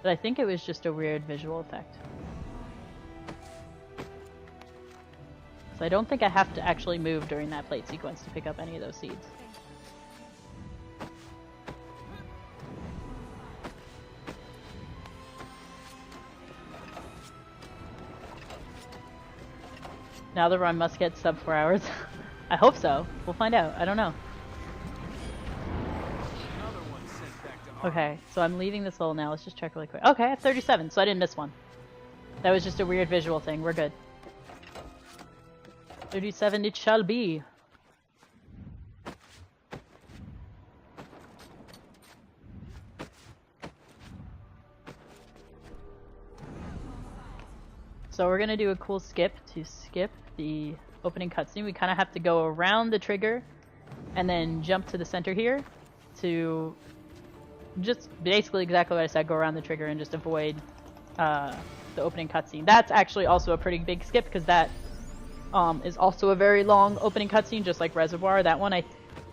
But I think it was just a weird visual effect. So I don't think I have to actually move during that plate sequence to pick up any of those seeds. Now the run must get sub 4 hours. I hope so. We'll find out. I don't know. Okay, so I'm leaving this level now. Let's just check really quick. Okay, I have 37, so I didn't miss one. That was just a weird visual thing. We're good. 37 it shall be. So we're gonna do a cool skip to skip the opening cutscene. We kind of have to go around the trigger and then jump to the center here to just basically exactly what I said, go around the trigger and just avoid the opening cutscene. That's actually also a pretty big skip because that is also a very long opening cutscene, just like Reservoir. That one I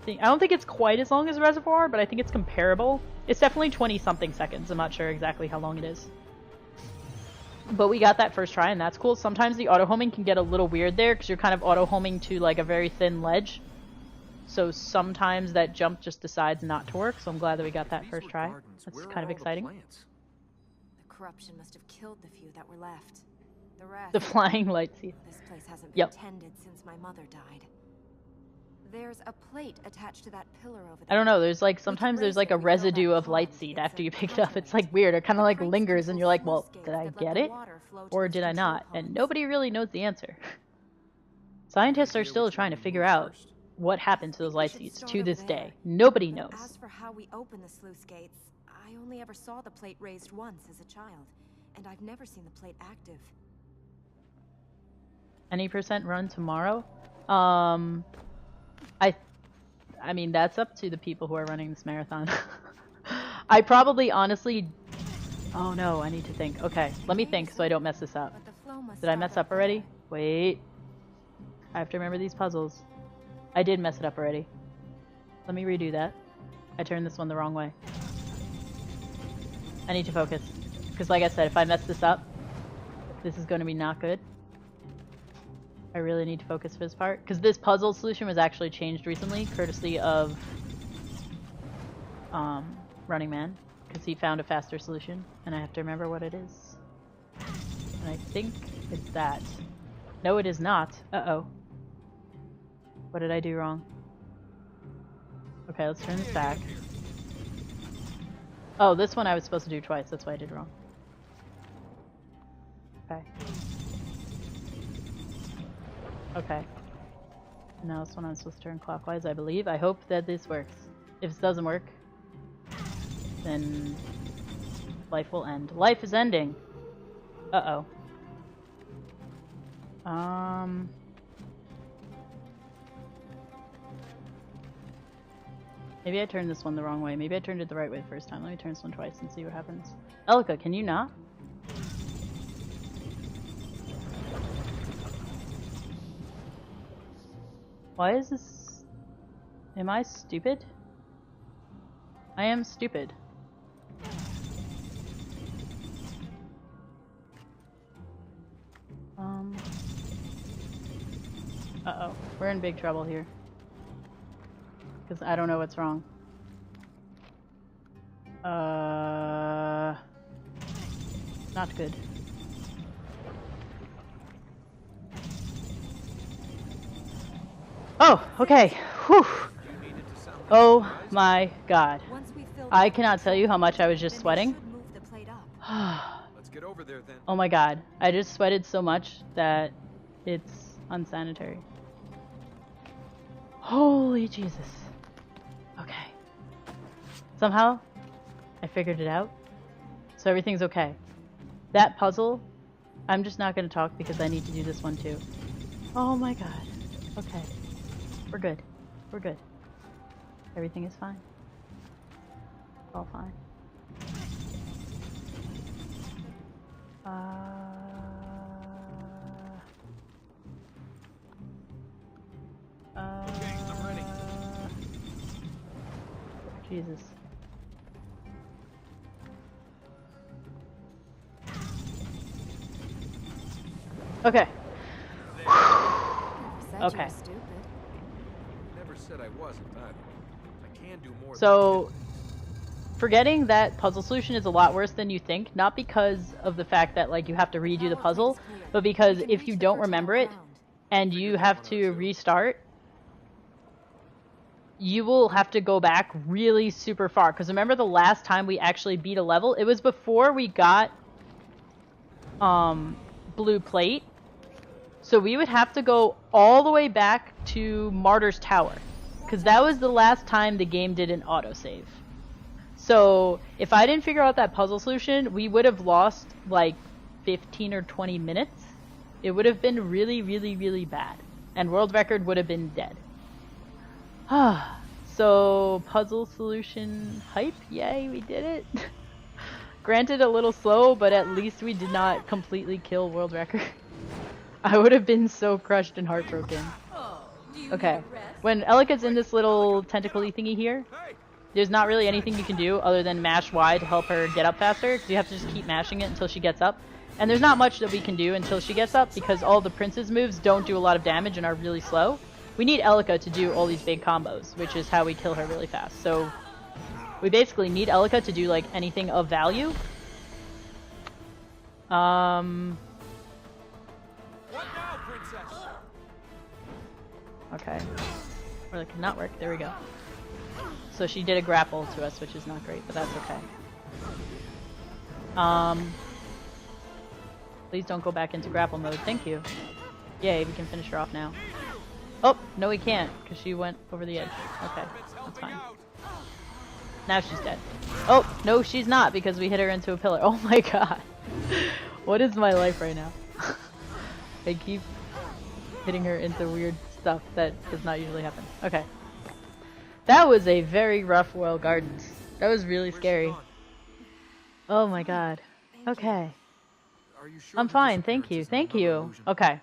don't think it's quite as long as Reservoir, but I think it's comparable. It's definitely 20-something seconds. I'm not sure exactly how long it is. But we got that first try, and that's cool. Sometimes the auto-homing can get a little weird there, because you're kind of auto-homing to like a very thin ledge. So sometimes that jump just decides not to work, so I'm glad that we got that first try. That's kind of exciting. The corruption must have killed the few that were left. The rest... The flying light seed. This place hasn't been tended since my mother died. There's a plate attached to that pillar over there. I don't know, there's like, sometimes there's like a residue of light seed after you pick it up. It's like weird, it kind of like lingers and you're like, well, did I get it? Or did I not? And nobody really knows the answer. Scientists are still trying to figure out what happened to those light seeds to this day. Nobody knows. As for how we open the sluice gates, I only ever saw the plate raised once as a child, and I've never seen the plate active. Any percent run tomorrow? I mean, that's up to the people who are running this marathon. I probably honestly... Oh no, I need to think. Okay, let me think so I don't mess this up. Did I mess up already? Wait. I have to remember these puzzles. I did mess it up already. Let me redo that. I turned this one the wrong way. I need to focus. Because like I said, if I mess this up, this is going to be not good. I really need to focus for this part. Because this puzzle solution was actually changed recently, courtesy of Running Man. Because he found a faster solution, and I have to remember what it is. And I think it's that. No, it is not. Uh-oh. What did I do wrong? Okay, let's turn this back. Oh, this one I was supposed to do twice, that's why I did wrong. Okay. Okay. Now this one I'm supposed to turn clockwise, I believe. I hope that this works. If this doesn't work, then life will end. Life is ending! Uh-oh. Maybe I turned this one the wrong way. Maybe I turned it the right way the first time. Let me turn this one twice and see what happens. Elika, can you not? Why is this... Am I stupid? I am stupid. Uh-oh. We're in big trouble here. Because I don't know what's wrong. Not good. Oh, okay. Whew. Oh my god. I cannot tell you how much I was just sweating. Let's get over there then. Oh my god. I just sweated so much that it's unsanitary. Holy Jesus. Okay. Somehow, I figured it out. So everything's okay. That puzzle, I'm just not going to talk because I need to do this one too. Oh my god. Okay. We're good. We're good. Everything is fine. All fine. Okay, I'm ready. Jesus. Okay. Said Okay. you were stupid. Never said I wasn't either. I can do more. So, forgetting that puzzle solution is a lot worse than you think, not because of the fact that like you have to redo the puzzle, but because if you don't remember it and you have to restart, you will have to go back really super far. Because remember the last time we actually beat a level, it was before we got blue plate. So we would have to go all the way back to Martyr's Tower, because that was the last time the game did an autosave. So if I didn't figure out that puzzle solution, we would have lost like 15 or 20 minutes. It would have been really, really, really bad. And world record would have been dead. So puzzle solution hype, yay, we did it. Granted a little slow, but at least we did not completely kill world record. I would have been so crushed and heartbroken. Okay, when Elika's in this little tentacle-y thingy here, there's not really anything you can do other than mash Y to help her get up faster, because you have to just keep mashing it until she gets up. And there's not much that we can do until she gets up, because all the prince's moves don't do a lot of damage and are really slow. We need Elika to do all these big combos, which is how we kill her really fast. So we basically need Elika to do like anything of value. What now, princess? Okay. Or that could not work. There we go. So she did a grapple to us, which is not great, but that's okay. Please don't go back into grapple mode. Thank you. Yay, we can finish her off now. Oh, no we can't, because she went over the edge. Okay, that's fine. Now she's dead. Oh, no she's not, because we hit her into a pillar. Oh my god. What is my life right now? I keep hitting her into weird stuff that does not usually happen. Okay. That was a very rough Royal Gardens. That was really scary. Oh my god. Okay. I'm fine, thank you, thank you. Okay.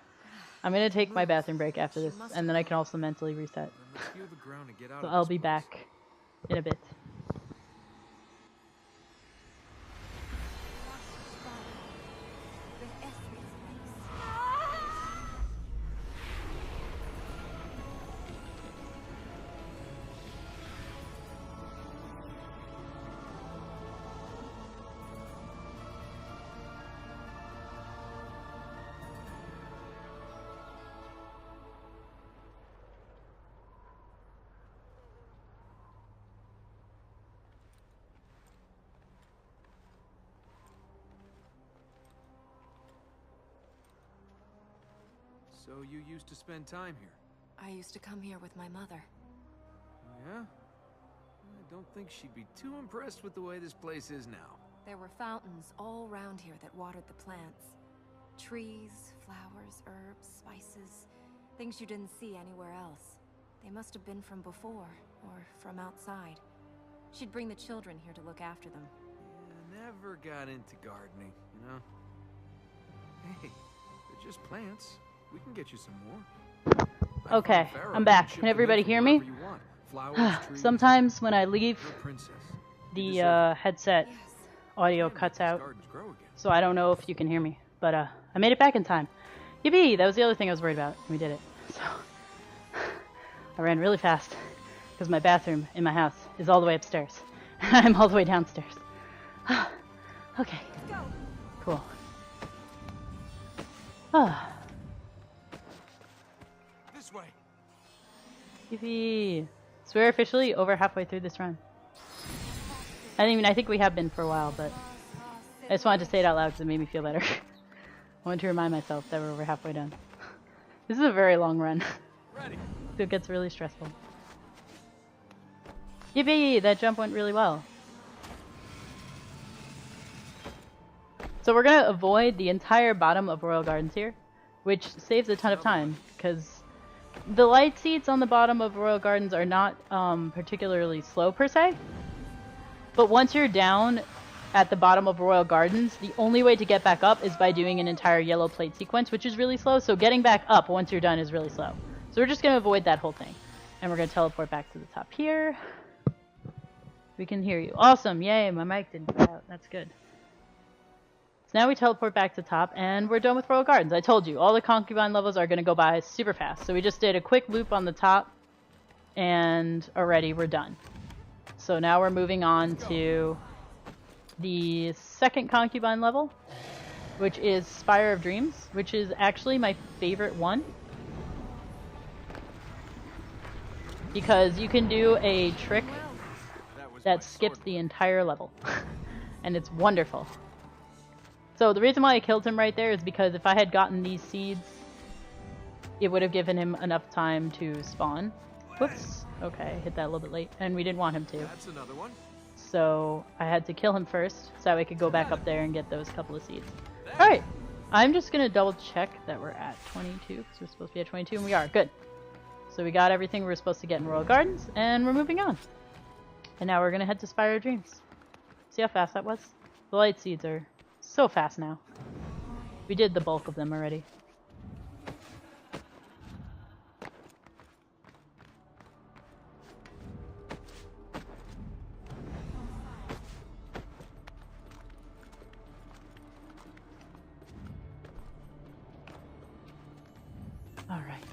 I'm gonna take my bathroom break after this, and then I can also mentally reset. So I'll be back in a bit. So you used to spend time here? I used to come here with my mother. Yeah? I don't think she'd be too impressed with the way this place is now. There were fountains all around here that watered the plants. Trees, flowers, herbs, spices. Things you didn't see anywhere else. They must have been from before, or from outside. She'd bring the children here to look after them. Yeah, never got into gardening, you know? Hey, they're just plants. We can get you some more. Okay, I'm back. Can everybody hear me? Sometimes when I leave, the headset audio cuts out, so I don't know if you can hear me. But I made it back in time. Yippee! That was the other thing I was worried about. We did it. So I ran really fast because my bathroom in my house is all the way upstairs. I'm all the way downstairs. Okay. Cool. This way. Yippee! So we're officially over halfway through this run. I think we have been for a while, but I just wanted to say it out loud because it made me feel better. I wanted to remind myself that we're over halfway done. This is a very long run. Ready. So it gets really stressful. Yippee! That jump went really well. So we're gonna avoid the entire bottom of Royal Gardens here, which saves a ton of time, because the light seats on the bottom of Royal Gardens are not particularly slow per se. But once you're down at the bottom of Royal Gardens, the only way to get back up is by doing an entire yellow plate sequence, which is really slow. So getting back up once you're done is really slow. So we're just gonna avoid that whole thing. And we're gonna teleport back to the top here. We can hear you. Awesome, yay, my mic didn't cut out. That's good. So now we teleport back to top, and we're done with Royal Gardens. I told you, all the concubine levels are going to go by super fast. So we just did a quick loop on the top, and already we're done. So now we're moving on to the second concubine level, which is Spire of Dreams, which is actually my favorite one. Because you can do a trick that skips the entire level. And it's wonderful. So the reason why I killed him right there is because if I had gotten these seeds, it would have given him enough time to spawn. Whoops. Okay, hit that a little bit late. And we didn't want him to. That's another one. So I had to kill him first, so I could go back up there and get those couple of seeds. Alright, I'm just going to double check that we're at 22, because we're supposed to be at 22, and we are. Good. So we got everything we were supposed to get in Royal Gardens, and we're moving on. And now we're going to head to Spire of Dreams. See how fast that was? The light seeds are so fast now. We did the bulk of them already. All right.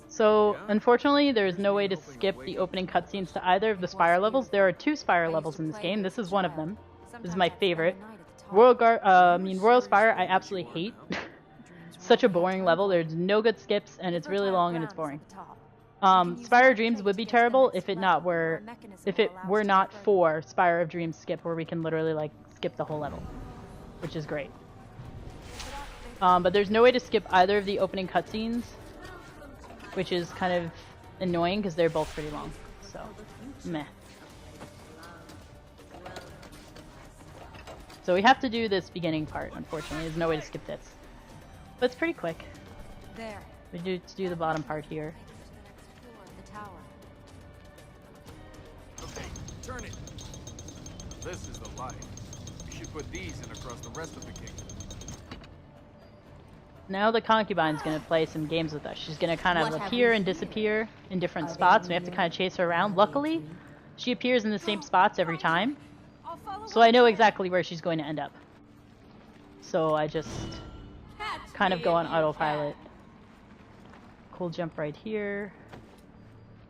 So, unfortunately, there is no way to skip the opening cutscenes to either of the Spire levels. There are 2 Spire levels in this game. This is one of them. This is my favorite. Royal Spire, I absolutely hate. Such a boring level. There's no good skips, and it's really long and it's boring. Spire of Dreams would be terrible if it were not for Spire of Dreams skip, where we can literally like skip the whole level, which is great. But there's no way to skip either of the opening cutscenes, which is kind of annoying because they're both pretty long. So, meh. So we have to do this beginning part, unfortunately. There's no way to skip this. But it's pretty quick. There. We do to do the bottom part here. The tower. Okay, turn it. This is the light. You should put these in across the rest of the kingdom. Now the concubine's gonna play some games with us. She's gonna kind of appear and disappear in different spots. We have to kind of chase her around. Luckily, she appears in the same spots every time, so I know exactly where she's going to end up. So I just kind of go on autopilot. Cool jump right here.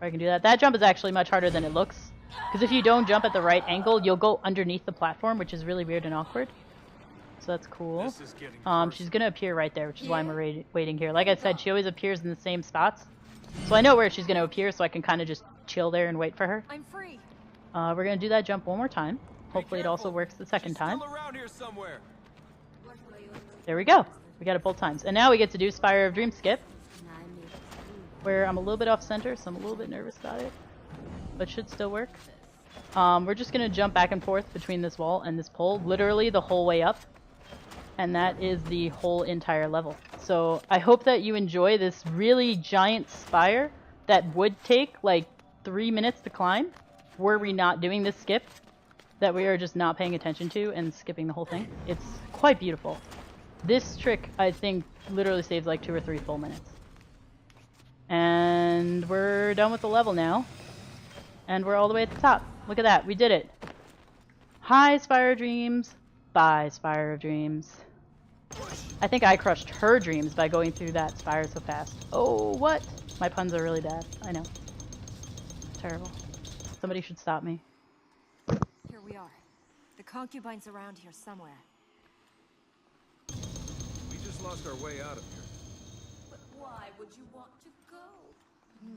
I can do that. That jump is actually much harder than it looks, because if you don't jump at the right angle, you'll go underneath the platform, which is really weird and awkward. So that's cool. She's gonna appear right there, which is why I'm waiting here. Like I said, she always appears in the same spots, so I know where she's gonna appear, so I can kind of just chill there and wait for her. I'm free. We're gonna do that jump one more time. Hopefully it also works the second time. There we go. We got it both times. And now we get to do Spire of Dreams skip, where I'm a little bit off center, so I'm a little bit nervous about it, but should still work. We're just gonna jump back and forth between this wall and this pole, literally the whole way up. And that is the whole entire level. So I hope that you enjoy this really giant spire that would take like 3 minutes to climb were we not doing this skip that we are just not paying attention to and skipping the whole thing. It's quite beautiful. This trick, I think, literally saves like 2 or 3 full minutes. And we're done with the level now. And we're all the way at the top. Look at that, we did it. Hi, Spire of Dreams. Bye, Spire of Dreams. I think I crushed her dreams by going through that spire so fast. Oh, what? My puns are really bad. I know. Terrible. Somebody should stop me. Here we are. The concubine's around here somewhere. We just lost our way out of here. But why would you want to go?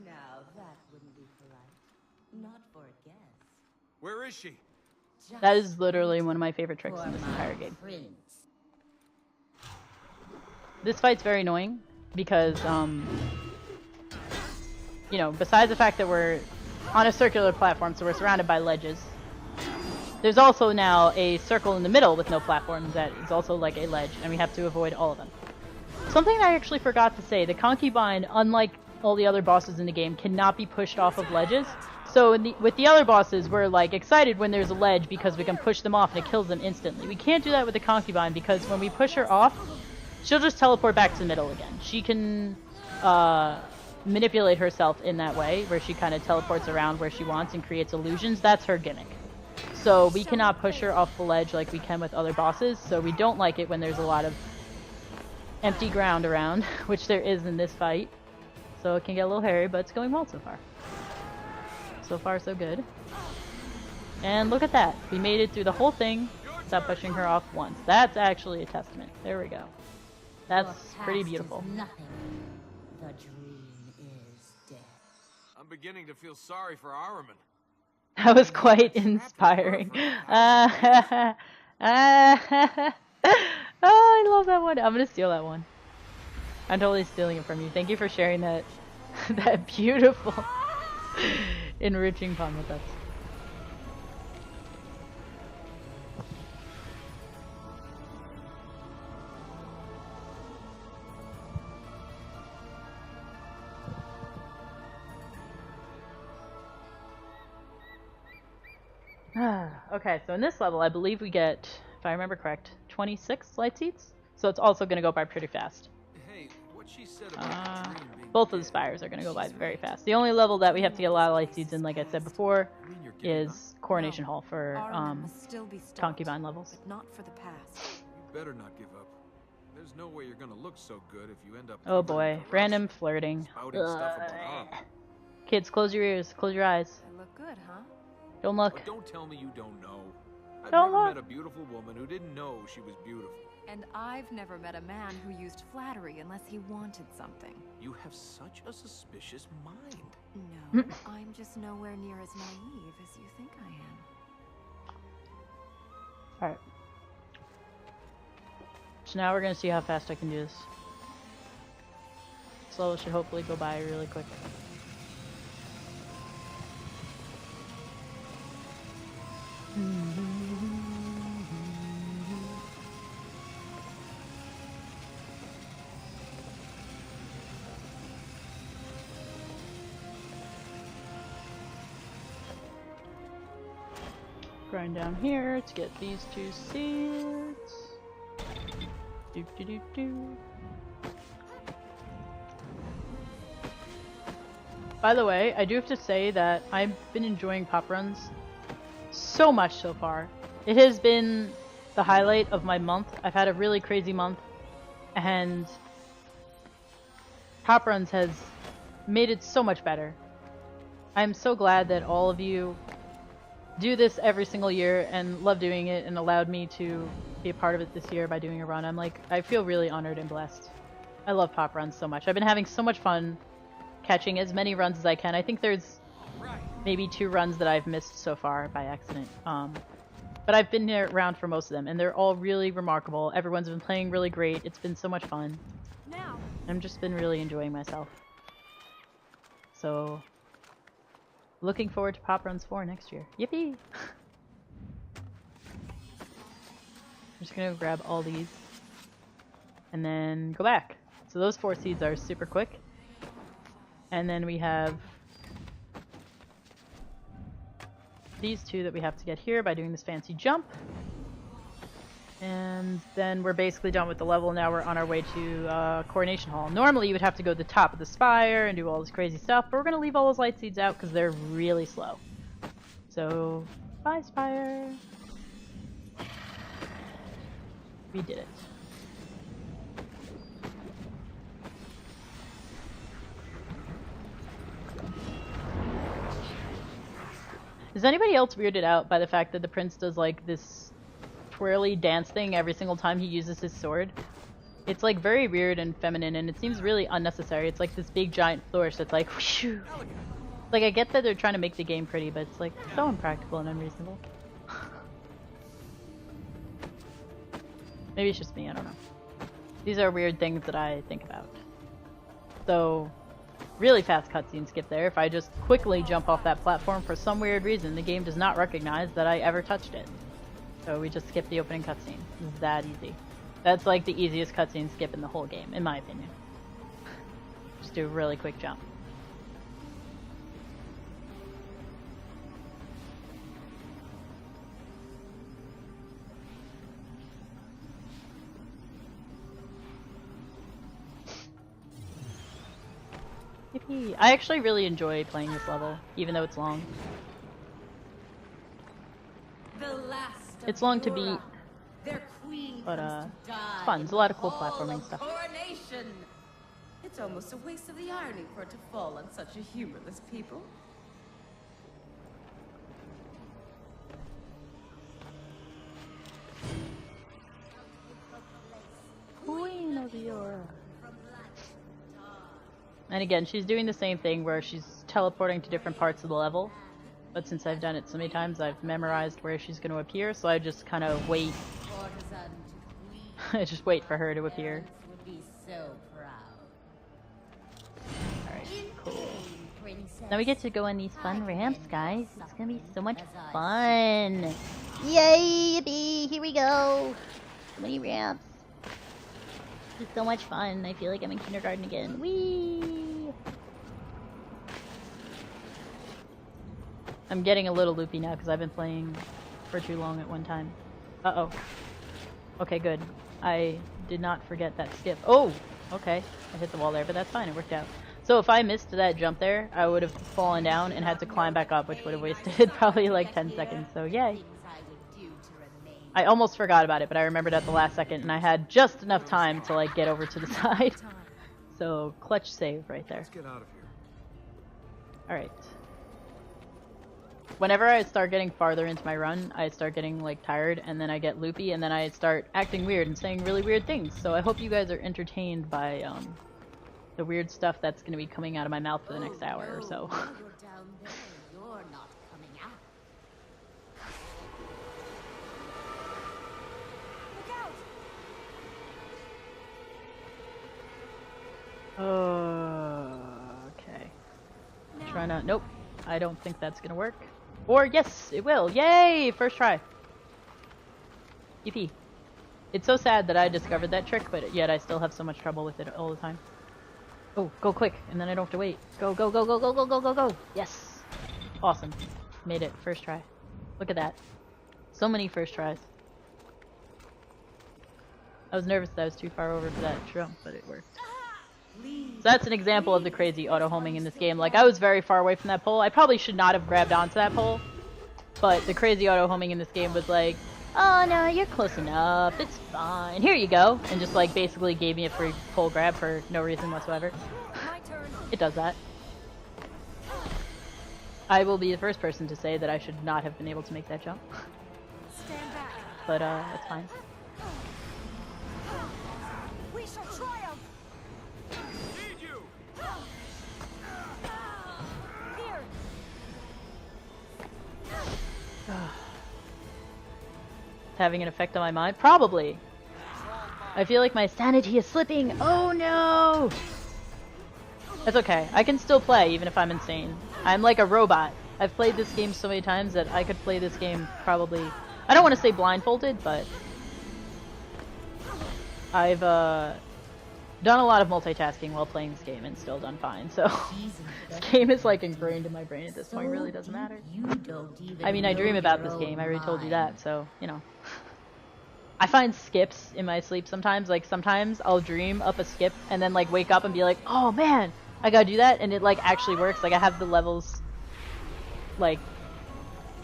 Now that wouldn't be polite. Not for a guest. Where is she? That is literally one of my favorite tricks in this entire game. This fight's very annoying because you know, besides the fact that we're on a circular platform, so we're surrounded by ledges, there's also now a circle in the middle with no platforms that is also like a ledge, and we have to avoid all of them. Something I actually forgot to say, the concubine, unlike all the other bosses in the game, cannot be pushed off of ledges. So with the other bosses, we're like excited when there's a ledge because we can push them off and it kills them instantly. We can't do that with the concubine because when we push her off, she'll just teleport back to the middle again. She can manipulate herself in that way, where she kind of teleports around where she wants and creates illusions. That's her gimmick. So we cannot push her off the ledge like we can with other bosses, so we don't like it when there's a lot of empty ground around, which there is in this fight. So it can get a little hairy, but it's going well so far. So far, so good. And look at that. We made it through the whole thing without pushing her off once. That's actually a testament. There we go. That's pretty beautiful. Nothing. The dream is dead. I'm beginning to feel sorry for Araman. That was quite inspiring. Oh, I love that one. I'm gonna steal that one. I'm totally stealing it from you. Thank you for sharing that that beautiful enriching fun with us. Okay, so in this level, I believe we get, if I remember correct, 26 light seeds. So it's also going to go by pretty fast. Hey, what she said about the dream being Both of the dead, spires are going to go by she's very right. fast. The only level that we have to get a lot of light seeds in, like I said before, I mean, you're giving up. is Coronation Hall for Arwen must still be stopped, concubine levels. but not for the past. You better not give up. There's no way you're gonna look so good if you end up. Oh covered boy, in corruption, random flirting. spouting stuff about her. Kids, close your ears, close your eyes. I look good, huh? Don't look. But don't tell me you don't know. I've Don't never look. met a beautiful woman who didn't know she was beautiful. And I've never met a man who used flattery unless he wanted something. You have such a suspicious mind. No, I'm just nowhere near as naive as you think I am. Alright. So now we're gonna see how fast I can do this. This level should hopefully go by really quick. Grind down here to get these 2 seeds. Do do do do. By the way, I do have to say that I've been enjoying PoPRuns so much so far. It has been the highlight of my month. I've had a really crazy month, and PoPRuns has made it so much better. I'm so glad that all of you do this every single year and love doing it and allowed me to be a part of it this year by doing a run. I feel really honored and blessed. I love PoPRuns so much. I've been having so much fun catching as many runs as I can. I think there's maybe 2 runs that I've missed so far by accident. But I've been around for most of them, and they're all really remarkable. Everyone's been playing really great. It's been so much fun. Now, I've just been really enjoying myself. So, looking forward to PoPRuns 4 next year. Yippee! I'm just gonna grab all these and then go back. So those 4 seeds are super quick. And then we have these 2 that we have to get here by doing this fancy jump. And then we're basically done with the level. Now we're on our way to Coronation Hall. Normally you would have to go to the top of the spire and do all this crazy stuff, but we're going to leave all those light seeds out because they're really slow. So, bye spire. We did it. Is anybody else weirded out by the fact that the prince does like this twirly dance thing every single time he uses his sword? It's like very weird and feminine, and it seems really unnecessary. It's like this big giant flourish that's like whoosh. Like, I get that they're trying to make the game pretty, but it's like so impractical and unreasonable. Maybe it's just me, I don't know. These are weird things that I think about. So, really fast cutscene skip there. If I just quickly jump off that platform for some weird reason, the game does not recognize that I ever touched it. So we just skip the opening cutscene. It's that easy. That's like the easiest cutscene skip in the whole game, in my opinion. Just do a really quick jump. Yippee. I actually really enjoy playing this level, even though it's long. It's long to beat, but it's fun. There's a lot of cool platforming stuff. Coronation. It's almost a waste of the irony for it to fall on such a humorless people. Queen of Europe. And again, she's doing the same thing where she's teleporting to different parts of the level. But since I've done it so many times, I've memorized where she's going to appear, so I just kind of wait. I just wait for her to appear. Alright, cool. Now we get to go on these fun ramps, guys. It's going to be so much fun. Yay, yippee, here we go. So many ramps. It's so much fun. I feel like I'm in kindergarten again. Whee! I'm getting a little loopy now because I've been playing for too long at one time. Uh-oh. Okay, good. I did not forget that skip. Oh! Okay. I hit the wall there, but that's fine. It worked out. So if I missed that jump there, I would have fallen down and had to climb back up, which would have wasted probably like 10 seconds. So yay. I almost forgot about it, but I remembered at the last second, and I had just enough time to like get over to the side. So clutch save right there. Let's get out of here. Alright. Whenever I start getting farther into my run, I start getting like tired, and then I get loopy, and then I start acting weird and saying really weird things. So I hope you guys are entertained by the weird stuff that's going to be coming out of my mouth for the next hour or so. Okay. Try not. Nope. I don't think that's gonna work. Or yes, it will. Yay! First try. Yippee. It's so sad that I discovered that trick, but yet I still have so much trouble with it all the time. Oh, go quick, and then I don't have to wait. Go, go, go, go, go, go, go, go, go! Yes! Awesome. Made it. First try. Look at that. So many first tries. I was nervous that I was too far over for that jump, but it worked. So that's an example of the crazy auto-homing in this game. Like, I was very far away from that pole. I probably should not have grabbed onto that pole. But the crazy auto-homing in this game was like, oh no, you're close enough. It's fine. Here you go. And just like basically gave me a free pole grab for no reason whatsoever. It does that. I will be the first person to say that I should not have been able to make that jump. But that's fine. We shall triumph. Need you. Here. It's having an effect on my mind? Probably. I feel like my sanity is slipping. Oh no! That's okay. I can still play even if I'm insane. I'm like a robot. I've played this game so many times that I could play this game probably... I don't want to say blindfolded, but... I've done a lot of multitasking while playing this game and still done fine, so... This game is like ingrained in my brain at this point. It really doesn't matter. I mean, I dream about this game. I already told you that, so, you know. I find skips in my sleep sometimes. Like, sometimes I'll dream up a skip and then, like, wake up and be like, oh, man, I gotta do that, and it, like, actually works. Like, I have the levels, like,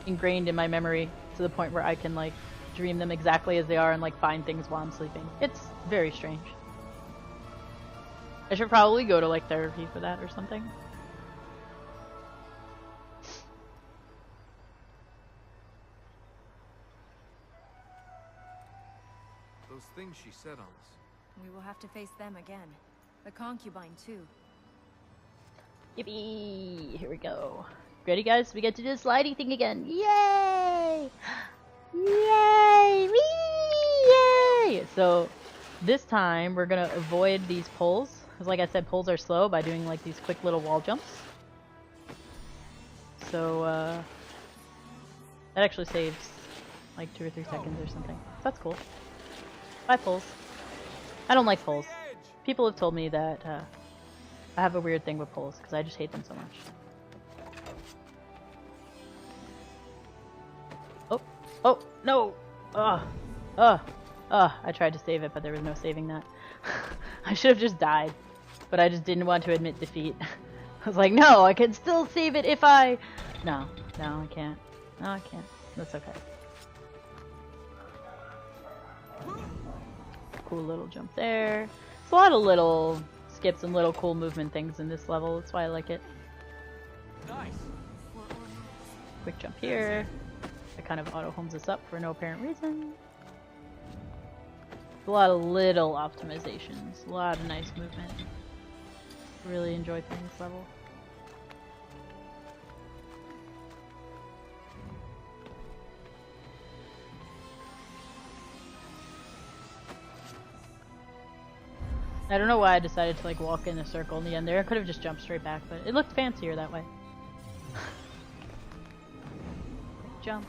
ingrained in my memory to the point where I can, like, dream them exactly as they are and, like, find things while I'm sleeping. It's very strange. I should probably go to, like, therapy for that or something. Those things she said on us. We will have to face them again. The concubine, too. Yippee! Here we go. Ready, guys? We get to do the slidey thing again. Yay! Yay! Whee! Yay! So, this time we're gonna avoid these poles. because like I said, poles are slow by doing like these quick little wall jumps. So that actually saves like 2 or 3 seconds or something. That's cool. 5 poles. I don't like poles. People have told me that I have a weird thing with poles because I just hate them so much. Oh, oh, no! I tried to save it, but there was no saving that. I should have just died, but I just didn't want to admit defeat. I was like, no, I can still save it if I... No, I can't. No, I can't. That's okay. Cool little jump there. It's a lot of little skips and little cool movement things in this level. That's why I like it. Nice. Quick jump here. It kind of auto-homes us up for no apparent reason. A lot of little optimizations. A lot of nice movement. Really enjoy playing this level. I don't know why I decided to like walk in a circle in the end there. I could have just jumped straight back, but it looked fancier that way. Jump.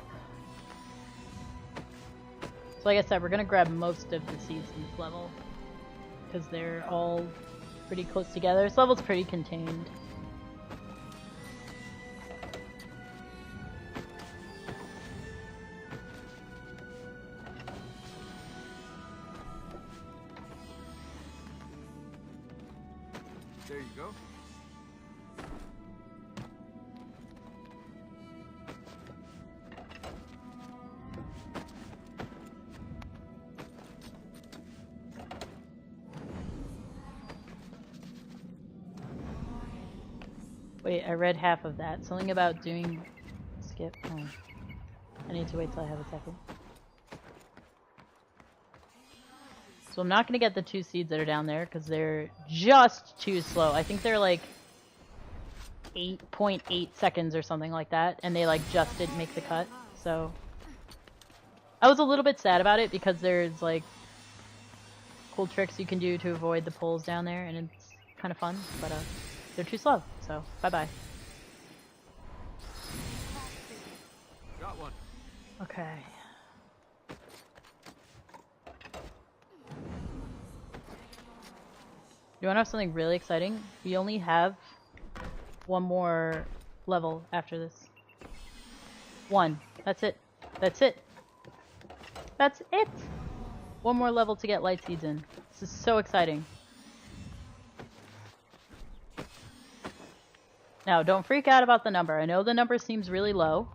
So like I said, we're gonna grab most of the seeds in this level because they're all pretty close together. This level's pretty contained. There you go. Wait, I read half of that. Something about doing skip. Oh. I need to wait till I have a second. So I'm not going to get the 2 seeds that are down there because they're just too slow. I think they're like 8.8 seconds or something like that, and they like just didn't make the cut. So I was a little bit sad about it because there's like cool tricks you can do to avoid the poles down there, and it's kind of fun, but they're too slow. So bye-bye. Got one. Okay. You want to know something really exciting? We only have 1 more level after this. 1. That's it. That's it. That's it! 1 more level to get light seeds in. This is so exciting. Now, don't freak out about the number. I know the number seems really low,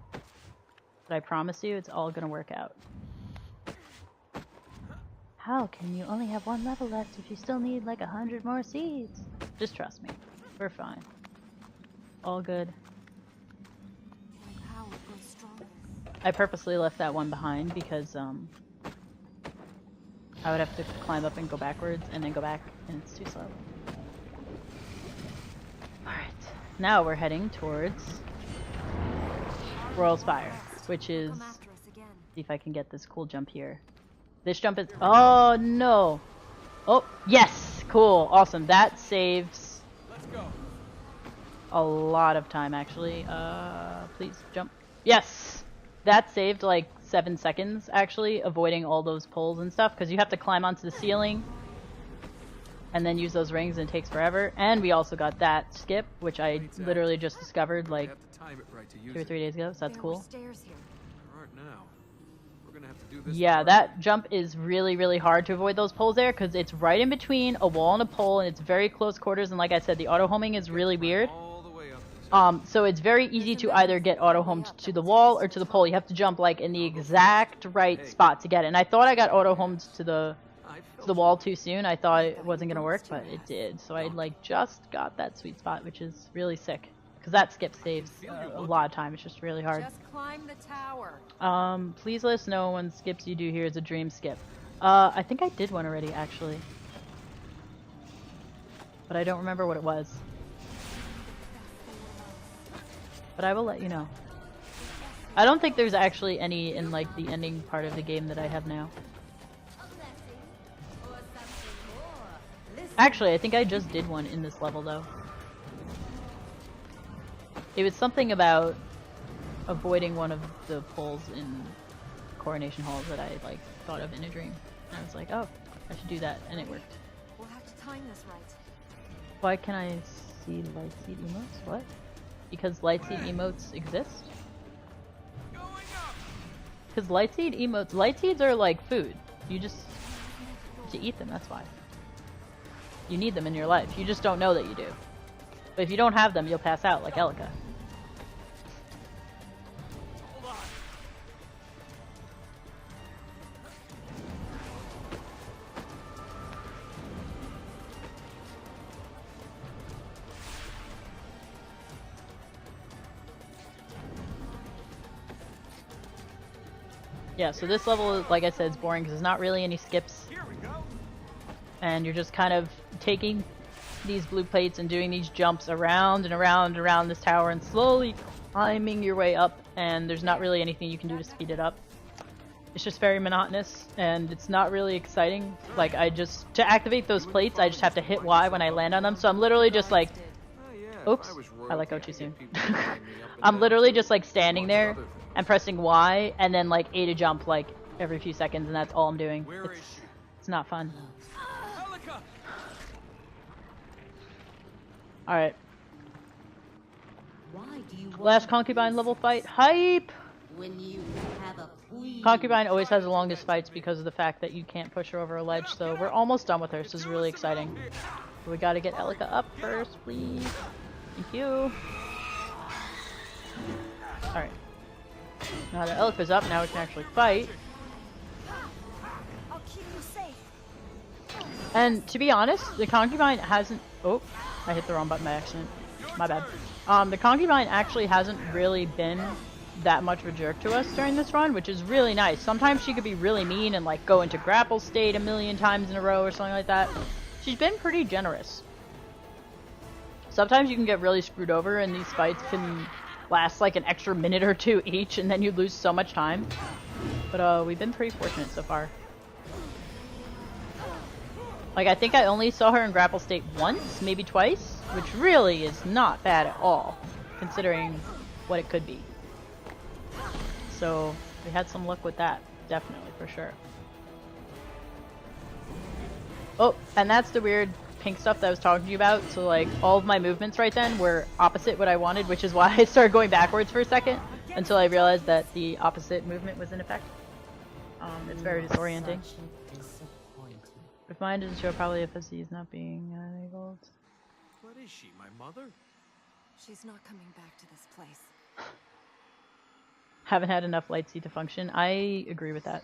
but I promise you it's all gonna work out. How can you only have 1 level left if you still need like 100 more seeds? Just trust me. We're fine. All good. I purposely left that one behind because I would have to climb up and go backwards and then go back, and it's too slow. Alright. Now we're heading towards Royal Spire, which is... See if I can get this cool jump here. This jump is... Oh, no! Oh, yes! Cool. Awesome. That saves... Let's go. A lot of time, actually. Please, jump. Yes! That saved, like, 7 seconds, actually, avoiding all those poles and stuff, because you have to climb onto the ceiling and then use those rings, and it takes forever. And we also got that skip, which I literally just discovered, like, 2 or 3 days ago, so that's cool. Yeah, that jump is really, really hard to avoid those poles there, because it's right in between a wall and a pole, and it's very close quarters, and like I said, the auto-homing is really weird. So it's very easy to either get auto-homed to the wall or to the pole. You have to jump, like, in the exact right spot to get it. And I thought I got auto-homed to the wall too soon. I thought it wasn't going to work, but it did. So I, like, just got that sweet spot, which is really sick. Because that skip saves a lot of time. It's just really hard. Just climb the tower. Please let us know when skips you do here is a dream skip. I think I did one already, actually. But I don't remember what it was. But I will let you know. I don't think there's actually any in, like, the ending part of the game that I have now. Listen Actually, I think I just did one in this level though. It was something about avoiding one of the pulls in Coronation Halls that I like thought of in a dream. And I was like, oh, I should do that, and it worked. We'll have to time this right. Why can I see light seed emotes? What? Because light seed emotes exist? Because light seed emotes, light seeds are like food. You just to eat them, that's why. You need them in your life. You just don't know that you do. But if you don't have them, you'll pass out like Elika. Yeah, so this level, like I said, is boring because there's not really any skips. And you're just kind of taking these blue plates and doing these jumps around and around and around this tower and slowly climbing your way up, and there's not really anything you can do to speed it up. It's just very monotonous and it's not really exciting. Like, to activate those plates, I just have to hit Y when I land on them, so I'm literally just like, oops, I let go too soon. I'm literally just like standing there and pressing Y and then like A to jump like every few seconds, and that's all I'm doing. It's not fun. Alright. Last concubine level fight. Hype! Concubine always has the longest fights because of the fact that you can't push her over a ledge, so we're almost done with her, so this is really exciting. But we gotta get Elika up first, please. Thank you. Alright. Now that Elika's up, now we can actually fight. I'll keep you safe. And to be honest, the concubine hasn't... Oh, I hit the wrong button by accident. My bad. The concubine actually hasn't really been that much of a jerk to us during this run, which is really nice. Sometimes she could be really mean and like go into grapple state a million times in a row or something like that. She's been pretty generous. Sometimes you can get really screwed over and these fights can last like an extra minute or two each, and then you lose so much time. But we've been pretty fortunate so far. Like, I think I only saw her in grapple state once, maybe twice, which really is not bad at all, considering what it could be. So, we had some luck with that, definitely, for sure. Oh, and that's the weird pink stuff that I was talking to you about. So, like, all of my movements right then were opposite what I wanted, which is why I started going backwards for a second, until I realized that the opposite movement was in effect. It's very disorienting. If mine doesn't show, probably FSC is not being enabled. What is she, my mother? She's not coming back to this place. Haven't had enough light seed to function. I agree with that.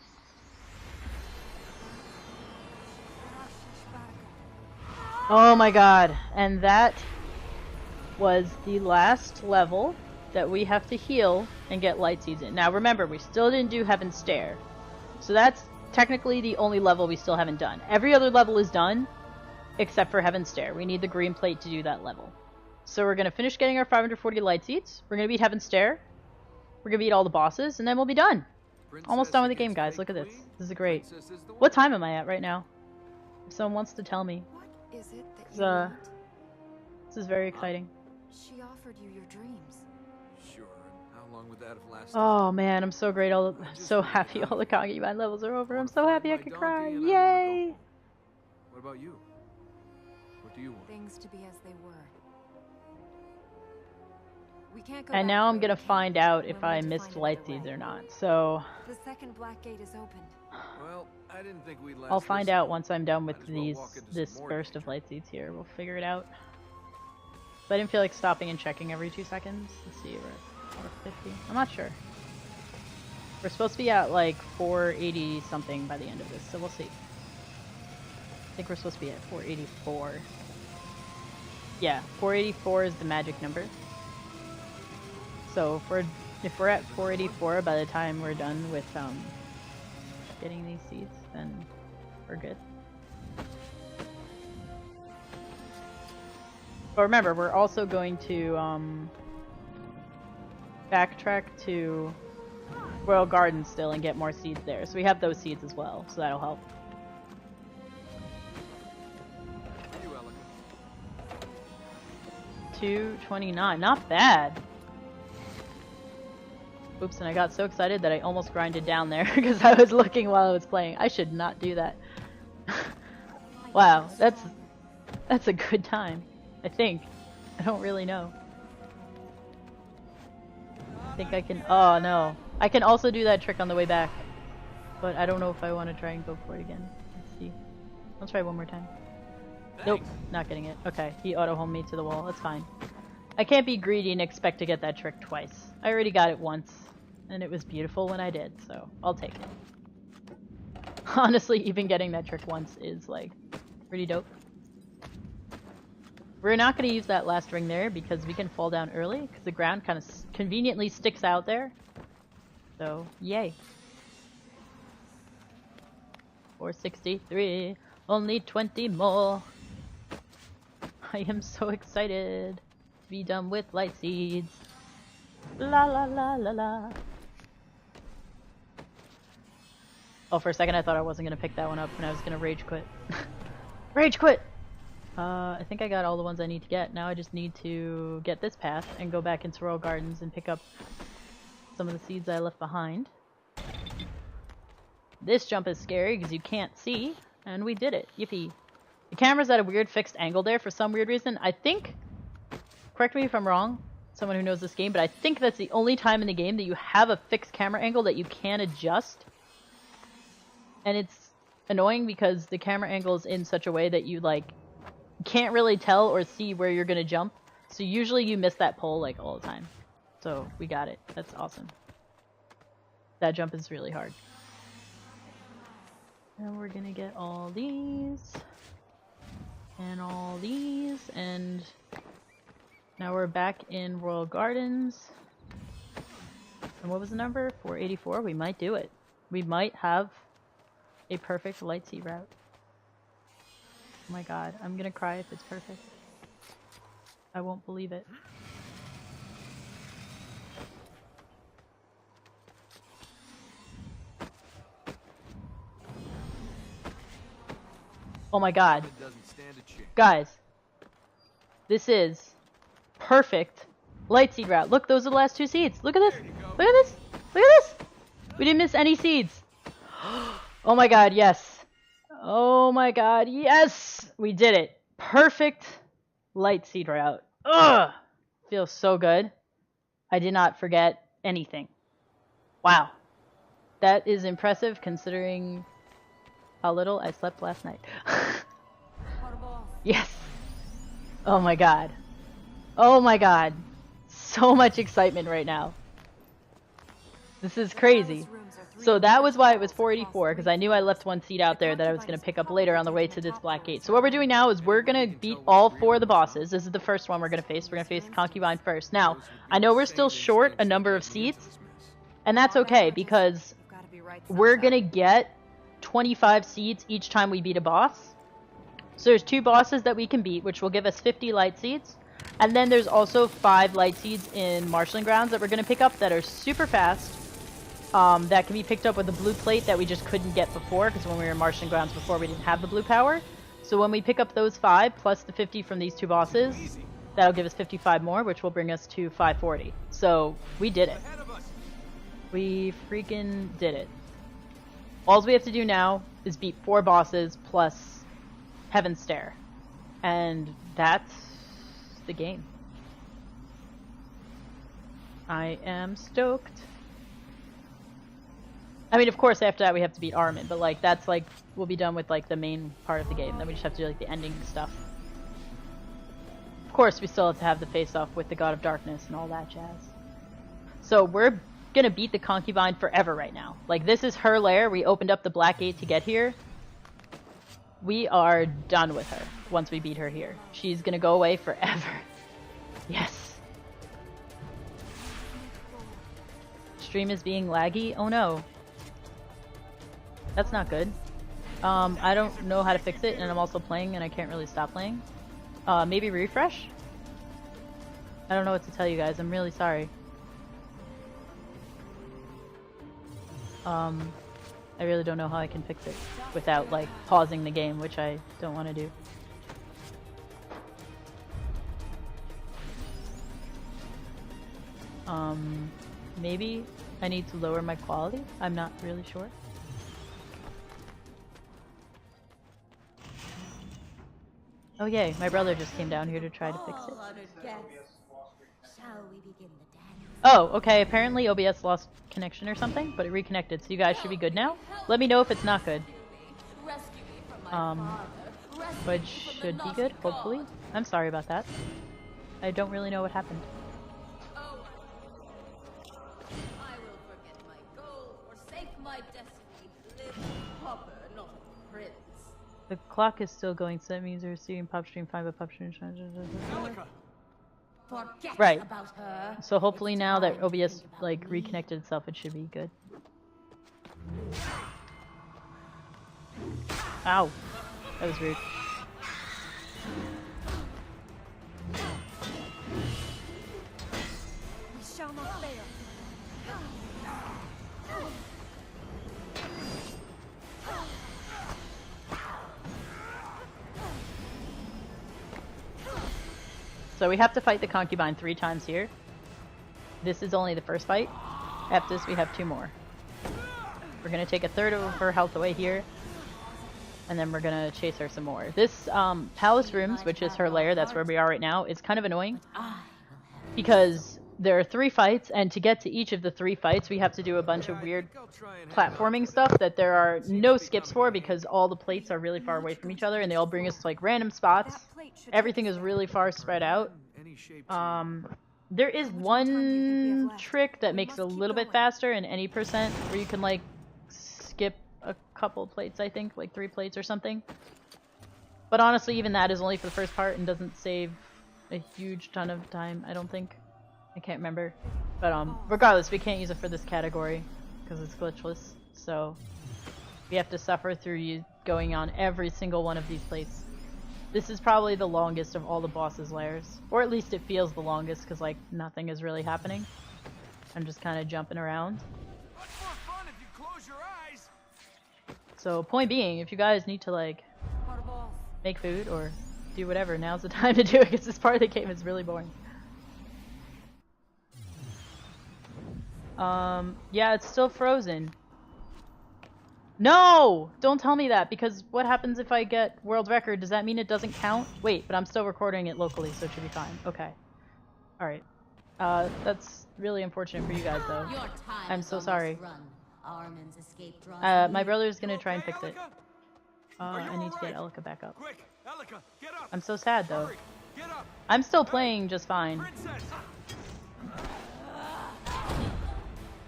Oh my god. And that was the last level that we have to heal and get light seeds in. Now remember, we still didn't do Heaven's Stair. So that's technically the only level we still haven't done. Every other level is done, except for Heaven's Stair. We need the green plate to do that level. So we're going to finish getting our 540 light seeds. We're going to beat Heaven's Stair. We're going to beat all the bosses, and then we'll be done. Almost done with the game, guys. Look at this. This is great. What time am I at right now? If someone wants to tell me. What is it that you want? This is very exciting. She offered you your dreams. Sure. How long would that have lasted? Oh man, I'm so great. I'm so happy all the concubine levels are over. I'm so happy I could cry. Yay! What about you? What do you want? Things to be as they were. We can't go And back now the I'm way gonna we came. find out if We'll I need to missed find light another seeds way. or not. So The second black gate is open. Well, I didn't think we'd last. I'll find this out long. once I'm done with Might as well walk into this some more burst of danger. light seeds here. We'll figure it out. So I didn't feel like stopping and checking every 2 seconds. Let's see, we're at 50. I'm not sure. We're supposed to be at like 480 something by the end of this, so we'll see. I think we're supposed to be at 484. Yeah, 484 is the magic number. So if we're at 484 by the time we're done with getting these seeds, then we're good. But remember, we're also going to backtrack to Royal Gardens still and get more seeds there. So we have those seeds as well, so that'll help. You 229. Not bad. Oops, and I got so excited that I almost grinded down there because I was looking while I was playing. I should not do that. Wow, that's a good time. I think. I don't really know. I think I can... Oh, no. I can also do that trick on the way back. But I don't know if I want to try and go for it again. Let's see. Let's try one more time. Nope, not getting it. Okay, he auto-homed me to the wall. That's fine. I can't be greedy and expect to get that trick twice. I already got it once, and it was beautiful when I did, so I'll take it. Honestly, even getting that trick once is, like, pretty dope. We're not going to use that last ring there because we can fall down early because the ground kind of conveniently sticks out there. So, yay. 463. Only 20 more. I am so excited to be done with light seeds. La la la la la. Oh, for a second I thought I wasn't going to pick that one up and I was going to rage quit. Rage quit! I think I got all the ones I need to get. Now I just need to get this path and go back into Royal Gardens and pick up some of the seeds I left behind. This jump is scary because you can't see, and we did it. Yippee. The camera's at a weird fixed angle there for some weird reason. I think, correct me if I'm wrong, someone who knows this game, but I think that's the only time in the game that you have a fixed camera angle that you can adjust. And it's annoying because the camera angle is in such a way that you, like, can't really tell or see where you're gonna jump. So usually you miss that pole, like, all the time. So we got it. That's awesome. That jump is really hard. And we're gonna get all these. And all these. And now we're back in Royal Gardens. And what was the number? 484? We might do it. We might have a perfect light sea route. Oh my god, I'm gonna cry if it's perfect. I won't believe it. Oh my god. Guys, this is perfect light seed route. Look, those are the last two seeds. Look at this. Look at this. Look at this. We didn't miss any seeds. Oh my god, yes. Oh my god, yes! We did it. Perfect light seed route. Ugh! Feels so good. I did not forget anything. Wow. That is impressive considering how little I slept last night. Yes! Oh my god. Oh my god. So much excitement right now. This is crazy. So that was why it was 484, because I knew I left one seed out there that I was going to pick up later on the way to this black gate. So what we're doing now is we're going to beat all 4 of the bosses. This is the first one we're going to face. We're going to face the Concubine first. Now, I know we're still short a number of seeds, and that's okay, because we're going to get 25 seeds each time we beat a boss. So there's 2 bosses that we can beat, which will give us 50 light seeds. And then there's also 5 light seeds in Marshalling Grounds that we're going to pick up that are super fast. That can be picked up with the blue plate that we just couldn't get before, because when we were in Marshalling Grounds before we didn't have the blue power. So when we pick up those 5 plus the 50 from these 2 bosses, that'll give us 55 more, which will bring us to 540. So we did it. We freaking did it. All we have to do now is beat 4 bosses plus Heaven's Stair. And that's the game. I am stoked. I mean, of course, after that we have to beat Armin, but, like, that's, like, we'll be done with, like, the main part of the game. Then we just have to do, like, the ending stuff. Of course, we still have to have the face-off with the God of Darkness and all that jazz. So, we're gonna beat the Concubine forever right now. Like, this is her lair. We opened up the Black Gate to get here. We are done with her once we beat her here. She's gonna go away forever. Yes. Stream is being laggy? Oh no. That's not good. I don't know how to fix it, and I'm also playing, and I can't really stop playing. Maybe refresh? I don't know what to tell you guys. I'm really sorry. I really don't know how I can fix it without, like, pausing the game, which I don't want to do. Maybe I need to lower my quality? I'm not really sure. Oh yay, my brother just came down here to try to fix it. Shall we begin the dance? Oh, okay, apparently OBS lost connection or something, but it reconnected, so you guys should be good now. Let me know if it's not good. Which should be good, hopefully. I'm sorry about that. I don't really know what happened. I will forget my goal, forsake my destiny, live a pauper, not a prince. The clock is still going, so that means we're receiving pop stream 5 of pop stream. Elika! Forget Right. about her. So hopefully It's now that time to OBS think about like me. reconnected itself, it should be good. Ow. That was rude. We shall not fail. So we have to fight the concubine 3 times here. This is only the first fight. After this we have 2 more. We're gonna take a third of her health away here. And then we're gonna chase her some more. This palace rooms, which is her lair, that's where we are right now, is kind of annoying. Because there are 3 fights, and to get to each of the 3 fights we have to do a bunch of weird platforming stuff that there are no skips for because all the plates are really far away from each other and they all bring us to like random spots. Everything is really far spread out. There is one trick that makes it a little bit faster in any percent where you can like skip a couple plates, I think, like 3 plates or something. But honestly, even that is only for the first part and doesn't save a huge ton of time, I don't think. I can't remember. But regardless, we can't use it for this category because it's glitchless. So we have to suffer through you going on every single one of these plates. This is probably the longest of all the boss's lairs. Or at least it feels the longest because like nothing is really happening. I'm just kind of jumping around. Much more fun if you close your eyes. So point being, if you guys need to like make food or do whatever, now's the time to do it because this part of the game is really boring. Yeah, it's still frozen. No! Don't tell me that, because what happens if I get world record? Does that mean it doesn't count? Wait, but I'm still recording it locally, so it should be fine. Okay. Alright. That's really unfortunate for you guys, though. I'm so sorry. My brother's gonna try and fix it. I need to get Elika back up. Quick, Elika, get up. I'm so sad, though. Hurry, get up. I'm still playing just fine. Princess.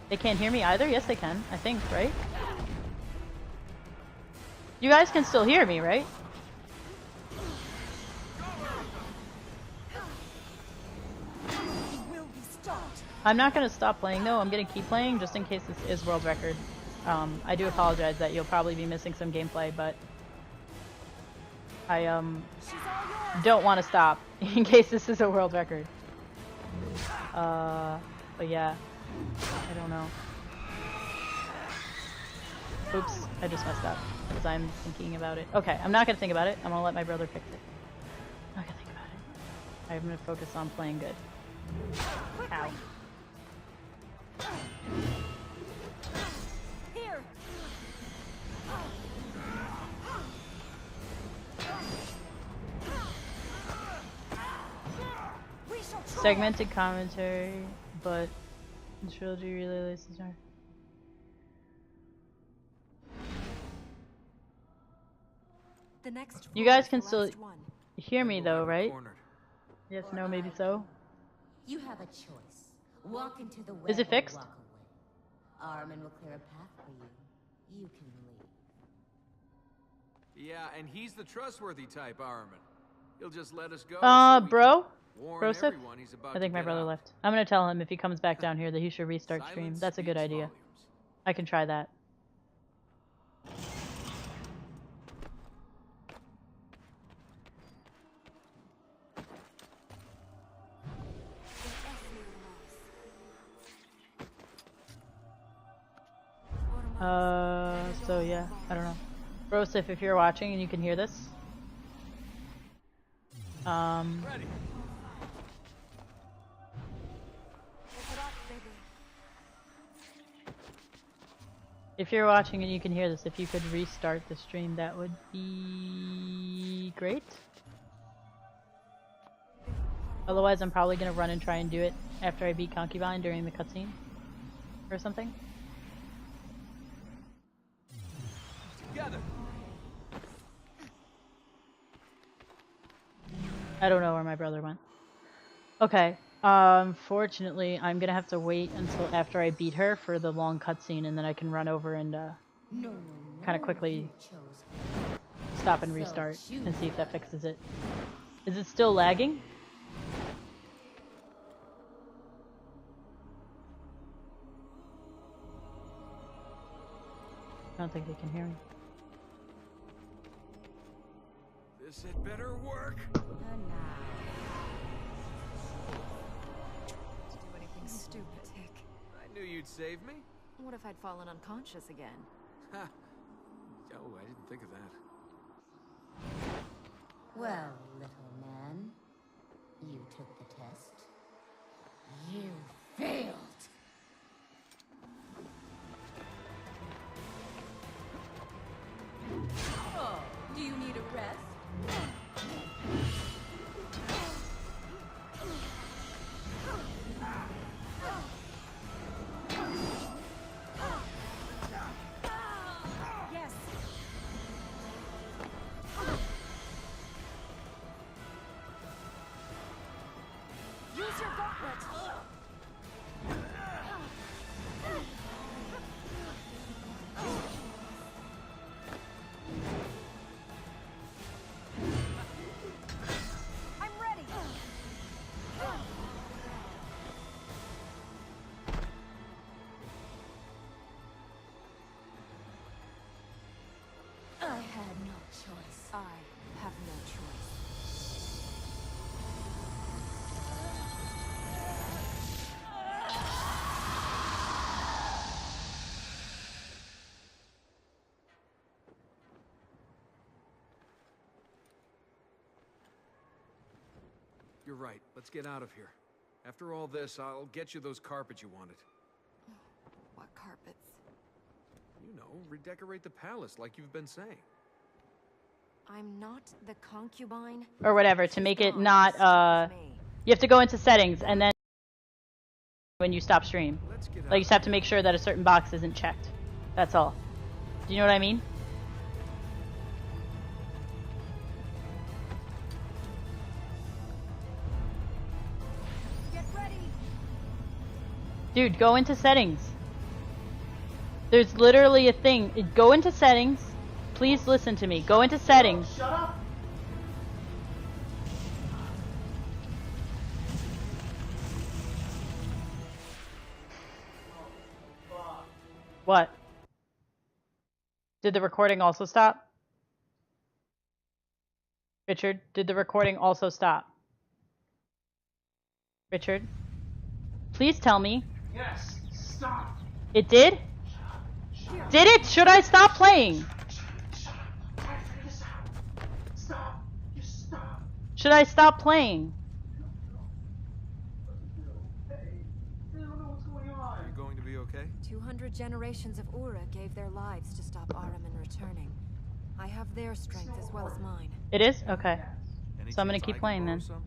They can't hear me either? Yes, they can. I think, right? You guys can still hear me, right? I'm not going to stop playing, though. I'm going to keep playing just in case this is world record. I do apologize that you'll probably be missing some gameplay, but I don't want to stop in case this is a world record. But yeah, I don't know. Oops, I just messed up because I'm thinking about it. Okay, I'm not gonna think about it. I'm gonna let my brother fix it. I'm not gonna think about it. I'm gonna focus on playing good. Ow. Here. Segmented commentary, but the trilogy really listens are. The next You guys floor can is the still last one. hear me though, right? Cornered. Yes, no, maybe so. You have a choice. Walk into the web Is it or fixed? walk away. Armin will clear a path for you. You can leave. Yeah, and he's the trustworthy type, Armin. He'll just let us go. so we Bro? can warn Broseph? everyone he's about I think to my get brother out. left. I'm gonna tell him if he comes back down here that he should restart stream. Silence That's a good speaks idea. volumes. I can try that. So yeah, I don't know. Broseph, if you're watching and you can hear this. Ready. If you're watching and you can hear this, if you could restart the stream, that would be great. Otherwise, I'm probably gonna run and try and do it after I beat Concubine during the cutscene or something. Together. I don't know where my brother went. Okay. Unfortunately, I'm gonna have to wait until after I beat her for the long cutscene, and then I can run over and kind of quickly stop and restart and see if that fixes it. Is it still lagging? I don't think they can hear me. This had better work. To do anything stupid. I knew you'd save me. What if I'd fallen unconscious again? Ha. Oh, I didn't think of that. Well, little man, you took the test. You failed. Oh, do you need a rest? Yes. Use your gauntlet. I'm ready. I had no choice. I have no choice. You're right. Let's get out of here. After all this, I'll get you those carpets you wanted. What carpets? You know, redecorate the palace like you've been saying. I'm not the concubine. Or whatever, to make it Gone. not, Stop with me. you have to go into settings, and then when you stop stream. Let's get out. Like, you just have to make sure that a certain box isn't checked. That's all. Do you know what I mean? Get ready. Dude, go into settings. There's literally a thing. Go into settings. Please listen to me. Go into settings. Shut up! What? Did the recording also stop? Richard, did the recording also stop? Richard? Please tell me. Yes, stop! It did? Did it? Should I stop playing? Stop! Just stop! Should I stop playing? Hey, I don't know what's going on. Are you going to be okay? 200 generations of Ura gave their lives to stop Ahriman returning. I have their strength as well as mine. It is? Okay. Any So I'm gonna chance keep I can playing borrow then. some?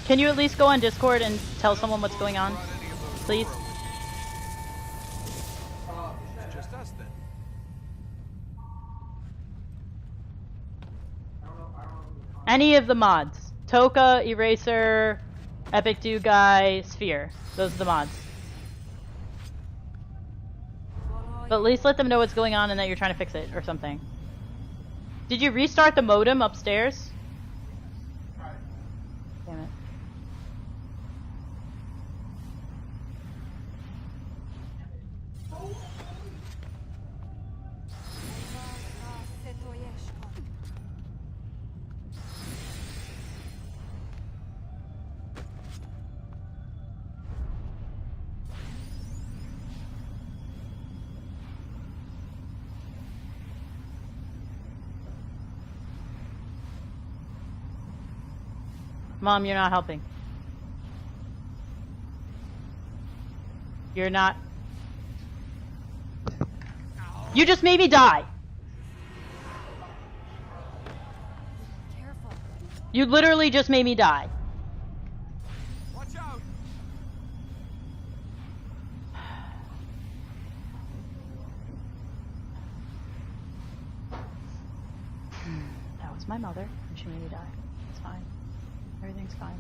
Can you at least go on Discord and tell someone what's going on? Brought any of those Please? forward? It's just us then. Any of the mods. Toka, Eraser, Epic Do Guy, Sphere. Those are the mods. But at least let them know what's going on and that you're trying to fix it or something. Did you restart the modem upstairs? Damn it. Mom, you're not helping. You're not. You just made me die. Careful. You literally just made me die. Watch out! That was my mother, and she made me die. It's fine. Everything's fine.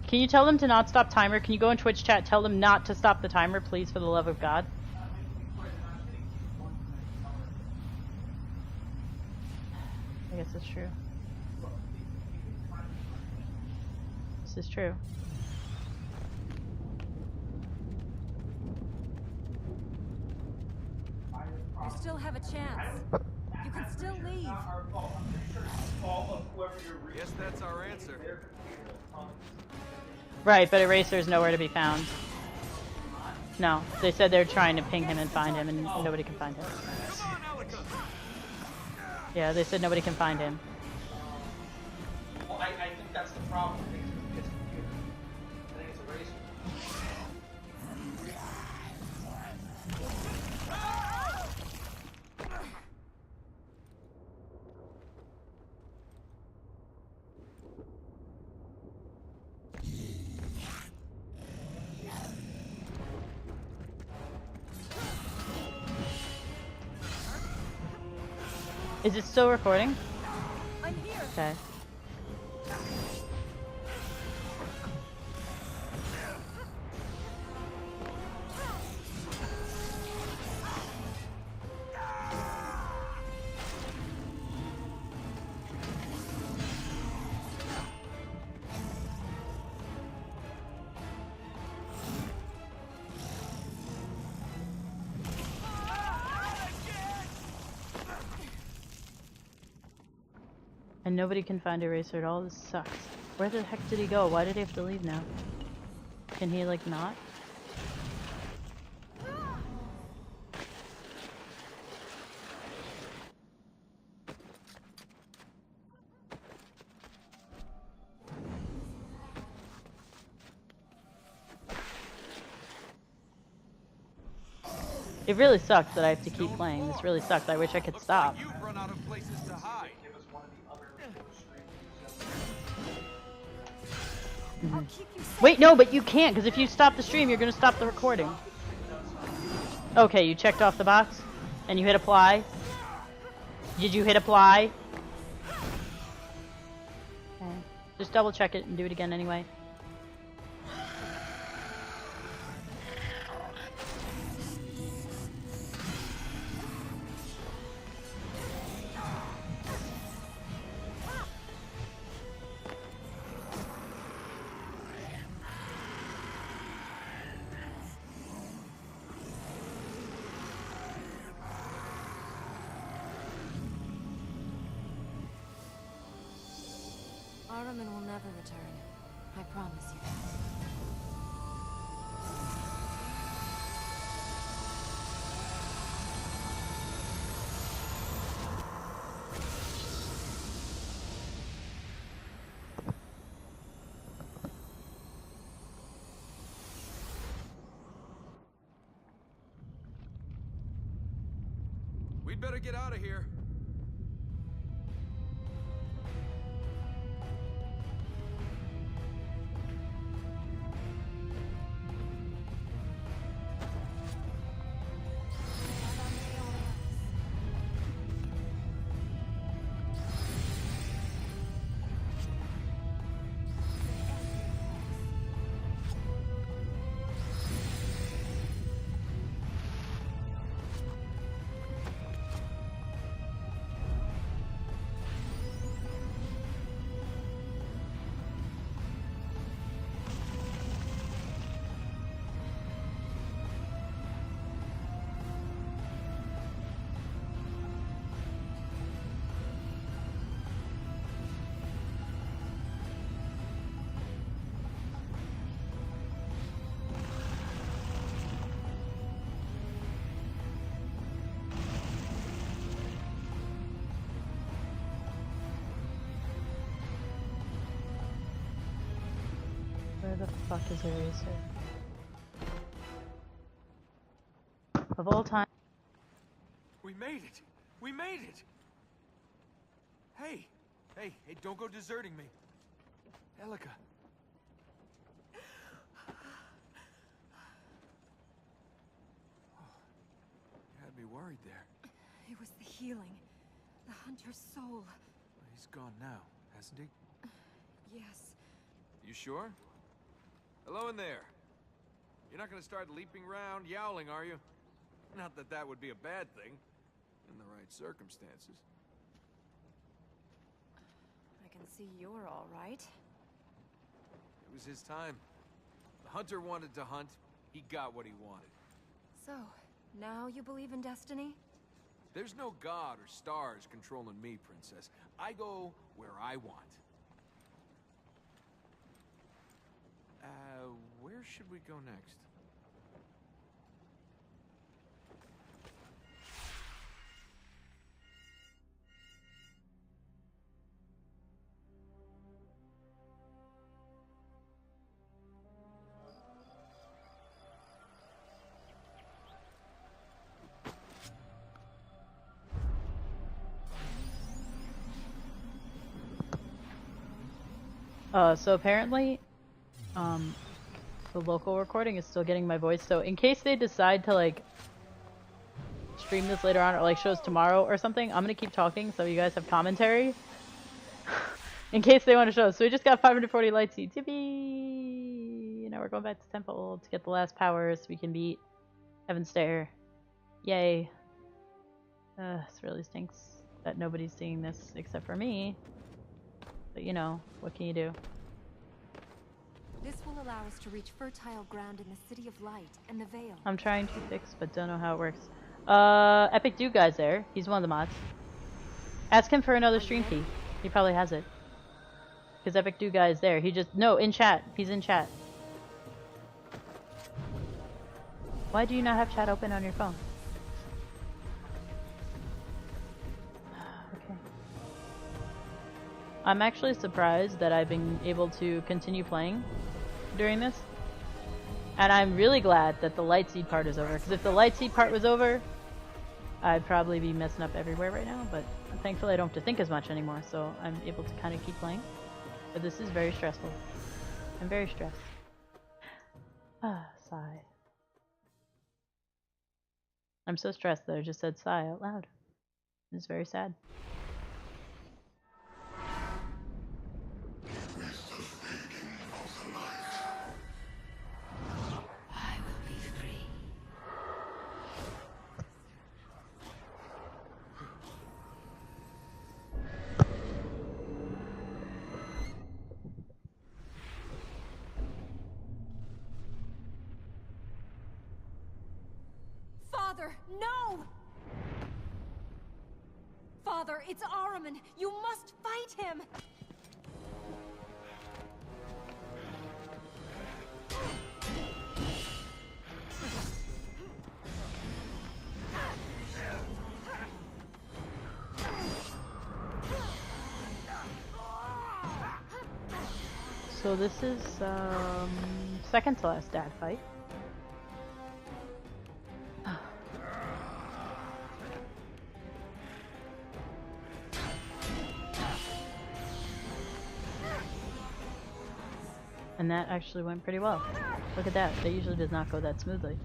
Can you tell them to not stop timer? Can you go in Twitch chat, tell them not to stop the timer, please, for the love of God? I guess it's true. This is true. You still have a chance. You can still leave. Guess that's our answer. Right, but Eraser's nowhere to be found. No, they said they're trying to ping him and find him, and nobody can find him. Come on, Alika! Yeah, they said nobody can find him. Well, I think that's the problem. I think it's computer. I think it's a razor. Is it still recording? I'm here. Okay. And nobody can find Eraser at all. This sucks. Where the heck did he go? Why did he have to leave now? Can he, like, not? It really sucks that I have to keep playing. This really sucks. I wish I could Looks stop. like you've run out of places to hide. Give us one of the other streams. I'll keep you safe. Wait, no, but you can't, because if you stop the stream, you're going to stop the recording. Okay, you checked off the box? And you hit apply? Did you hit apply? Okay. Just double check it and do it again anyway. Araman will never return. I promise you that. We'd better get out of here. Where the fuck is Eraser? Of all time. We made it! We made it! Hey! Hey, don't go deserting me. Elika. You had me worried there. It was the healing. The hunter's soul. He's gone now, hasn't he? Yes. You sure? Hello in there. You're not gonna start leaping around, yowling, are you? Not that that would be a bad thing, in the right circumstances. I can see you're all right. It was his time. The hunter wanted to hunt. He got what he wanted. So, now you believe in destiny? There's no god or stars controlling me, Princess. I go where I want. Where should we go next? So apparently, the local recording is still getting my voice, so in case they decide to like stream this later on or like show us tomorrow or something, I'm gonna keep talking so you guys have commentary in case they want to show us. So we just got 540 light seeds. Yippee! Now we're going back to temple to get the last powers so we can beat Heaven's Stair. Yay. This really stinks that nobody's seeing this except for me. But you know, what can you do? This will allow us to reach fertile ground in the City of Light and the Veil. I'm trying to fix, but don't know how it works. Epic Dude Guy's there. He's one of the mods. Ask him for another stream key. He probably has it. Because Epic Dude Guy is there. He just... No, in chat. He's in chat. Why do you not have chat open on your phone? Okay. I'm actually surprised that I've been able to continue playing during this. And I'm really glad that the light seed part is over. Because if the light seed part was over, I'd probably be messing up everywhere right now. But thankfully I don't have to think as much anymore. So I'm able to kind of keep playing. But this is very stressful. I'm very stressed. Sigh. I'm so stressed that I just said sigh out loud. It's very sad. Father, no! Father, it's Ahriman. You must fight him! So this is second to last dad fight. And that actually went pretty well. Look at that. That usually does not go that smoothly.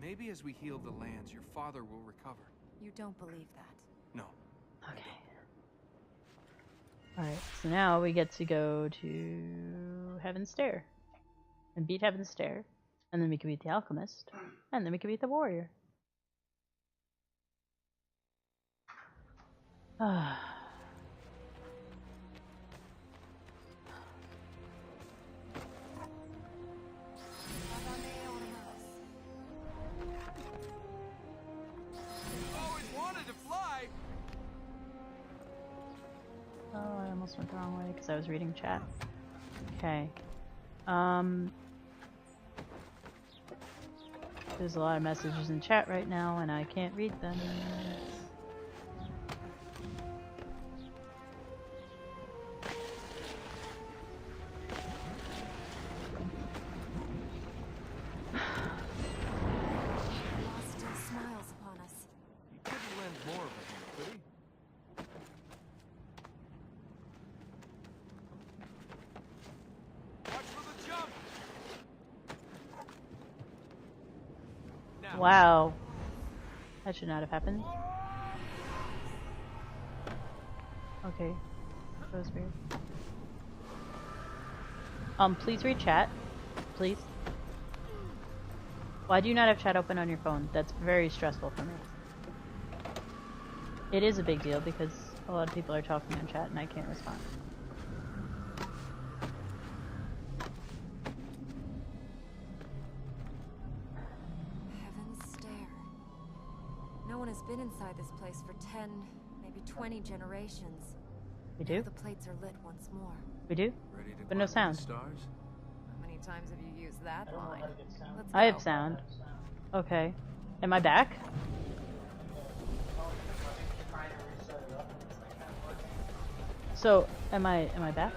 Maybe as we heal the lands, your father will recover. You don't believe that. No. Okay. Alright, so now we get to go to Heaven's Stair. And beat Heaven's Stair. And then we can beat the Alchemist. And then we can beat the Warrior. Always wanted to fly. Oh, I almost went the wrong way because I was reading chat. Okay. There's a lot of messages in chat right now and I can't read them. Wow. That should not have happened. Okay. That was weird. Please read chat. Please. Why do you not have chat open on your phone? That's very stressful for me. It is a big deal because a lot of people are talking on chat and I can't respond. Heaven's Stair. No one has been inside this place for 10, maybe 20 generations. We do? The plates are lit once more. We do? Ready to But no climb sound. the stars? How many times have you used that line? Let's I go. have sound. Okay. Am I back? So, am I back?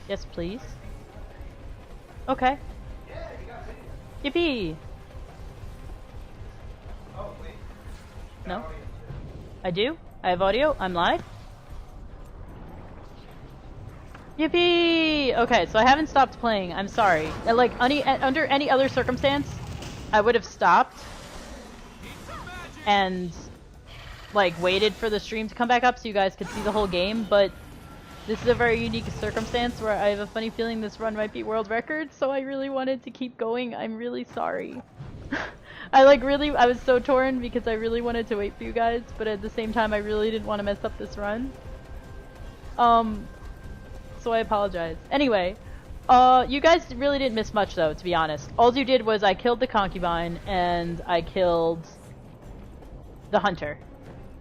Yes, please. Okay. Yippee! No? I do? I have audio? I'm live? Yippee! Okay, so I haven't stopped playing. I'm sorry. Like, under any other circumstance, I would have stopped and, like, waited for the stream to come back up so you guys could see the whole game, but this is a very unique circumstance where I have a funny feeling this run might be world record, so I really wanted to keep going. I'm really sorry. I was so torn because I really wanted to wait for you guys, but at the same time I really didn't want to mess up this run. So I apologize. Anyway, you guys really didn't miss much though, to be honest. All you did was I killed the concubine and I killed the hunter.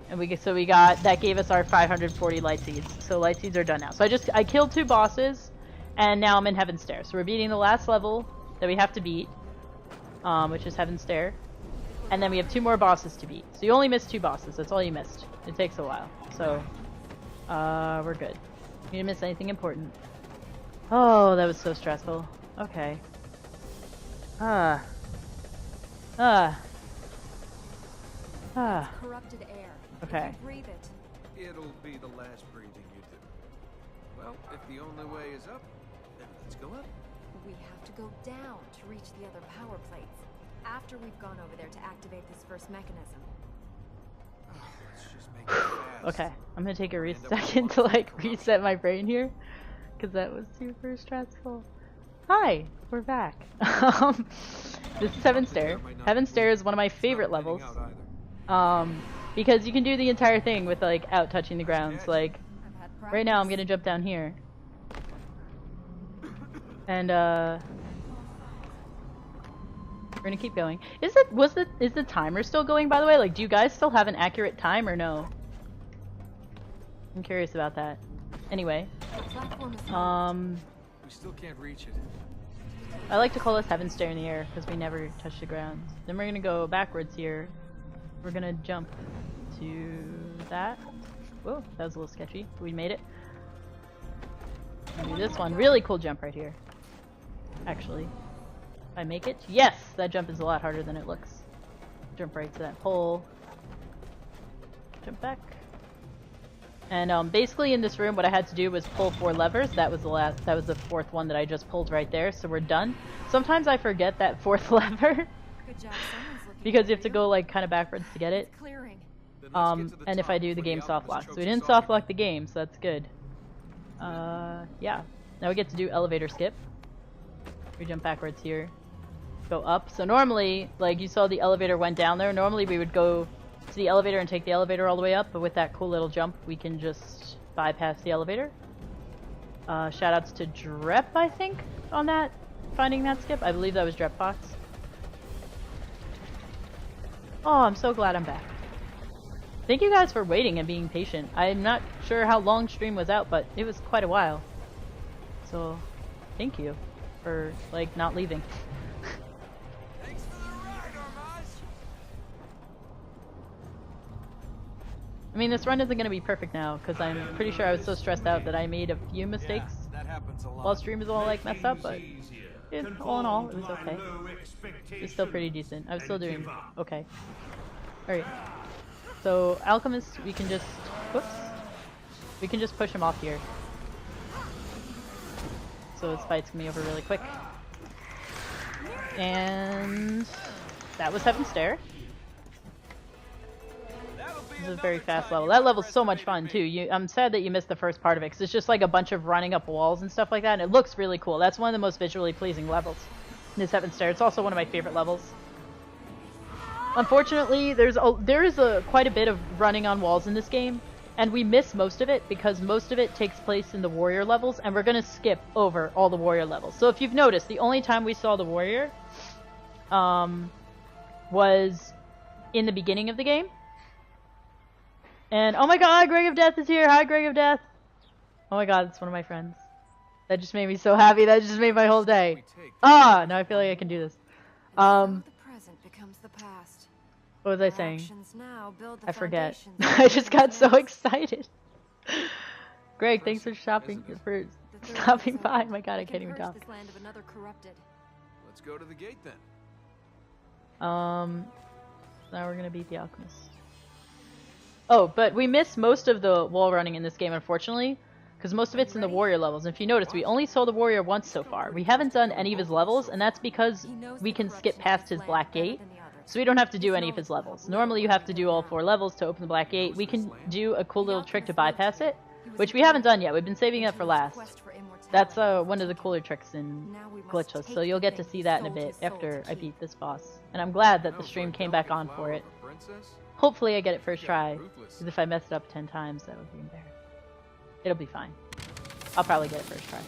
And that gave us our 540 light seeds. So light seeds are done now. So I killed 2 bosses and now I'm in Heaven's Stair. So we're beating the last level that we have to beat, which is Heaven's Stair. And then we have 2 more bosses to beat. So you only missed 2 bosses. That's all you missed. It takes a while. So, we're good. You didn't miss anything important. Oh, that was so stressful. Okay. Corrupted air. Okay. Breathe it. It'll be the last breathing you do. Well, if the only way is up, then let's go up. We have to go down to reach the other power plates. After we've gone over there to activate this first mechanism. Let's just make it fast. Okay. I'm gonna take a second to like reset my brain here, because that was super stressful. Hi, we're back. This is Heaven's Stair. Heaven's Stair is one of my favorite levels. Because you can do the entire thing with like out touching the ground. So, like right now I'm gonna jump down here. And we're gonna keep going. Is the timer still going, by the way? Like, do you guys still have an accurate time or no? I'm curious about that. Anyway, we still can't reach it. I like to call this Heaven's Stair in the air because we never touch the ground. Then we're gonna go backwards here. We're gonna jump to that. Whoa, that was a little sketchy. We made it. Do this one. Really cool jump right here. Actually, if I make it, yes, that jump is a lot harder than it looks. Jump right to that pole. Jump back. And basically in this room, what I had to do was pull 4 levers. That was the 4th one that I just pulled right there. So we're done. Sometimes I forget that 4th lever. Good job. Someone's looking Because you have for to go like kind of backwards to get it. It's clearing. And if I do the game soft lock. So we didn't soft lock the game, so that's good. Yeah. Now we get to do elevator skip. We jump backwards here. Go up. So normally, like you saw the elevator went down there. Normally we would go to the elevator and take the elevator all the way up, but with that cool little jump, we can just bypass the elevator. Shoutouts to Drep, I think, on that, finding that skip. I believe that was Drepfox. Oh, I'm so glad I'm back. Thank you guys for waiting and being patient. I'm not sure how long stream was out, but it was quite a while. So, thank you for, like, not leaving. Thanks for the ride, Armaz. I mean, this run isn't going to be perfect now, because I'm pretty sure I was so stressed out that I made a few mistakes That happens a lot. while stream is all, like, messed up, but all in all, it was okay. It's still pretty decent. I was still doing okay. Alright. So, Alchemist, we can just... Whoops. We can just push him off here. So his fight's gonna be over really quick. And that was Heaven's Stair. This is a very fast level. That level's so much fun too. I'm sad that you missed the first part of it because it's just like a bunch of running up walls and stuff like that, and it looks really cool. That's one of the most visually pleasing levels in this Heaven's Stair. It's also one of my favorite levels. Unfortunately, there is quite a bit of running on walls in this game, and we miss most of it because most of it takes place in the warrior levels, and we're gonna skip over all the warrior levels. So if you've noticed, the only time we saw the warrior was in the beginning of the game. And oh my god, Greg of Death is here! Hi, Greg of Death! Oh my god, it's one of my friends. That just made me so happy. That just made my whole day. Ah, now I feel like I can do this. The present becomes the past. What was I saying? Now build the I forget. foundations I just got so excited. Greg, thanks for stopping by. My god, I can't even talk. This land of another corrupted. Let's go to the gate then. Now we're gonna beat the alchemist. Oh, but we missed most of the wall running in this game, unfortunately, because most of it's in the warrior levels. And if you notice, we only saw the warrior once so far. We haven't done any of his levels, and that's because we can skip past his black gate, so we don't have to do any of his levels. Normally you have to do all 4 levels to open the black gate. We can do a cool little trick to bypass it, which we haven't done yet. We've been saving it for last. That's one of the cooler tricks in Glitchless, so you'll get to see that in a bit after I beat this boss. And I'm glad that the stream came back on for it. Hopefully I get it first try, because if I mess it up 10 times, that would be embarrassing. It'll be fine. I'll probably get it first try.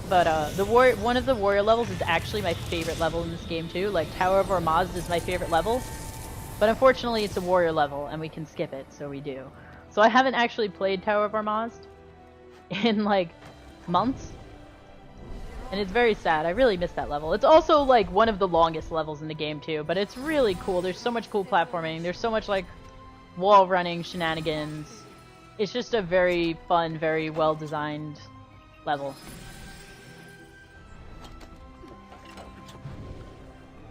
But one of the warrior levels is actually my favorite level in this game too. Like Tower of Ormazd is my favorite level, but unfortunately it's a warrior level and we can skip it, so we do. So I haven't actually played Tower of Ormazd in like months. And it's very sad. I really miss that level. It's also like one of the longest levels in the game too, but it's really cool. There's so much cool platforming. There's so much like wall running shenanigans. It's just a very fun, very well designed level.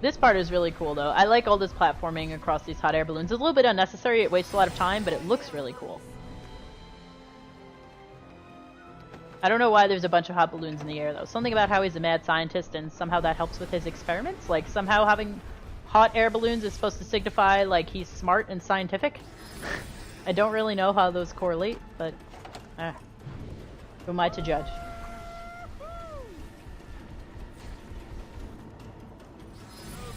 This part is really cool though. I like all this platforming across these hot air balloons. It's a little bit unnecessary. It wastes a lot of time, but it looks really cool. I don't know why there's a bunch of hot balloons in the air though. Something about how he's a mad scientist and somehow that helps with his experiments. Like somehow having hot air balloons is supposed to signify like he's smart and scientific. I don't really know how those correlate, but who am I to judge?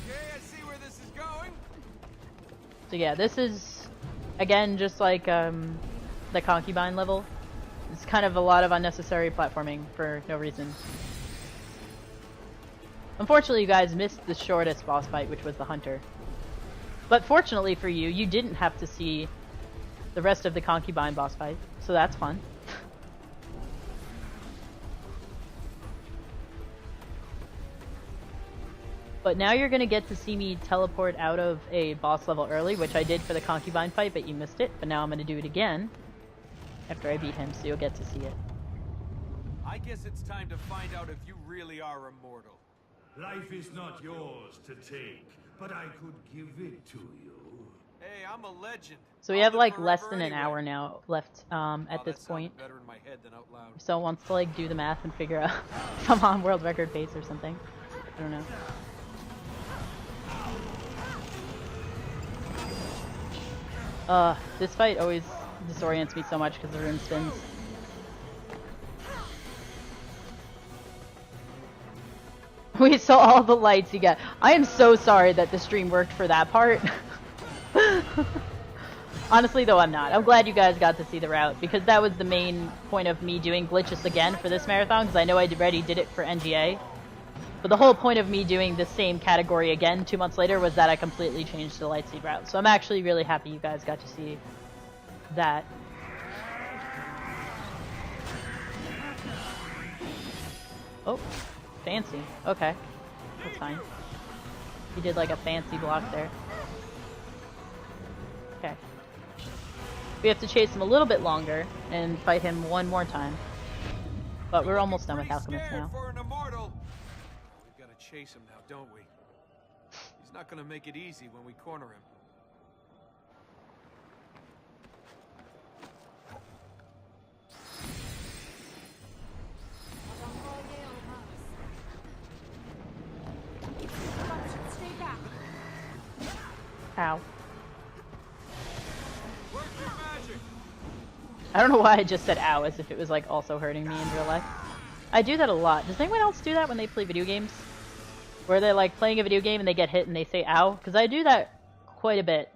Okay, I see where this is going. So yeah, this is again just like the concubine level. It's kind of a lot of unnecessary platforming for no reason. Unfortunately, you guys missed the shortest boss fight, which was the hunter. But fortunately for you, you didn't have to see the rest of the concubine boss fight, so that's fun. But now you're gonna get to see me teleport out of a boss level early, which I did for the concubine fight, but you missed it. But now I'm gonna do it again after I beat him, so you'll get to see it. I guess it's time to find out if you really are immortal. Life is not yours to take, but I could give it to you. Hey, I'm a legend. So we have like less than an hour now left at this point. Better in my head than out loud. If someone wants to like do the math and figure out if I'm on world record pace or something. I don't know. This fight always disorients me so much because the room spins. We saw all the lights you got. I am so sorry that the stream worked for that part. Honestly though, I'm not. I'm glad you guys got to see the route because that was the main point of me doing glitches again for this marathon because I know I already did it for NGA. But the whole point of me doing the same category again 2 months later was that I completely changed the Lightspeed route. So I'm actually really happy you guys got to see that. Oh, fancy. Okay, that's fine. He did like a fancy block there. Okay. We have to chase him a little bit longer and fight him one more time. But we're almost done with Alchemist now. We've got to chase him now, don't we? He's not going to make it easy when we corner him. Ow. Work your magic. I don't know why I just said ow as if it was like also hurting me in real life. I do that a lot. Does anyone else do that when they play video games? Where they're like playing a video game and they get hit and they say ow? Because I do that quite a bit.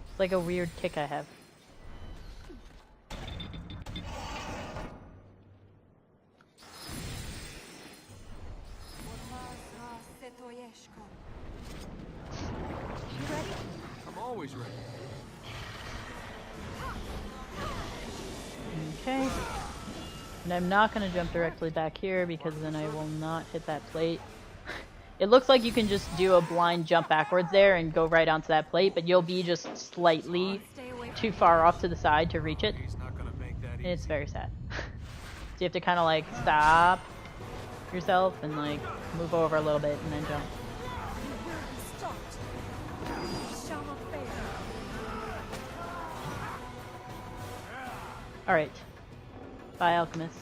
It's like a weird tick I have. You ready? I'm always ready. Okay. And I'm not going to jump directly back here because then I will not hit that plate. It looks like you can just do a blind jump backwards there and go right onto that plate, but you'll be just slightly too far off to the side to reach it. He's not gonna make that And easy. it's very sad. So you have to kind of like stop yourself and like move over a little bit and then jump. Alright. Bye, Alchemist.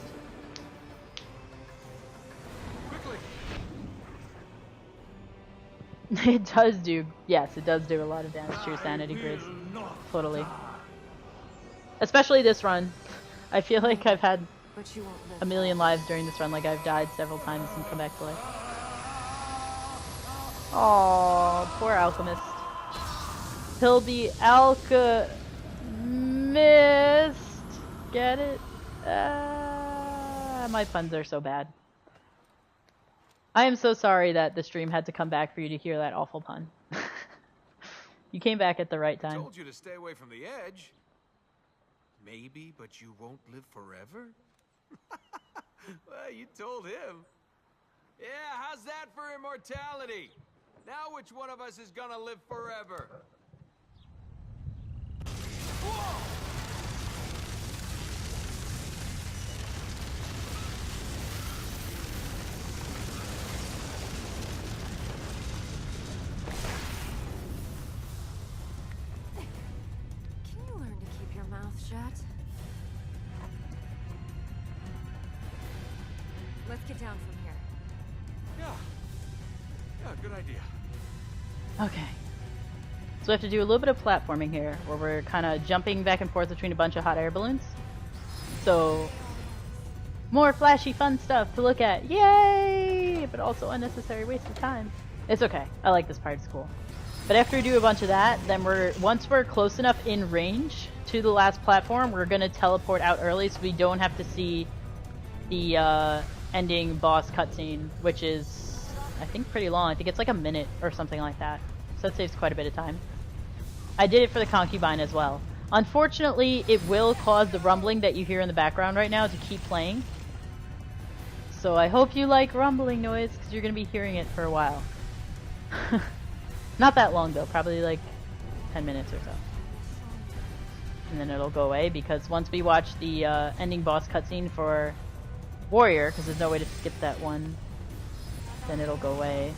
Quickly. It does do, yes, it does do a lot of damage to your sanity grids. Totally. Especially this run. I feel like I've had But you won't live. a million lives during this run, like I've died several times and come back to life. Oh, poor Alchemist. He'll be Alchemist. Get it? My puns are so bad. I am so sorry that the stream had to come back for you to hear that awful pun. You came back at the right I time. told you to stay away from the edge. Maybe, but you won't live forever? Well, you told him. Yeah, how's that for immortality? Now which one of us is gonna live forever? Whoa! Can you learn to keep your mouth shut? Let's get down from here. Yeah, good idea. Okay. So we have to do a little bit of platforming here, where we're kind of jumping back and forth between a bunch of hot air balloons. So, more flashy fun stuff to look at. Yay! But also unnecessary waste of time. It's okay. I like this part. It's cool. But after we do a bunch of that, then once we're close enough in range to the last platform, we're going to teleport out early so we don't have to see the ending boss cutscene, which is, I think, pretty long. I think it's like a minute or something like that. So that saves quite a bit of time. I did it for the concubine as well. Unfortunately, it will cause the rumbling that you hear in the background right now to keep playing. So I hope you like rumbling noise, because you're going to be hearing it for a while. Not that long though, probably like 10 minutes or so. And then it'll go away, because once we watch the ending boss cutscene for Warrior, because there's no way to skip that one, then it'll go away.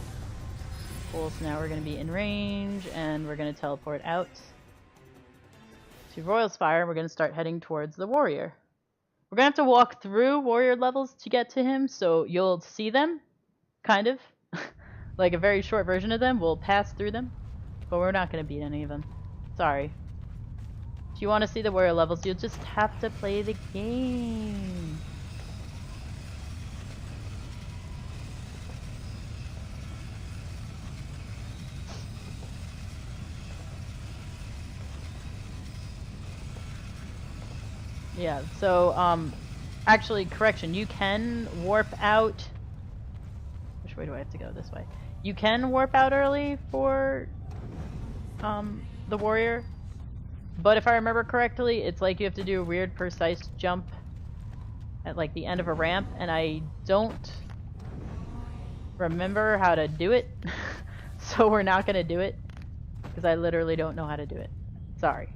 Cool, so now we're going to be in range, and we're going to teleport out to Royal Spire. We're going to start heading towards the Warrior. We're going to have to walk through Warrior levels to get to him, so you'll see them, kind of. Like a very short version of them. We'll pass through them, but we're not going to beat any of them. Sorry. If you want to see the Warrior levels, you'll just have to play the game. Yeah, so, actually, correction, you can warp out. Which way do I have to go? This way. You can warp out early for, the Warrior. But if I remember correctly, it's like you have to do a weird precise jump at, like, the end of a ramp, and I don't remember how to do it. So we're not gonna do it, because I literally don't know how to do it. Sorry.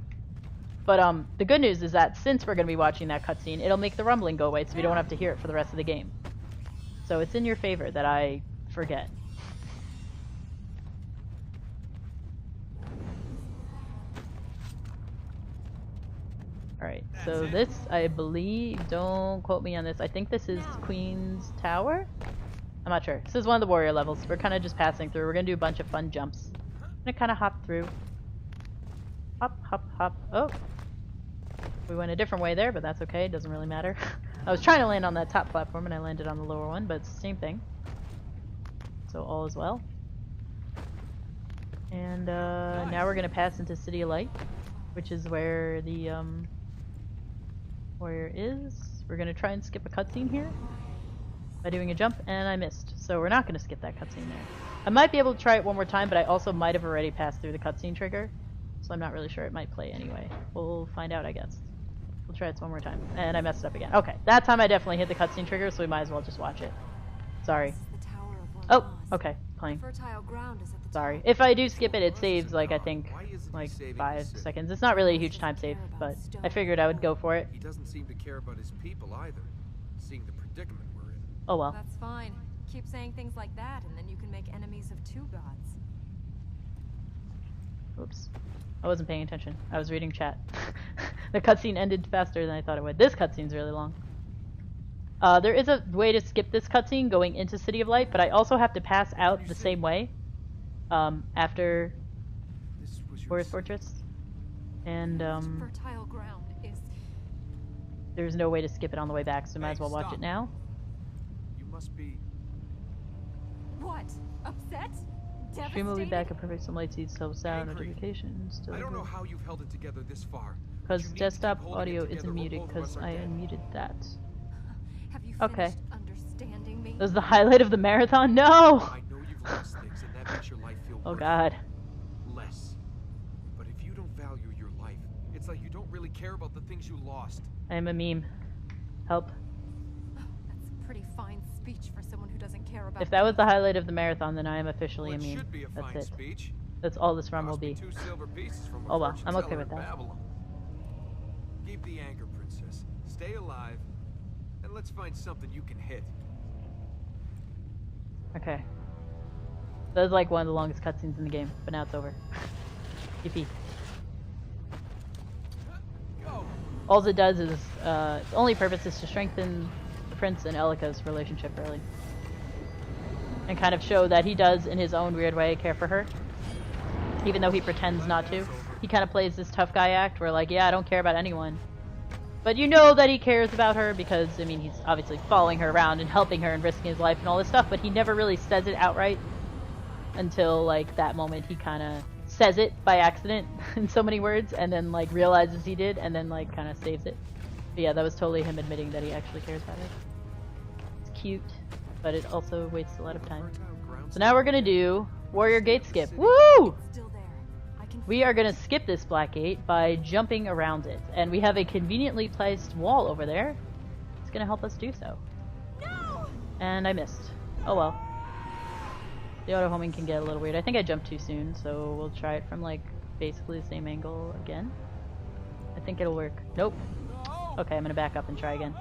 But the good news is that since we're going to be watching that cutscene, it'll make the rumbling go away so we don't have to hear it for the rest of the game. So it's in your favor that I forget. Alright, so this, I believe, don't quote me on this, I think this is Queen's Tower? I'm not sure. This is one of the warrior levels. We're kind of just passing through. We're gonna do a bunch of fun jumps. I'm gonna kind of hop through. Hop, hop, hop. Oh! We went a different way there, but that's okay. It doesn't really matter. I was trying to land on that top platform and I landed on the lower one, but it's the same thing. So all is well. And now we're gonna pass into City of Light, which is where the warrior is. We're gonna try and skip a cutscene here by doing a jump, and I missed. So we're not gonna skip that cutscene there. I might be able to try it one more time, but I also might have already passed through the cutscene trigger, so I'm not really sure. It might play anyway. We'll find out, I guess. We'll try it one more time. And I messed it up again. Okay, that time I definitely hit the cutscene trigger, so we might as well just watch it. Sorry. Oh, okay, playing. Sorry. If I do skip it, it saves, like, I think, like 5 seconds. It's not really a huge time save, but I figured I would go for it. He doesn't seem to care about his people either, seeing the predicament we're in. Oh well. That's fine. Keep saying things like that, and then you can make enemies of 2 gods. Oops. I wasn't paying attention. I was reading chat. The cutscene ended faster than I thought it would. This cutscene's really long. There is a way to skip this cutscene going into City of Light, but I also have to pass out the same way after Forest Fortress. And Fertile ground is... there's no way to skip it on the way back, so might as well watch it now. You must be... What? Upset? Stream will be back at perfect sunlight, seeds, so sound, Angry. notifications. I don't know how you've held it together this far. Because You need to desktop keep holding audio it together isn't or muted, both of because us are I dead. unmuted that. Have you Okay. finished understanding me? That was the highlight of the marathon? No! I know you've lost things, and that makes your life feel Oh worth god. less. But if you don't value your life, it's like you don't really care about the things you lost. I am a meme. Help. That's a pretty fine speech for someone who doesn't care about... If that was the highlight of the marathon, then I am officially Well, a it meme. should be a That's fine it. speech. That's all this run will Cost me be. 2 silver pieces from a Oh well, fortune I'm okay teller with in that. Babylon. Keep the anger, princess. Stay alive, and let's find something you can hit. Okay. That was like one of the longest cutscenes in the game, but now it's over. Yippee. Go. All it does is, its only purpose is to strengthen the prince and Elika's relationship, really. And kind of show that he does, in his own weird way, care for her. Even though he pretends not to. He kind of plays this tough guy act where, like, yeah, I don't care about anyone. But you know that he cares about her because, I mean, he's obviously following her around and helping her and risking his life and all this stuff, but he never really says it outright until, like, that moment he kind of says it by accident in so many words and then, like, realizes he did and then, like, kind of saves it. But yeah, that was totally him admitting that he actually cares about her. It's cute, but it also wastes a lot of time. So now we're gonna do Warrior Gate Skip. Woo! Still there. I can... We are gonna skip this black gate by jumping around it. And we have a conveniently placed wall over there. It's gonna help us do so. No! And I missed. Oh well. The auto homing can get a little weird. I think I jumped too soon, so we'll try it from like basically the same angle again. I think it'll work. Nope. Okay, I'm gonna back up and try again.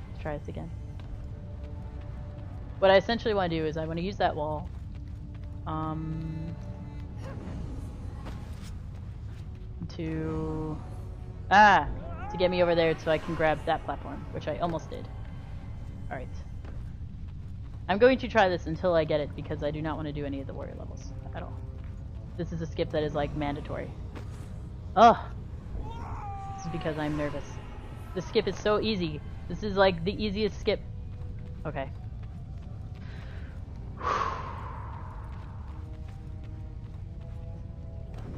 Let's try this again. What I essentially want to do is I want to use that wall. To get me over there so I can grab that platform, which I almost did. Alright. I'm going to try this until I get it because I do not want to do any of the warrior levels at all. This is a skip that is like mandatory. Ugh! This is because I'm nervous. The skip is so easy. This is like the easiest skip. Okay.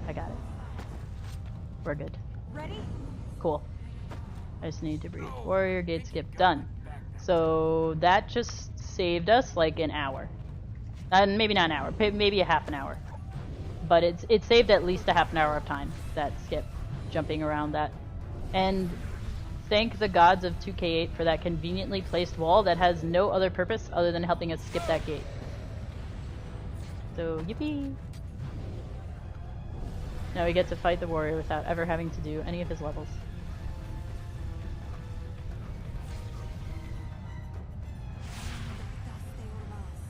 I got it. We're good. Ready? Cool. I just need to breathe. Warrior Gate Skip. Done. So that just saved us like an hour. Maybe not an hour. Maybe a half an hour. But it saved at least a half an hour of time, that skip. Jumping around that. And thank the gods of 2K8 for that conveniently placed wall that has no other purpose other than helping us skip that gate. So, yippee! Now we get to fight the warrior without ever having to do any of his levels. Thus they were lost.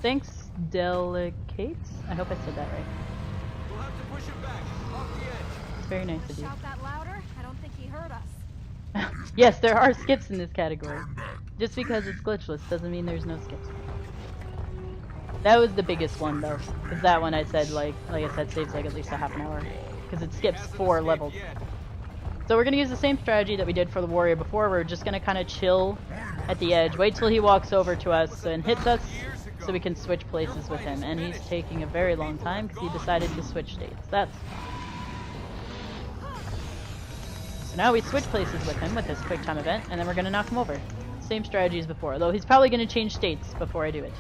Thanks, Delicates. I hope I said that right. We'll have to push him back off the edge. It's very nice of you. Shout that louder? I don't think he heard us. Yes, there are skips in this category. Just because it's glitchless doesn't mean there's no skips. That was the biggest one though. Is that one I said like I said saves like at least a half an hour. Because it skips 4 levels. So we're gonna use the same strategy that we did for the warrior before. We're just gonna kinda chill at the edge, wait till he walks over to us and hits us so we can switch places with him. And he's taking a very long time because he decided to switch states. That's so now we switch places with him with this quick time event, and then we're gonna knock him over. Same strategy as before, though he's probably gonna change states before I do it.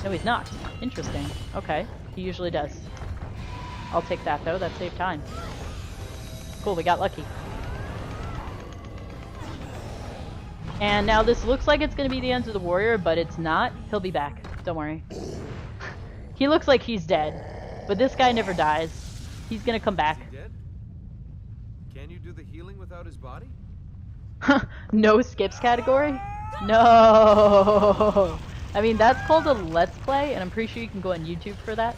No, he's not. Interesting. Okay, he usually does. I'll take that though, that saved time. Cool, we got lucky. And now this looks like it's gonna be the end of the warrior, but it's not. He'll be back, don't worry. He looks like he's dead, but this guy never dies. He's gonna come back. Is he dead? Can you do the healing without his body? No skips category? No! I mean, that's called a Let's Play, and I'm pretty sure you can go on YouTube for that.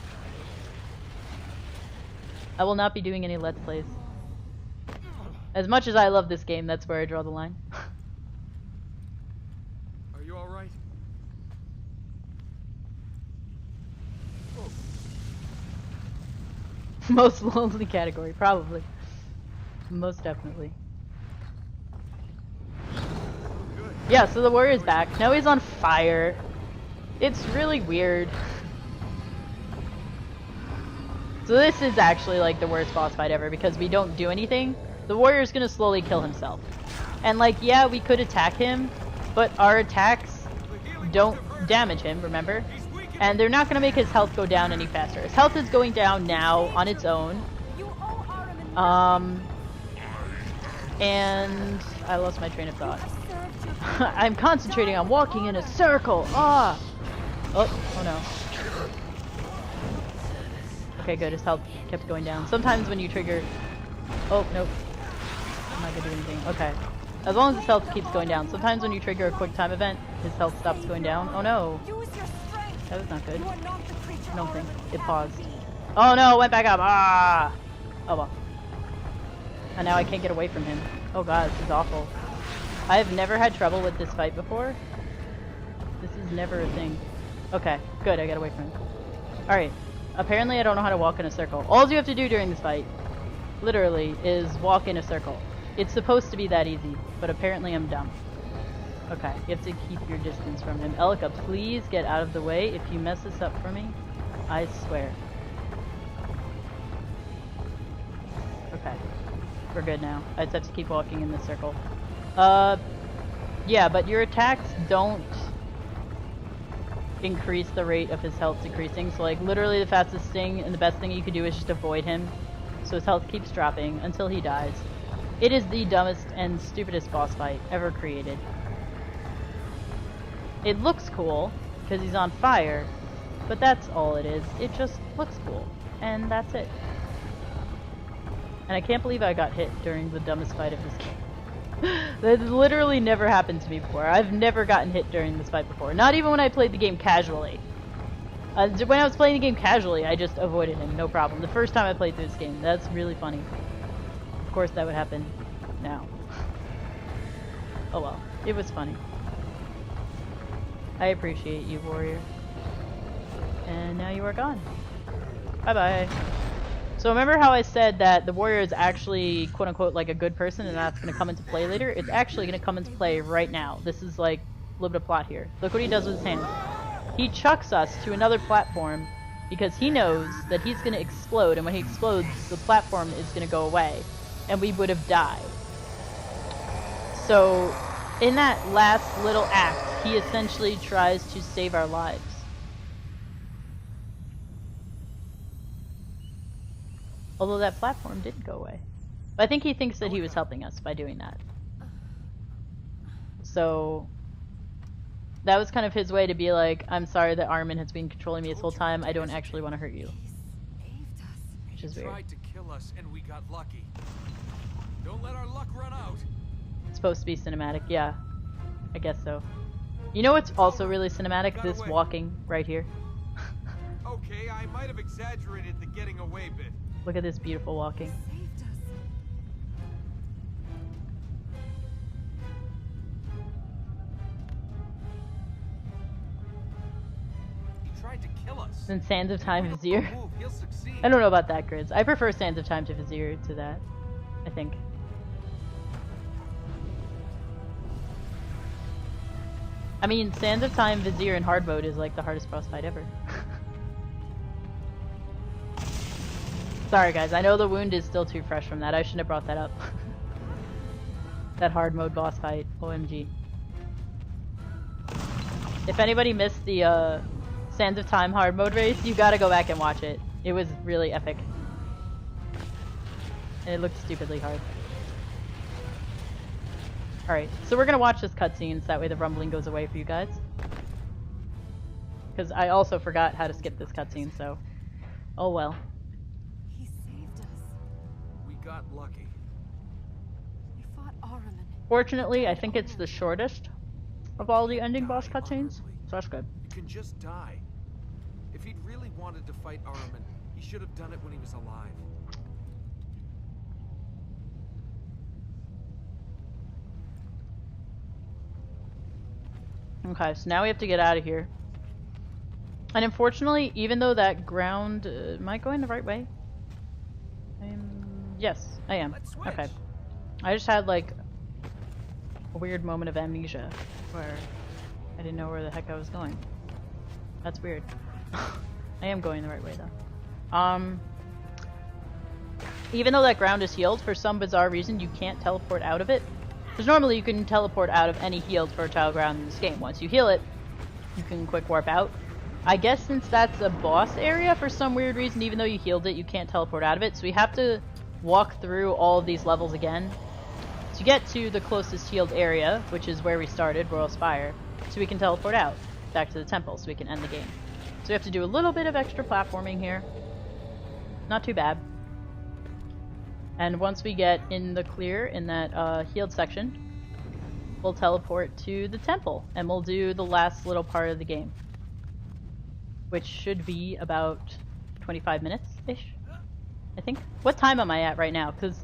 I will not be doing any Let's Plays. As much as I love this game, that's where I draw the line. Are you alright? Most lonely category, probably. Most definitely. Yeah, so the warrior's back. Now he's on fire. It's really weird. So this is actually like the worst boss fight ever because we don't do anything. The warrior's gonna slowly kill himself. And like, yeah, we could attack him, but our attacks don't damage him, remember? And they're not gonna make his health go down any faster. His health is going down now on its own. And I lost my train of thought. I'm concentrating on walking in a circle. Ah! Oh no. Okay, good. His health kept going down. Sometimes when you trigger... Oh, nope. I'm not gonna do anything. Okay. As long as his health keeps going down. Sometimes when you trigger a quick time event, his health stops going down. Oh no. That was not good. I don't think. It paused. Oh no, it went back up. Ah! Oh well. And now I can't get away from him. Oh god, this is awful. I have never had trouble with this fight before. This is never a thing. Okay, good, I got away from him. Alright, apparently I don't know how to walk in a circle. All you have to do during this fight, literally, is walk in a circle. It's supposed to be that easy, but apparently I'm dumb. Okay, you have to keep your distance from him. Elika, please get out of the way. If you mess this up for me, I swear. Okay. We're good now. I just have to keep walking in this circle. Yeah, but your attacks don't increase the rate of his health decreasing. So like literally the fastest thing and the best thing you could do is just avoid him. So his health keeps dropping until he dies. It is the dumbest and stupidest boss fight ever created. It looks cool because he's on fire, but that's all it is. It just looks cool, and that's it. And I can't believe I got hit during the dumbest fight of this game. That literally never happened to me before. I've never gotten hit during this fight before. Not even when I played the game casually. When I was playing the game casually, I just avoided him, no problem. The first time I played through this game. That's really funny. Of course that would happen now. Oh well, it was funny. I appreciate you, warrior. And now you are gone. Bye-bye. So remember how I said that the warrior is actually quote-unquote like a good person and that's going to come into play later? It's actually going to come into play right now. This is like a little bit of plot here. Look what he does with his hand. He chucks us to another platform because he knows that he's going to explode, and when he explodes, the platform is going to go away, and we would have died. So in that last little act, he essentially tries to save our lives. Although that platform didn't go away. But I think he thinks that he was helping us by doing that. So that was kind of his way to be like, I'm sorry that Armin has been controlling me this whole time. I don't actually want to hurt you. Which is weird. Tried to kill us and we got lucky. Don't let our luck run out. It's supposed to be cinematic, yeah. I guess so. You know what's also really cinematic? This walking right here. Okay, I might have exaggerated the getting away bit. Look at this beautiful walking. Saved us. He tried to kill us. Then Sands of Time Vizier. Move, he'll succeed. I don't know about that, Grids. I prefer Sands of Time to Vizier to that, I think. I mean, Sands of Time Vizier in hard mode is like the hardest boss fight ever. Sorry guys, I know the wound is still too fresh from that. I shouldn't have brought that up. That hard mode boss fight, OMG. If anybody missed the Sands of Time hard mode race, you gotta go back and watch it. It was really epic. And it looked stupidly hard. Alright, so we're gonna watch this cutscene so that way the rumbling goes away for you guys. Because I also forgot how to skip this cutscene, so... oh well. He saved us. We got lucky. We fought Ahriman. Fortunately, I think it's the shortest of all the ending boss cutscenes, so that's good. You can just die. If he'd really wanted to fight Ahriman, he should have done it when he was alive. Okay, so now we have to get out of here. And unfortunately, even though that ground... am I going the right way? Yes, I am. Let's switch. Okay. I just had like a weird moment of amnesia where I didn't know where the heck I was going. That's weird. I am going the right way though. Even though that ground is healed, for some bizarre reason you can't teleport out of it. Because normally you can teleport out of any healed fertile ground in this game. Once you heal it, you can quick warp out. I guess since that's a boss area for some weird reason, even though you healed it, you can't teleport out of it. So we have to walk through all of these levels again to get to the closest healed area, which is where we started, Royal Spire, so we can teleport out back to the temple so we can end the game. So we have to do a little bit of extra platforming here. Not too bad. And once we get in the clear in that healed section, we'll teleport to the temple and we'll do the last little part of the game, which should be about 25 minutes-ish, I think. What time am I at right now? Because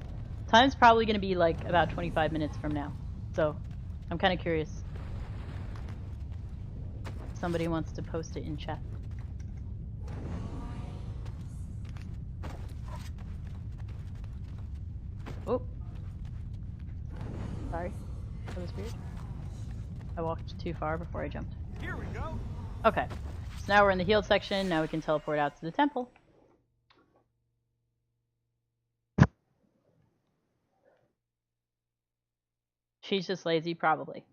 time's probably going to be like about 25 minutes from now. So I'm kind of curious. Somebody wants to post it in chat. Oh. Sorry. That was weird. I walked too far before I jumped. Here we go. Okay. So now we're in the healed section. Now we can teleport out to the temple. She's just lazy, probably.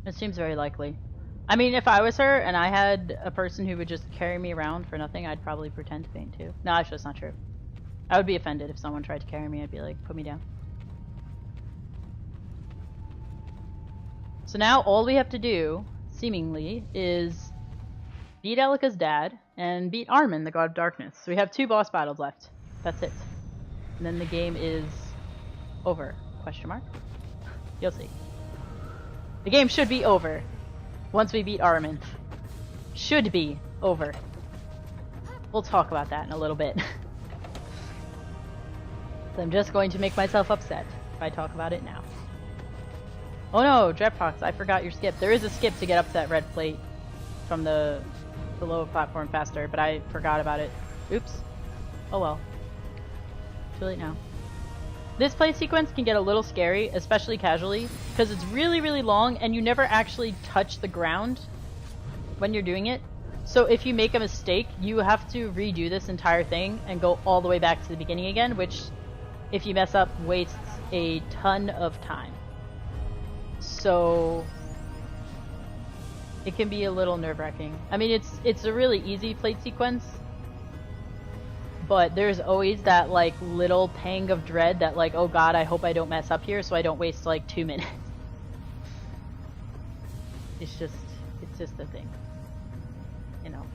It seems very likely. I mean, if I was her and I had a person who would just carry me around for nothing, I'd probably pretend to faint too. No, actually, that's not true. I would be offended if someone tried to carry me. I'd be like, put me down. So now all we have to do, seemingly, is beat Elika's dad and beat Ahriman, the God of Darkness. So we have 2 boss battles left. That's it. And then the game is over. Question mark? You'll see. The game should be over once we beat Ahriman. Should be over. We'll talk about that in a little bit. So I'm just going to make myself upset if I talk about it now. Oh no, Jetpox, I forgot your skip. There is a skip to get up to that red plate from the lower platform faster, but I forgot about it. Oops. Oh well. Too late now. This plate sequence can get a little scary, especially casually, because it's really, really long and you never actually touch the ground when you're doing it. So if you make a mistake, you have to redo this entire thing and go all the way back to the beginning again, which, if you mess up, wastes a ton of time. So it can be a little nerve-wracking. I mean, it's a really easy plate sequence, but there's always that like little pang of dread that like, oh god, I hope I don't mess up here so I don't waste like 2 minutes. It's just a thing, you know.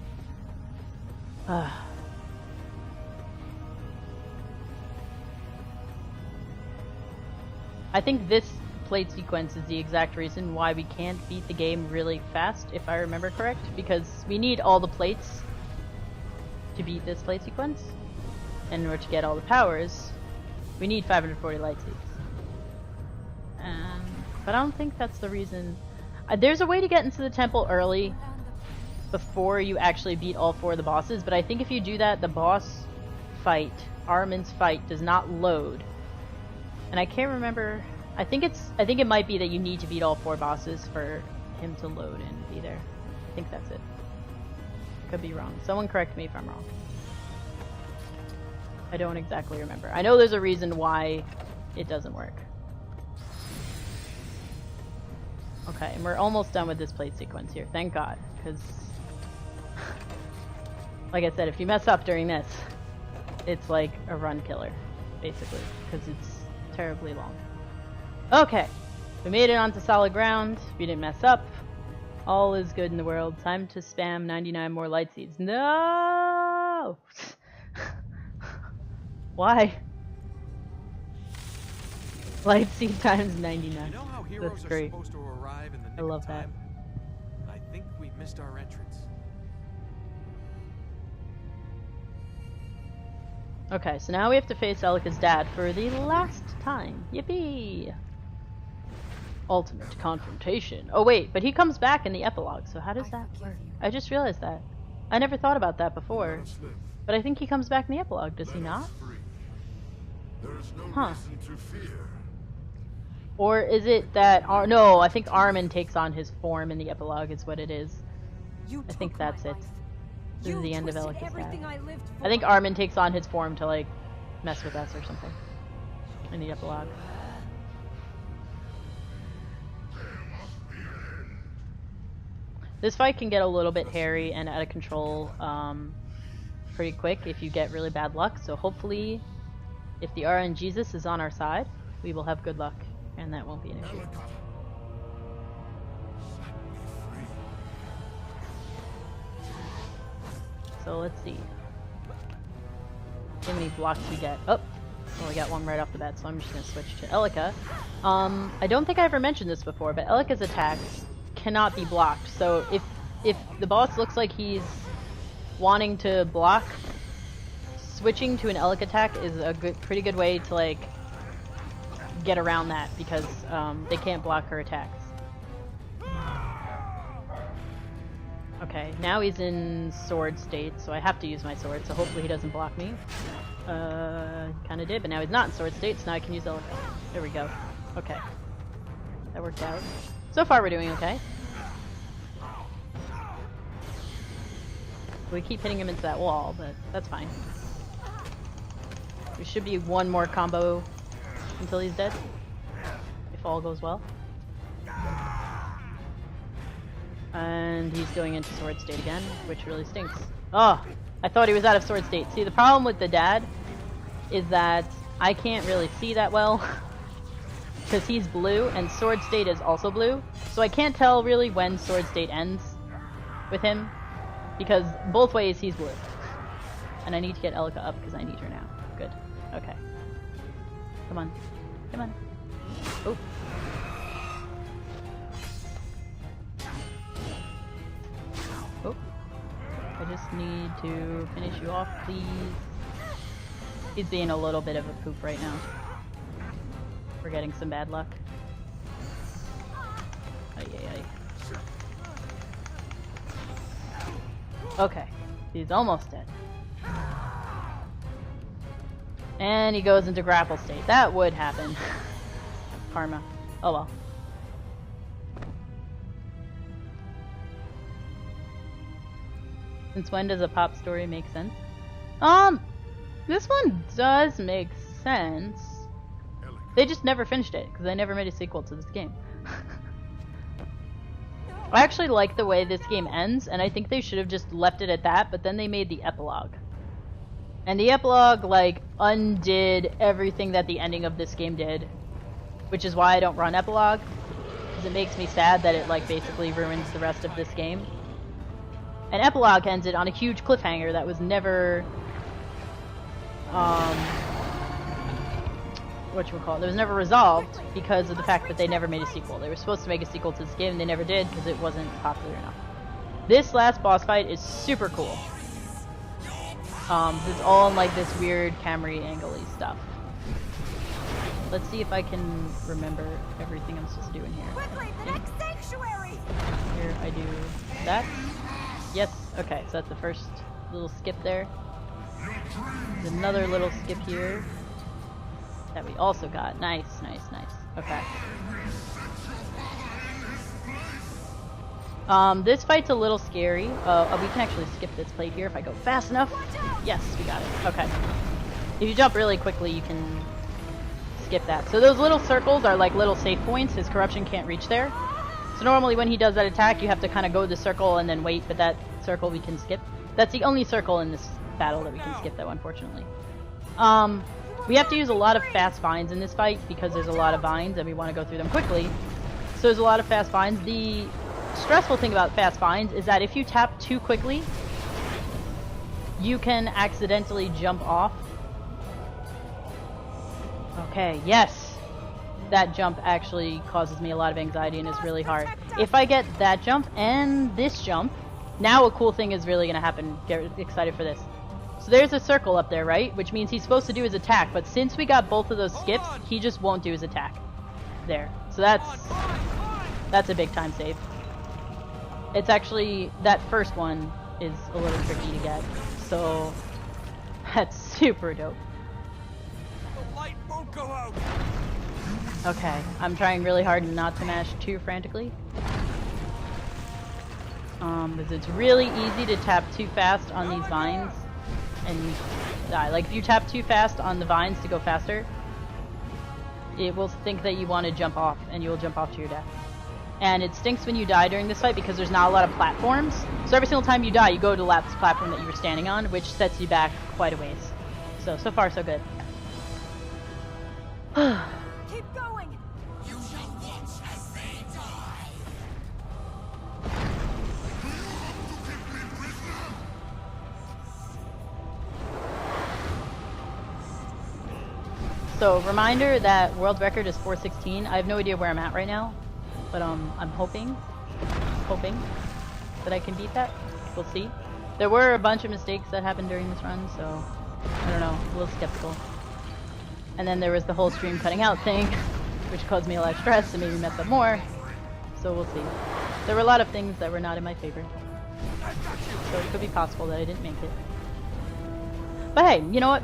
I think this plate sequence is the exact reason why we can't beat the game really fast, if I remember correct, because we need all the plates to beat this plate sequence. And in order to get all the powers, we need 540 light seeds. But I don't think that's the reason. There's a way to get into the temple early before you actually beat all 4 of the bosses, but I think if you do that, the boss fight, Armin's fight, does not load. And I can't remember. I think it might be that you need to beat all 4 bosses for him to load and be there. I think that's it. Could be wrong. Someone correct me if I'm wrong. I don't exactly remember. I know there's a reason why it doesn't work. Okay, and we're almost done with this plate sequence here. Thank God, because like I said, if you mess up during this, it's like a run killer, basically, because it's terribly long. Okay, we made it onto solid ground. We didn't mess up. All is good in the world. Time to spam 99 more light seeds. No! Why? Light seed times 99. You know how heroes That's are great. supposed to arrive in the nick I love of time? I think we missed our entrance. Okay, so now we have to face Elika's dad for the last time. Yippee! Ultimate confrontation. Oh wait, but he comes back in the epilogue, so how does that work? I just realized that. I never thought about that before. But I think he comes back in the epilogue, does he not? There is no Huh. reason to fear. Or is it that... no, I think Armin takes on his form in the epilogue is what it is. I think that's it. This is the end of Elika's dad. I think Armin takes on his form to, like, mess with us or something. In the epilogue. This fight can get a little bit hairy and out of control pretty quick if you get really bad luck, so hopefully if the RN Jesus is on our side, we will have good luck, and that won't be an issue. Elika, set me free. So let's see. See how many blocks we get. Oh! Well, we got one right off the bat, so I'm just gonna switch to Elika. I don't think I ever mentioned this before, but Elika's attacks cannot be blocked. So if the boss looks like he's wanting to block, switching to an Elika attack is a pretty good way to like get around that because they can't block her attacks. Okay, now he's in sword state, so I have to use my sword, so hopefully he doesn't block me. Kinda did, but now he's not in sword state, so now I can use Elika. There we go. Okay. That worked out. So far we're doing okay. We keep hitting him into that wall, but that's fine. There should be one more combo until he's dead, if all goes well. And he's going into sword state again, which really stinks. Oh, I thought he was out of sword state. See, the problem with the dad is that I can't really see that well because he's blue and sword state is also blue. So I can't tell really when sword state ends with him because both ways he's blue. And I need to get Elika up because I need her now. Good. Okay. Come on. Come on. Oh. Oh. I just need to finish you off, please. He's being a little bit of a poop right now. We're getting some bad luck. Ay, ay, ay. Okay. He's almost dead. And he goes into grapple state. That would happen. Karma. Oh well. Since when does a pop story make sense? This one does make sense. They just never finished it, because they never made a sequel to this game. I actually like the way this game ends, and I think they should have just left it at that, but then they made the epilogue. And the epilogue, like, undid everything that the ending of this game did. Which is why I don't run epilogue, because it makes me sad that it, like, basically ruins the rest of this game. And epilogue ended on a huge cliffhanger that was never whatchamacallit, it was never resolved because of the fact that they never made a sequel. They were supposed to make a sequel to this game, and they never did because it wasn't popular enough. This last boss fight is super cool. It's all in like this weird camera angle-y stuff. Let's see if I can remember everything I'm supposed to do in here. Quickly, the next sanctuary! Here I do that. Yes, okay, so that's the first little skip there. There's another little skip here that we also got. Nice, nice, nice. Okay. This fight's a little scary. We can actually skip this plate here if I go fast enough. Yes, we got it. Okay. If you jump really quickly, you can skip that. So those little circles are like little safe points. His corruption can't reach there. So normally when he does that attack, you have to kind of go the circle and then wait, but that circle we can skip. That's the only circle in this battle that we can skip, though, unfortunately. We have to use a lot of fast vines in this fight because there's a lot of vines and we want to go through them quickly. So there's a lot of fast vines. The stressful thing about fast vines is that if you tap too quickly, you can accidentally jump off. Okay, yes! That jump actually causes me a lot of anxiety and is really hard. If I get that jump and this jump, now a cool thing is really going to happen. Get excited for this. So there's a circle up there, right? Which means he's supposed to do his attack, but since we got both of those skips, he just won't do his attack. There. So that's a big time save. It's actually, that first one is a little tricky to get. So that's super dope. The light won't go out. Okay, I'm trying really hard not to mash too frantically. Because it's really easy to tap too fast on these vines and die. Like if you tap too fast on the vines to go faster, it will think that you want to jump off and you will jump off to your death. And it stinks when you die during this fight because there's not a lot of platforms. So every single time you die, you go to the last platform that you were standing on, which sets you back quite a ways. So far so good. Keep going! You shall watch as they die. So reminder that world record is 416. I have no idea where I'm at right now, but I'm hoping that I can beat that. We'll see. There were a bunch of mistakes that happened during this run, so I don't know, a little skeptical. And then there was the whole stream cutting out thing, which caused me a lot of stress and made me mess up more. So we'll see. There were a lot of things that were not in my favor. So it could be possible that I didn't make it. But hey, you know what?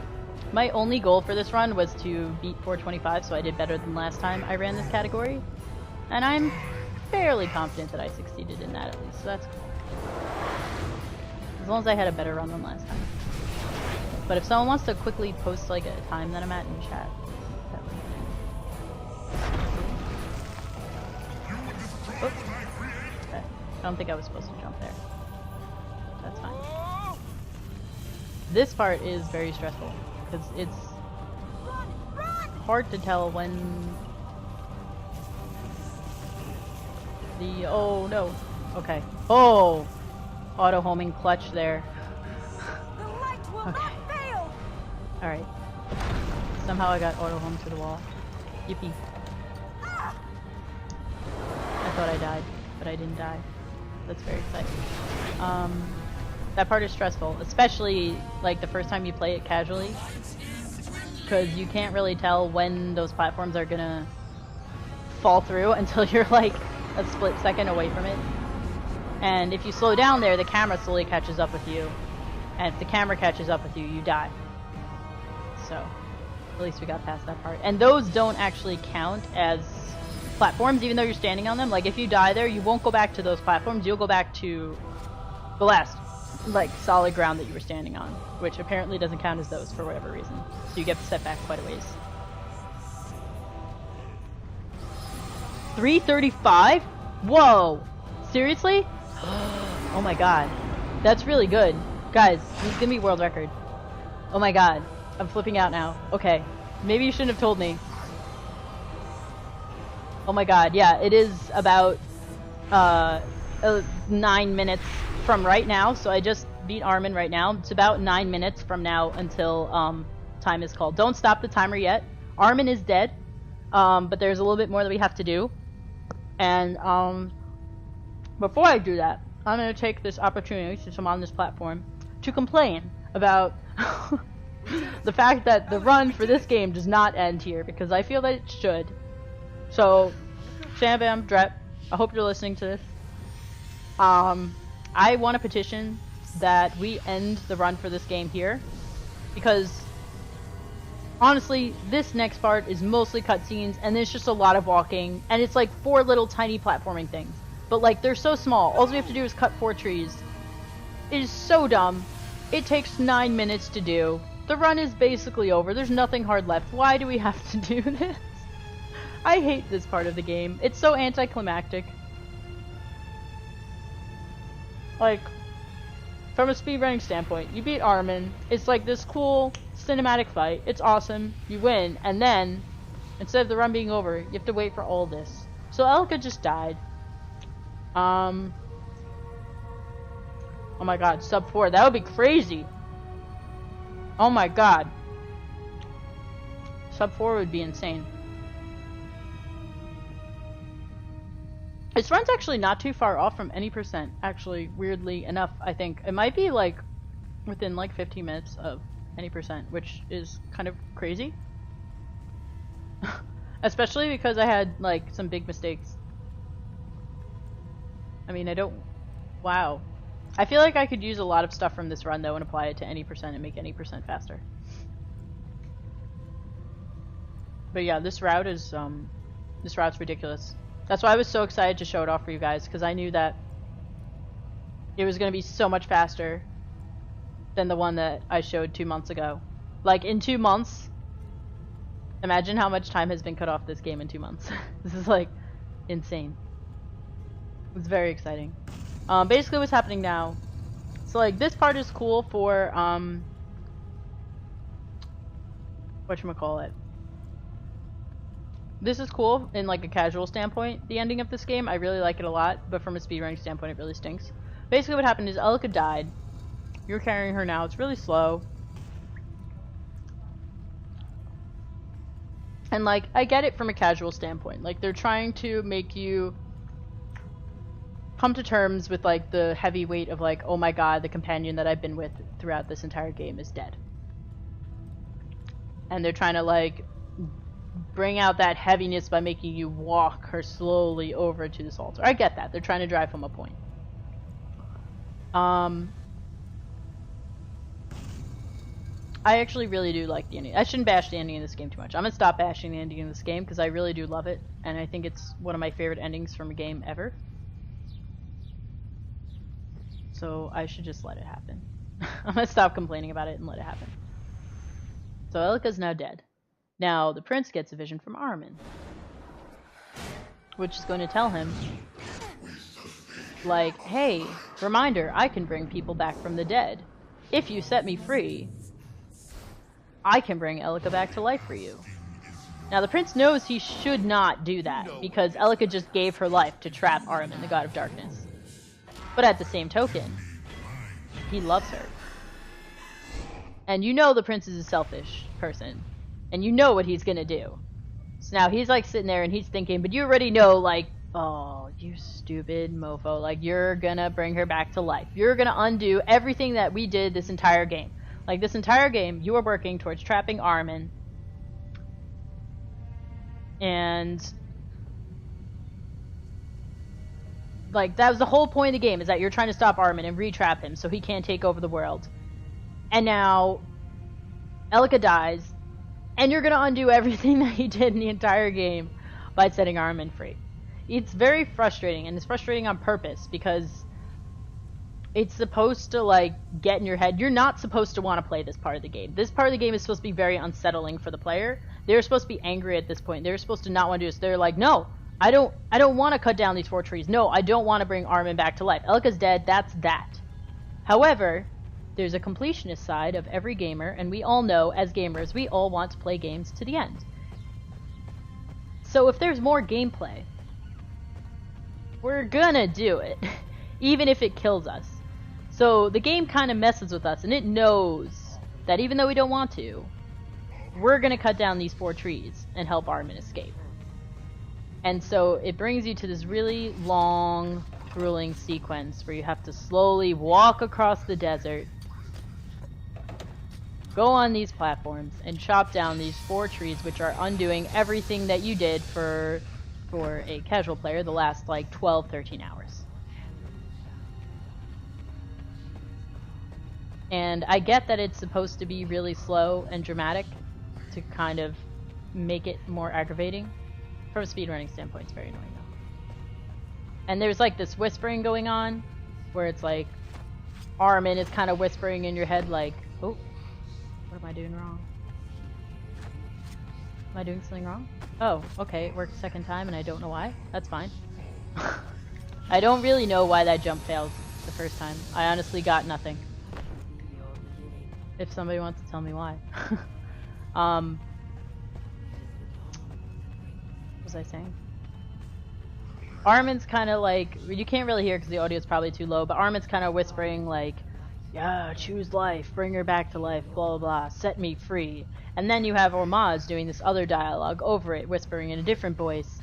My only goal for this run was to beat 425, so I did better than last time I ran this category. And I'm fairly confident that I succeeded in that at least, so that's cool. As long as I had a better run than last time. But if someone wants to quickly post like a time that I'm at in chat, that would be nice. Oops. Okay. I don't think I was supposed to jump there. That's fine. This part is very stressful because it's hard to tell when the oh no. Okay. Oh, auto homing clutch there. The light will Okay. not fail! Alright. Somehow I got auto home to the wall. Yippee. I thought I died, but I didn't die. That's very exciting. That part is stressful, especially like the first time you play it casually, because you can't really tell when those platforms are gonna fall through until you're like a split second away from it. And if you slow down there, the camera slowly catches up with you. And if the camera catches up with you, you die. So, at least we got past that part. And those don't actually count as platforms, even though you're standing on them. Like, if you die there, you won't go back to those platforms. You'll go back to the last, like, solid ground that you were standing on. Which apparently doesn't count as those for whatever reason. So you get set back quite a ways. 335? Whoa! Seriously? Oh my god. That's really good. Guys, this is gonna be world record. Oh my god. I'm flipping out now. Okay. Maybe you shouldn't have told me. Oh my god, yeah, it is about 9 minutes from right now, so I just beat Armin right now. It's about 9 minutes from now until time is called. Don't stop the timer yet. Armin is dead, but there's a little bit more that we have to do. And before I do that, I'm going to take this opportunity, since I'm on this platform, to complain about the fact that the run for this game does not end here, because I feel that it should. So, Sam Bam, Dret, I hope you're listening to this. I want to petition that we end the run for this game here, because honestly, this next part is mostly cutscenes, and there's just a lot of walking, and it's like 4 little tiny platforming things. But like, they're so small, all we have to do is cut 4 trees. It is so dumb. It takes 9 minutes to do. The run is basically over, there's nothing hard left. Why do we have to do this? I hate this part of the game. It's so anticlimactic. Like, from a speedrunning standpoint, you beat Armin, it's like this cool cinematic fight, it's awesome, you win, and then, instead of the run being over, you have to wait for all this. So Elika just died. Oh my god, sub 4, that would be crazy! Oh my god. Sub 4 would be insane. This run's actually not too far off from any percent, actually, weirdly enough, I think. It might be, like, within, like, 15 minutes of any percent, which is kind of crazy. Especially because I had, like, some big mistakes. I mean, I don't... Wow. I feel like I could use a lot of stuff from this run, though, and apply it to any percent and make any percent faster. But yeah, this route is, this route's ridiculous. That's why I was so excited to show it off for you guys, because I knew that it was going to be so much faster than the one that I showed 2 months ago. Like, in 2 months, imagine how much time has been cut off this game in 2 months. This is, like, insane. It's very exciting. Basically what's happening now, so, like, this part is cool for, whatchamacallit. This is cool in, like, a casual standpoint, the ending of this game. I really like it a lot, but from a speedrunning standpoint, it really stinks. Basically what happened is Elika died. You're carrying her now. It's really slow. And, like, I get it from a casual standpoint. Like, they're trying to make you come to terms with, like, the heavy weight of, like, oh my god, the companion that I've been with throughout this entire game is dead. And they're trying to, like, bring out that heaviness by making you walk her slowly over to this altar. I get that. They're trying to drive home a point. I actually really do like the ending. I shouldn't bash the ending in this game too much. I'm gonna stop bashing the ending in this game because I really do love it, and I think it's one of my favorite endings from a game ever. So I should just let it happen. I'm gonna stop complaining about it and let it happen. So Elika's now dead. Now the prince gets a vision from Armin, which is going to tell him, like, hey, reminder, I can bring people back from the dead. If you set me free, I can bring Elika back to life for you. Now the prince knows he should not do that, because Elika just gave her life to trap Armin, the god of darkness. But at the same token, he loves her. And you know the prince is a selfish person. And you know what he's gonna do. So now he's like sitting there and he's thinking, but you already know, like, oh, you stupid mofo, like, you're gonna bring her back to life. You're gonna undo everything that we did this entire game. Like, this entire game, you were working towards trapping Armin. And, like, that was the whole point of the game, is that you're trying to stop Armin and re-trap him so he can't take over the world. And now Elika dies, and you're gonna undo everything that he did in the entire game by setting Armin free. It's very frustrating, and it's frustrating on purpose, because it's supposed to, like, get in your head. You're not supposed to want to play this part of the game. This part of the game is supposed to be very unsettling for the player. They're supposed to be angry at this point. They're supposed to not want to do this. They're like, no, I don't want to cut down these 4 trees. No, I don't want to bring Armin back to life. Elika's dead, that's that. However, there's a completionist side of every gamer, and we all know, as gamers, we all want to play games to the end. So if there's more gameplay, we're gonna do it, even if it kills us. So the game kind of messes with us, and it knows that even though we don't want to, we're gonna cut down these 4 trees and help Armin escape. And so it brings you to this really long, grueling sequence where you have to slowly walk across the desert, go on these platforms, and chop down these 4 trees, which are undoing everything that you did for a casual player the last like 12, 13 hours. And I get that it's supposed to be really slow and dramatic to kind of make it more aggravating. From a speedrunning standpoint, it's very annoying though. And there's like this whispering going on, where it's like Armin is kind of whispering in your head like, oh, what am I doing wrong? Am I doing something wrong? Oh, okay, it worked 2nd time and I don't know why. That's fine. I don't really know why that jump failed the 1st time. I honestly got nothing. If somebody wants to tell me why. What was I saying? Armin's kind of like, you can't really hear because the audio is probably too low, but Armin's kind of whispering like, yeah, choose life, bring her back to life, blah blah blah, set me free. And then you have Ormaz doing this other dialogue over it, whispering in a different voice,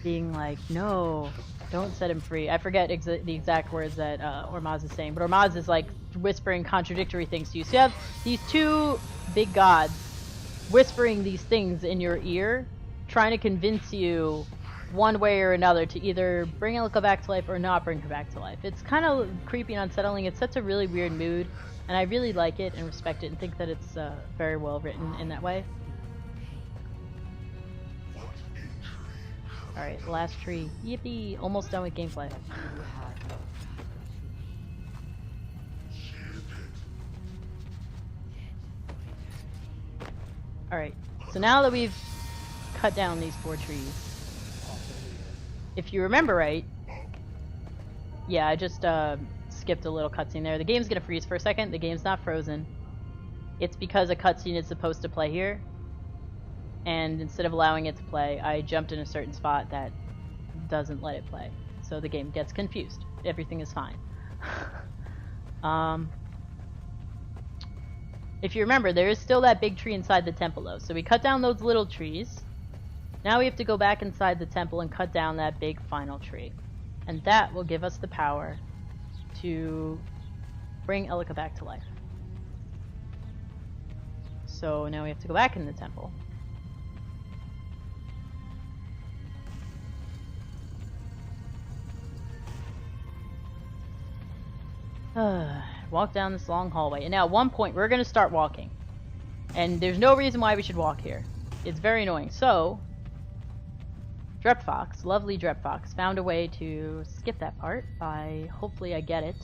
being like, no, don't set him free. I forget the exact words that Ormaz is saying, but Ormaz is like whispering contradictory things to you. So you have these 2 big gods whispering these things in your ear, trying to convince you one way or another to either bring Elika back to life or not bring her back to life. It's kind of creepy and unsettling. It sets a really weird mood, and I really like it and respect it and think that it's very well written in that way. Alright, last tree. Yippee! Almost done with gameplay. Alright, so now that we've cut down these 4 trees, if you remember right, yeah, I just skipped a little cutscene there. The game's gonna freeze for a second. The game's not frozen. It's because a cutscene is supposed to play here, and instead of allowing it to play, I jumped in a certain spot that doesn't let it play. So the game gets confused. Everything is fine. If you remember, there is still that big tree inside the temple though. So we cut down those little trees. Now we have to go back inside the temple and cut down that big final tree. And that will give us the power to bring Elika back to life. So now we have to go back in the temple. Walk down this long hallway. And now at one point we're going to start walking. And there's no reason why we should walk here. It's very annoying. So Drepfox, lovely Drepfox, found a way to skip that part by, hopefully I get it,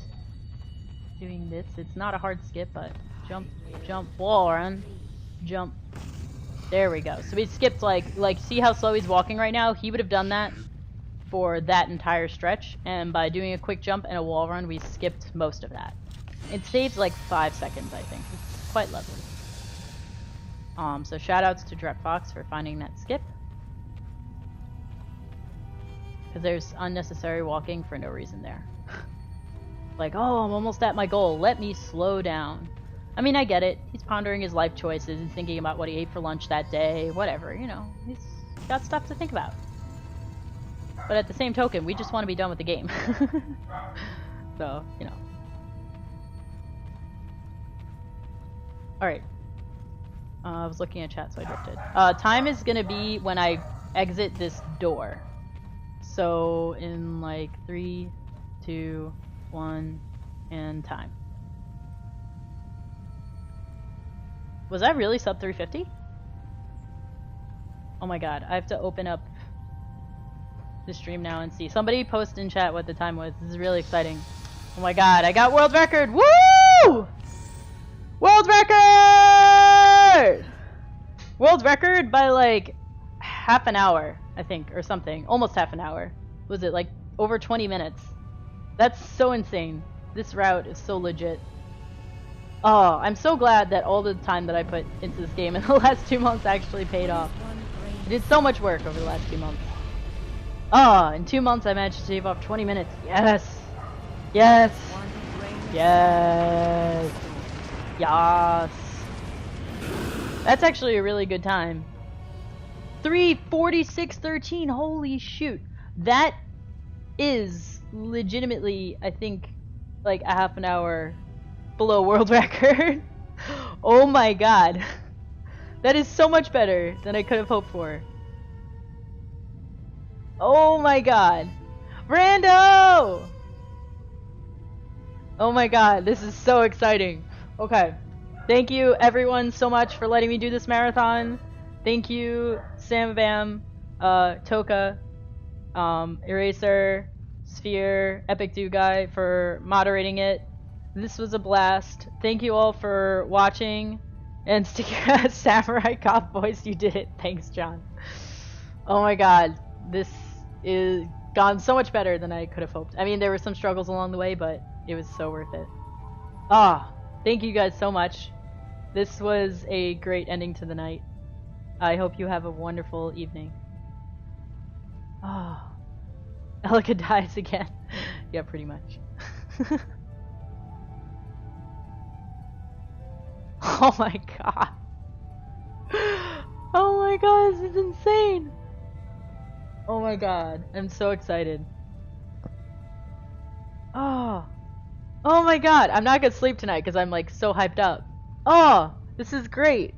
doing this. It's not a hard skip, but jump, jump, wall run, jump. There we go. So we skipped like see how slow he's walking right now? He would have done that for that entire stretch, and by doing a quick jump and a wall run, we skipped most of that. It saves like 5 seconds, I think. It's quite lovely. So shoutouts to Drepfox for finding that skip. Because there's unnecessary walking for no reason there. Like, oh, I'm almost at my goal. Let me slow down. I mean, I get it. He's pondering his life choices and thinking about what he ate for lunch that day. Whatever, you know. He's got stuff to think about. But at the same token, we just want to be done with the game. So, you know. Alright. I was looking at chat, so I drifted. Time is going to be when I exit this door. So in like 3, 2, 1, and time. Was that really sub 350? Oh my god, I have to open up the stream now and see. Somebody post in chat what the time was. This is really exciting. Oh my god, I got world record! Woo! World record! World record by like half an hour, I think, or something. Almost half an hour. Was it like over 20 minutes? That's so insane. This route is so legit. Oh, I'm so glad that all the time that I put into this game in the last 2 months actually paid off. I did so much work over the last 2 months. Oh, in 2 months I managed to shave off 20 minutes. Yes! Yes! Yes! Yes! That's actually a really good time. 3:46:13. Holy shoot. That is legitimately, I think, like a half an hour below world record. Oh my god. That is so much better than I could have hoped for. Oh my god. Brando! Oh my god, this is so exciting. Okay. Thank you everyone so much for letting me do this marathon. Thank you Sam Bam, Toka, Eraser, Sphere, Epic Do Guy for moderating it. This was a blast. Thank you all for watching. And Samurai Cop voice, you did it. Thanks, John. Oh my god. This is gone so much better than I could have hoped. I mean, there were some struggles along the way, but it was so worth it. Ah, thank you guys so much. This was a great ending to the night. I hope you have a wonderful evening. Ah, Elika dies again. Yeah, pretty much. Oh my god. Oh my god, this is insane. Oh my god, I'm so excited. Oh. Oh my god, I'm not gonna sleep tonight because I'm like so hyped up. Oh, this is great.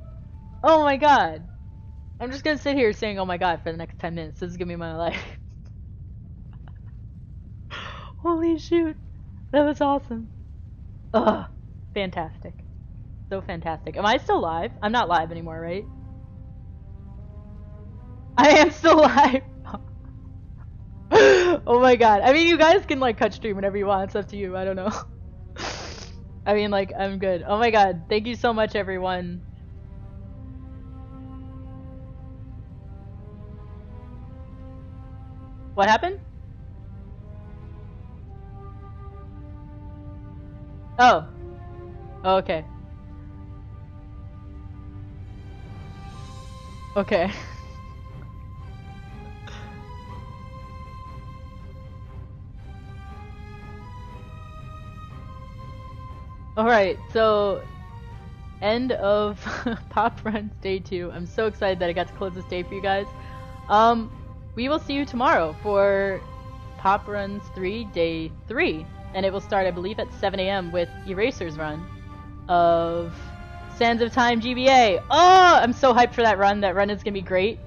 Oh my god. I'm just gonna sit here saying oh my god for the next 10 minutes. This is gonna be my life. Holy shoot. That was awesome. Ugh. Fantastic. So fantastic. Am I still live? I'm not live anymore, right? I am still live. Oh my god. I mean, you guys can like cut stream whenever you want. It's up to you. I don't know. I mean, like, I'm good. Oh my god. Thank you so much, everyone. What happened? Oh. Oh, okay. Okay. Alright, so end of PoPRuns Day 2. I'm so excited that I got to close this day for you guys. We will see you tomorrow for PoPRuns 3 Day 3. And it will start, I believe, at 7 AM with Eraser's run of Sands of Time GBA. Oh, I'm so hyped for that run. That run is going to be great.